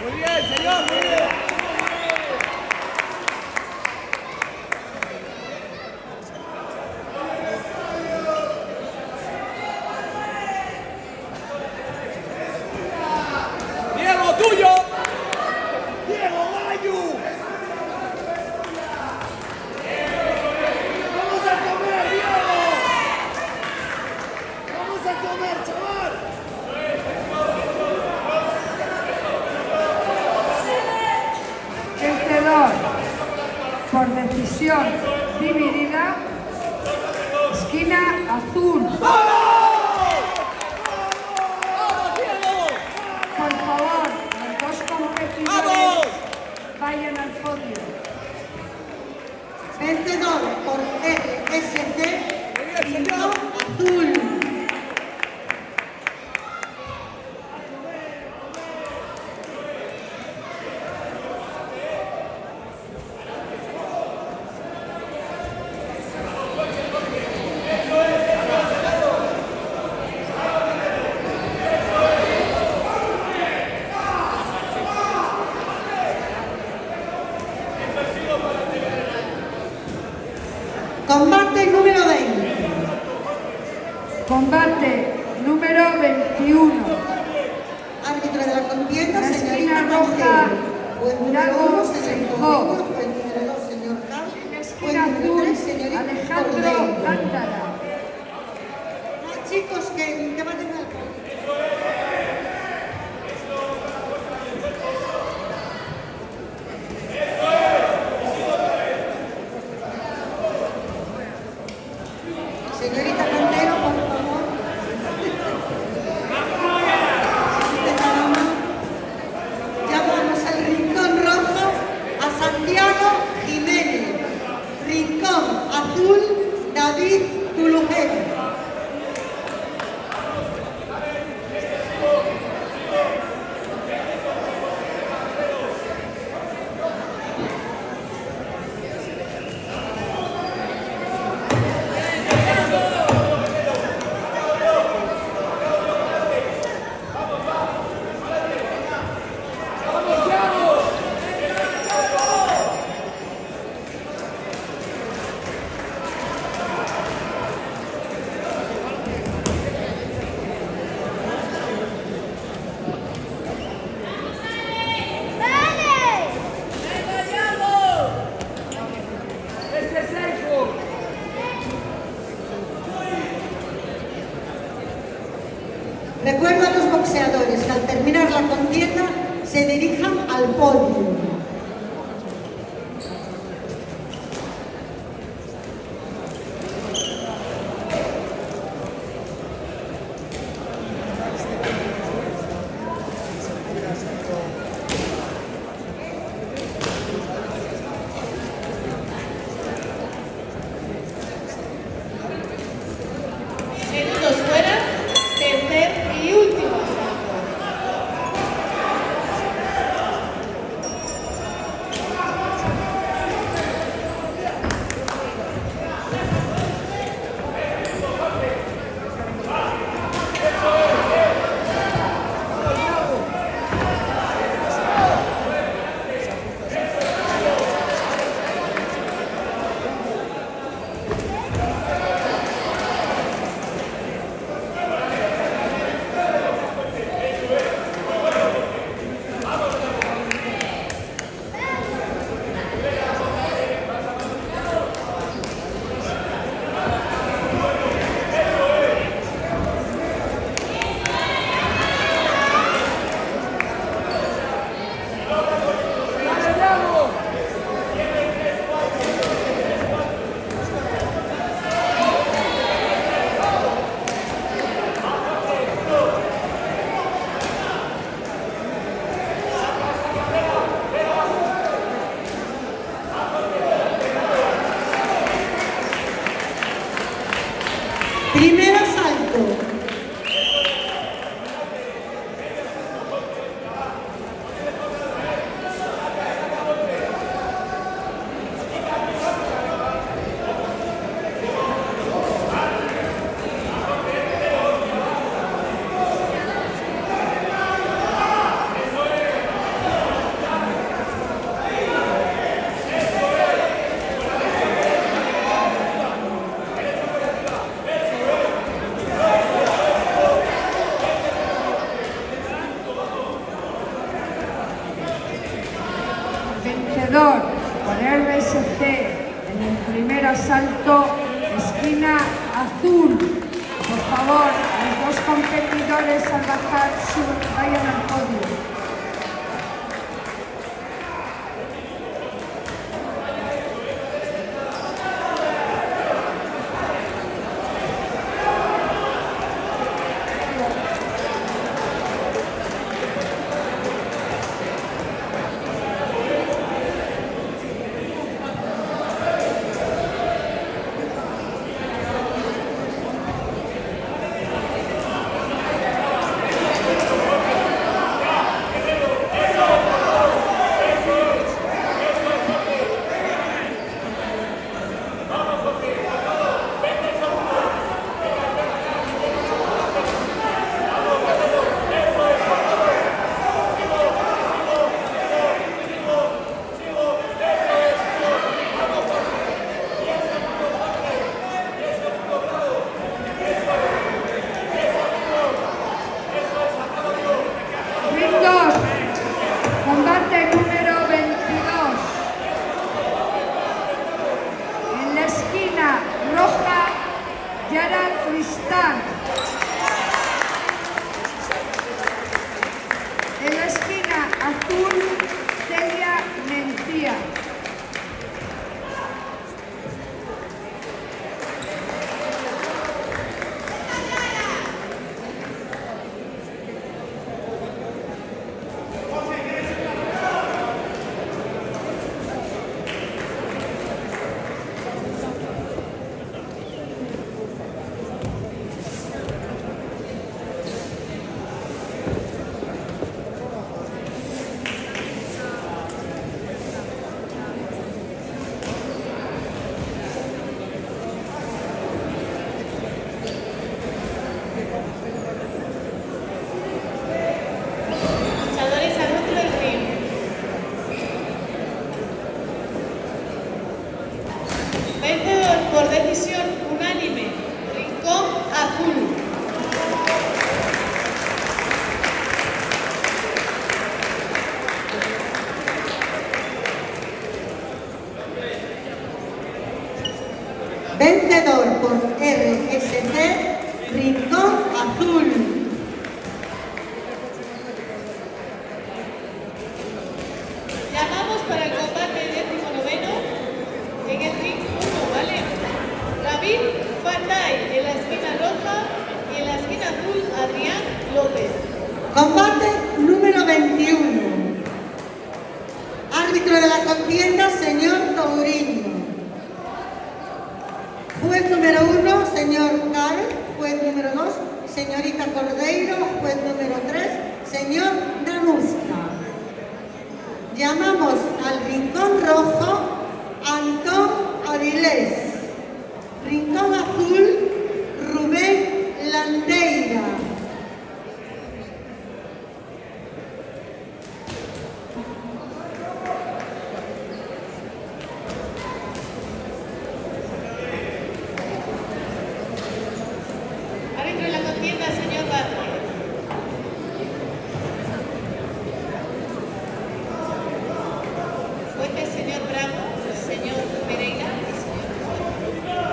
Muy bien, señor, muy bien. Diego, tuyo. Diego, Mayu. Vamos a comer, Diego. Vamos a comer, chaval. Vencedor por decisión dividida. Esquina azul. ¡Vamos, Diego! Por favor, los dos competidores ¡Vamos! vayan al podio. Vencedor por RSC, Muy bien, rincón señor. azul. Combate número 20. Combate número 21. Árbitro de la contienda, La señorita esquina roja, Cantero. Juez número Iago 1, señor Feijó. Courinho. Juez número 2, señor Carlos. En la Juez esquina número azul, 3, señorita Alejandro Cordeiro. Gándara. No, chicos, que vayan al... Señorita Cantero, por favor. Llamamos al rincón rojo a Santiago Jiménez. Rincón azul, David Tulujero. Recuerdo a los boxeadores que al terminar la contienda se dirijan al podio. Segundos fuera, tercer y último asalto. Primer asalto. Vencedor por RSC en el primer asalto, esquina azul. Por favor, los dos competidores al bajar vayan al podio. Tristán. En la esquina azul, Celia Mencía. Luchadores al otro del ring. Vencedor por decisión unánime, Rincón Azul. Vencedor por RSC, Rincón Azul. Llamamos para el combate 19º en el ring 1, ¿vale? David Fatay en la esquina roja y en la esquina azul Adrián López. Combate número 21. Árbitro de la contienda, señor Touriño. Juez número 1, señor Cal. Juez número 2, señorita Cordeiro. Juez número 3, señor Danusca. Llamamos al rincón rojo Antón Avilés. Rincón azul Rubén Landeira. Árbitro de la contienda, señor Vázquez. Jueces, señor Bravo, señor Pereira y señor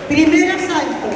Primer asalto.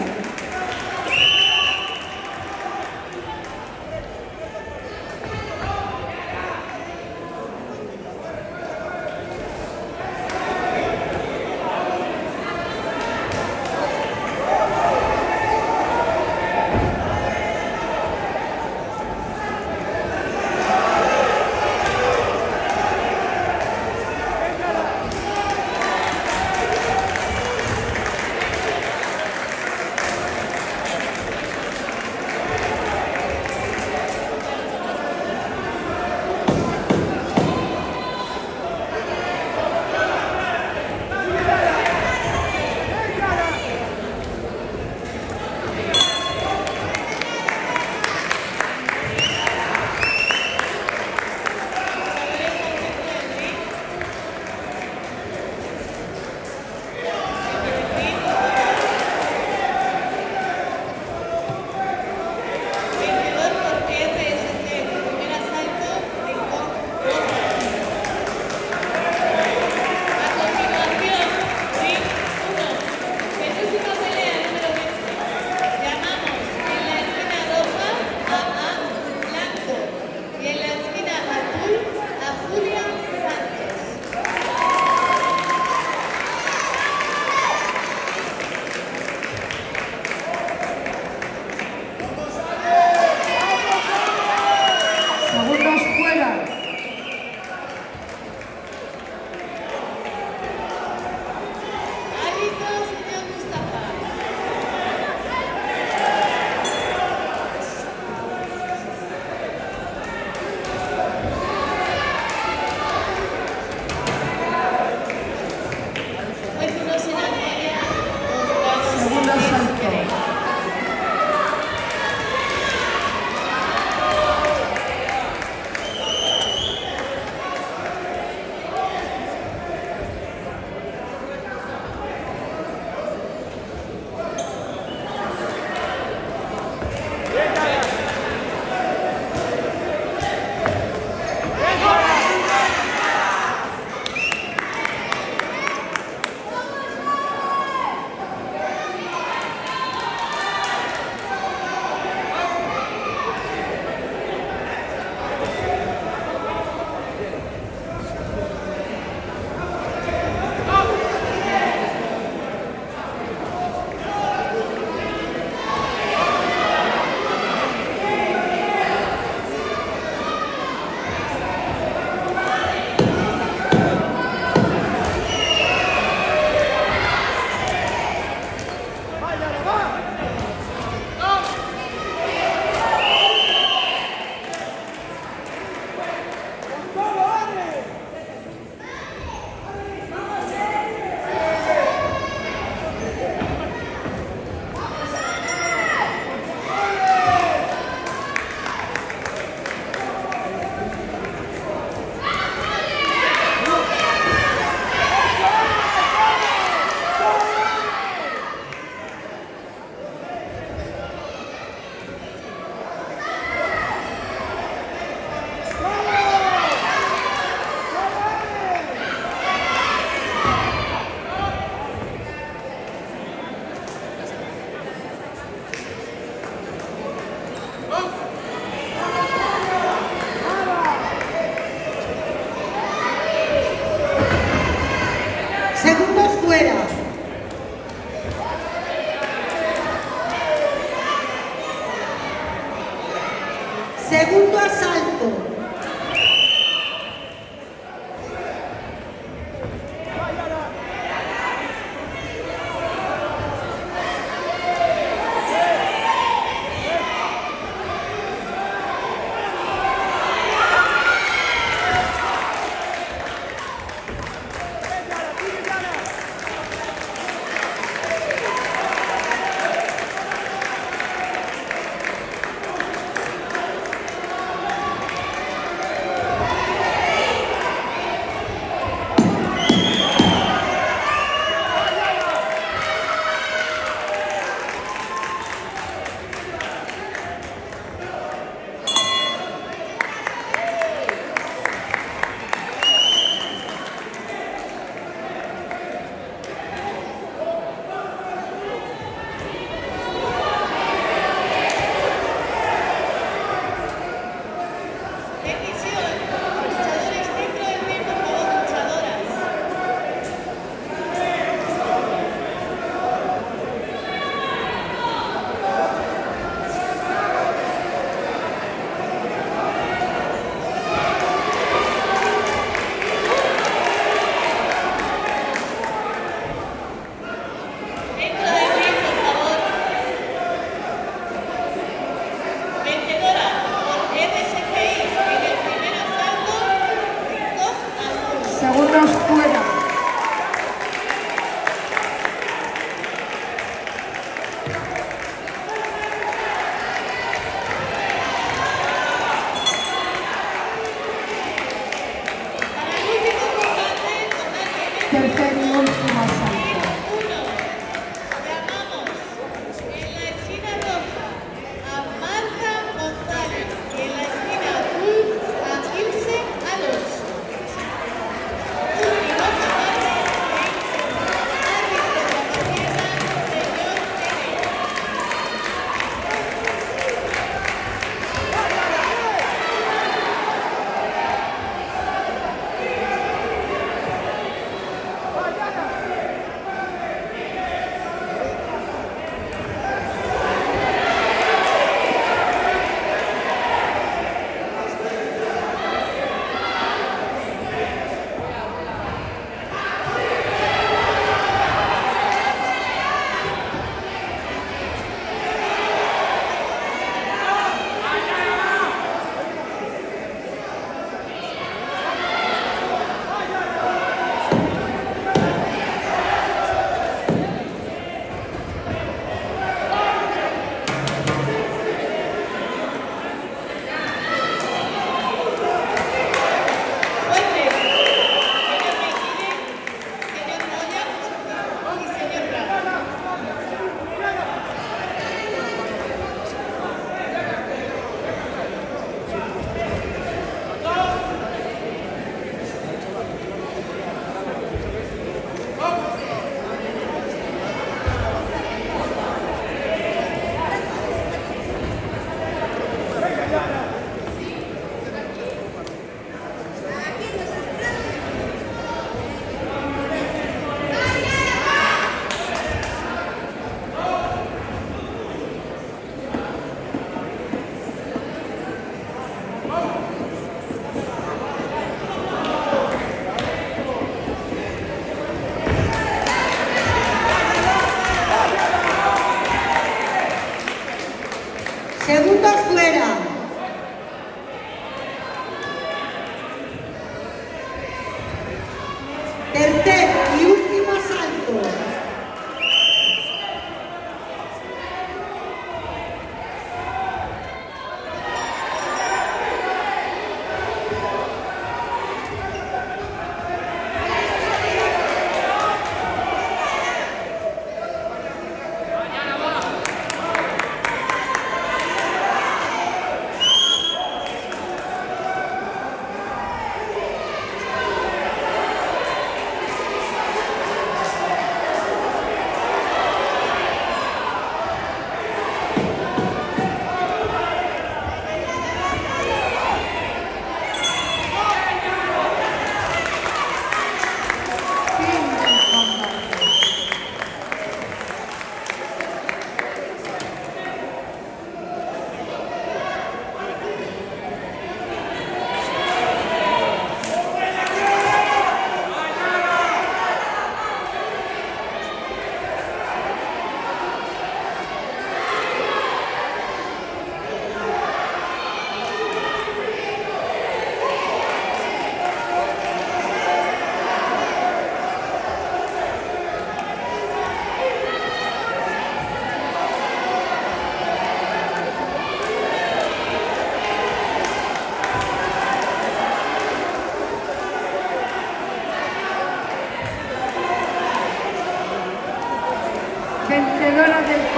Segundo asalto.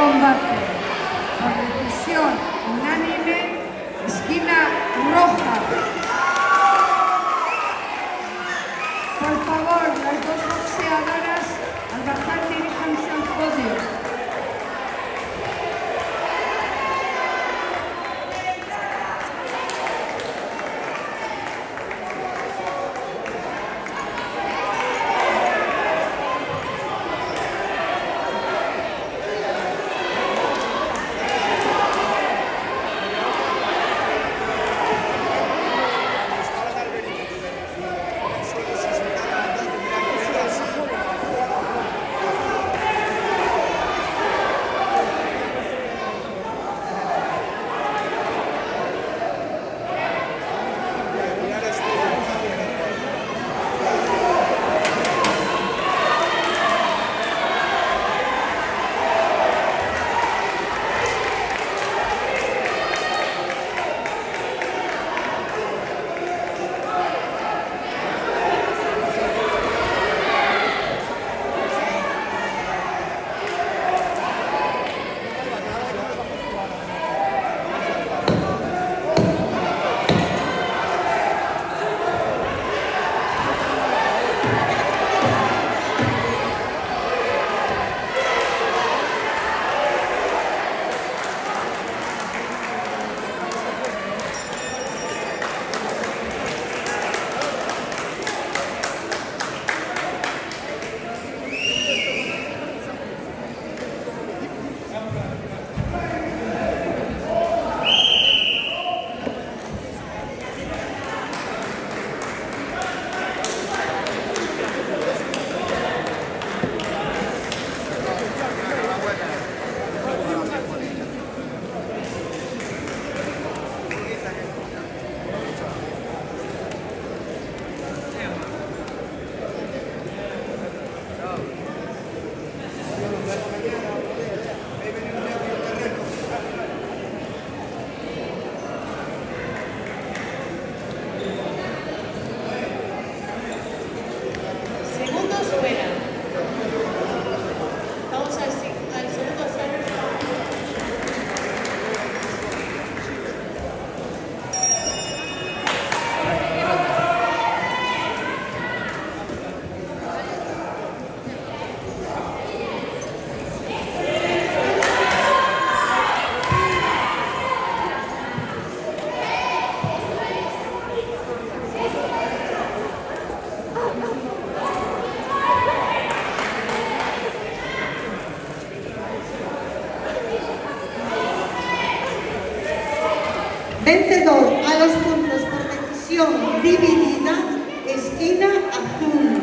combate. Por decisión unánime, esquina roja. Por favor, las dos boxeadoras al bajar diríjanse al podio. Vencedor a los puntos por decisión dividida, esquina azul.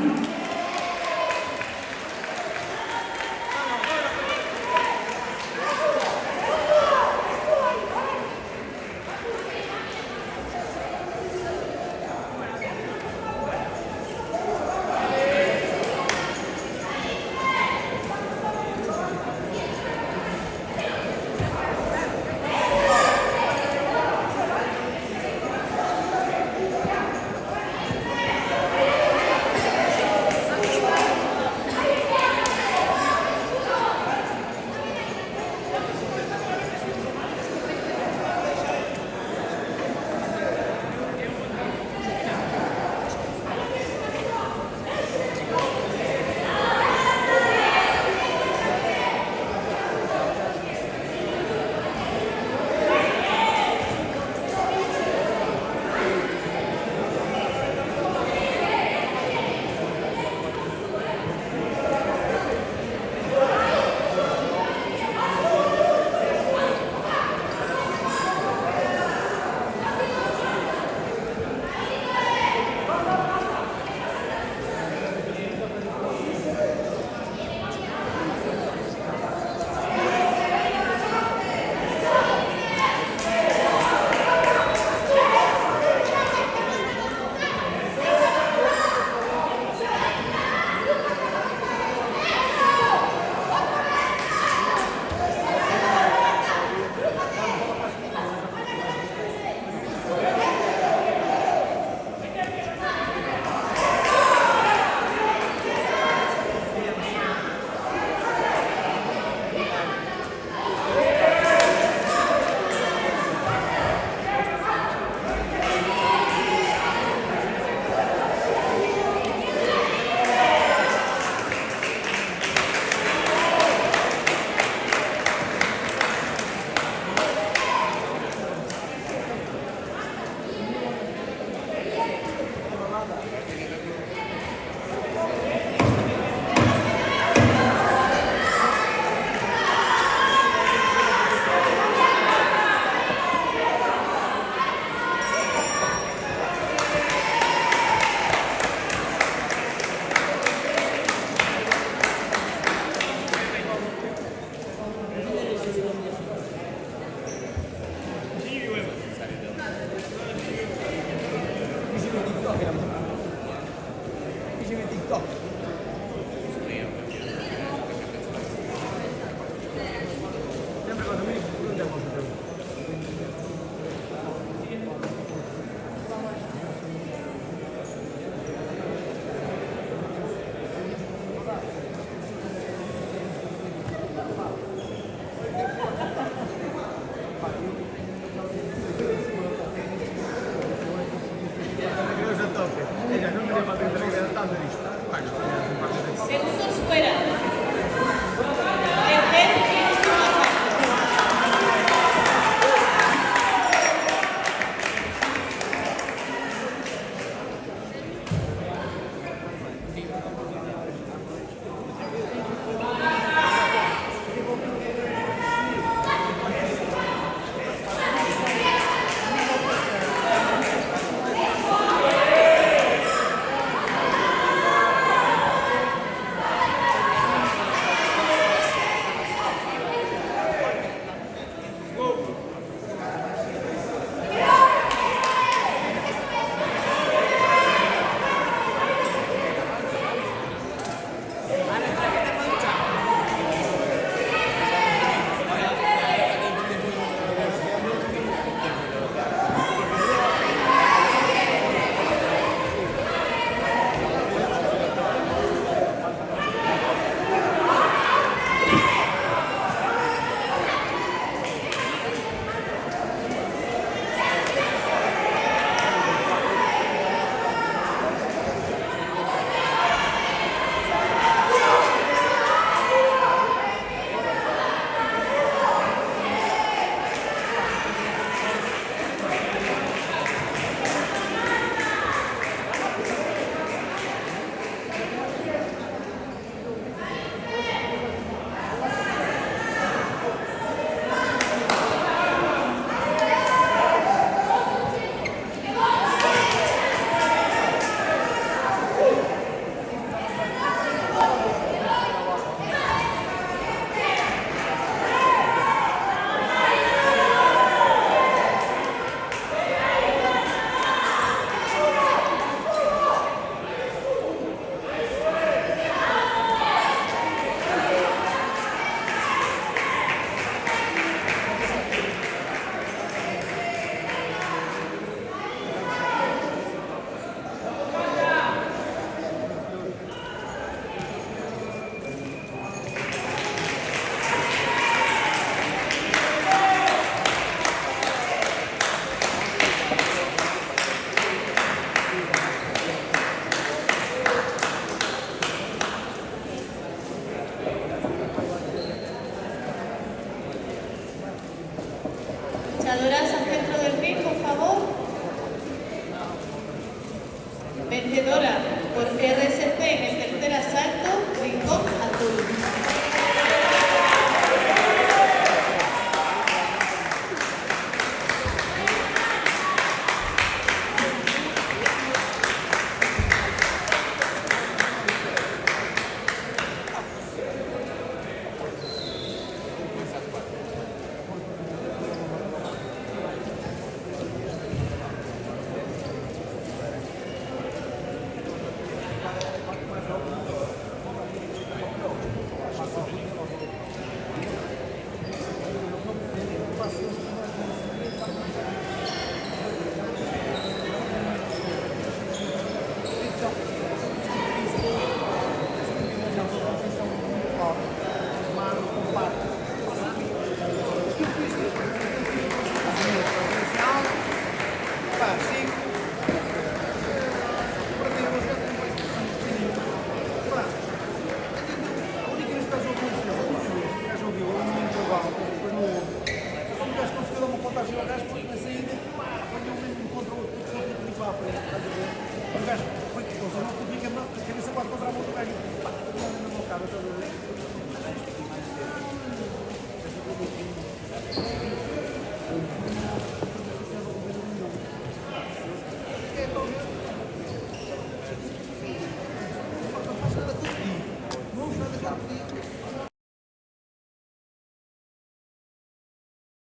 Segundos fuera. Tercer y último asalto. Luchadoras al centro del ring, por favor. Vencedora por PRSC en el tercer asalto, Rincón Azul. O gajo foi que não fica a cabeça quase contra a mão do gajo, pá, todo mundo no meu carro,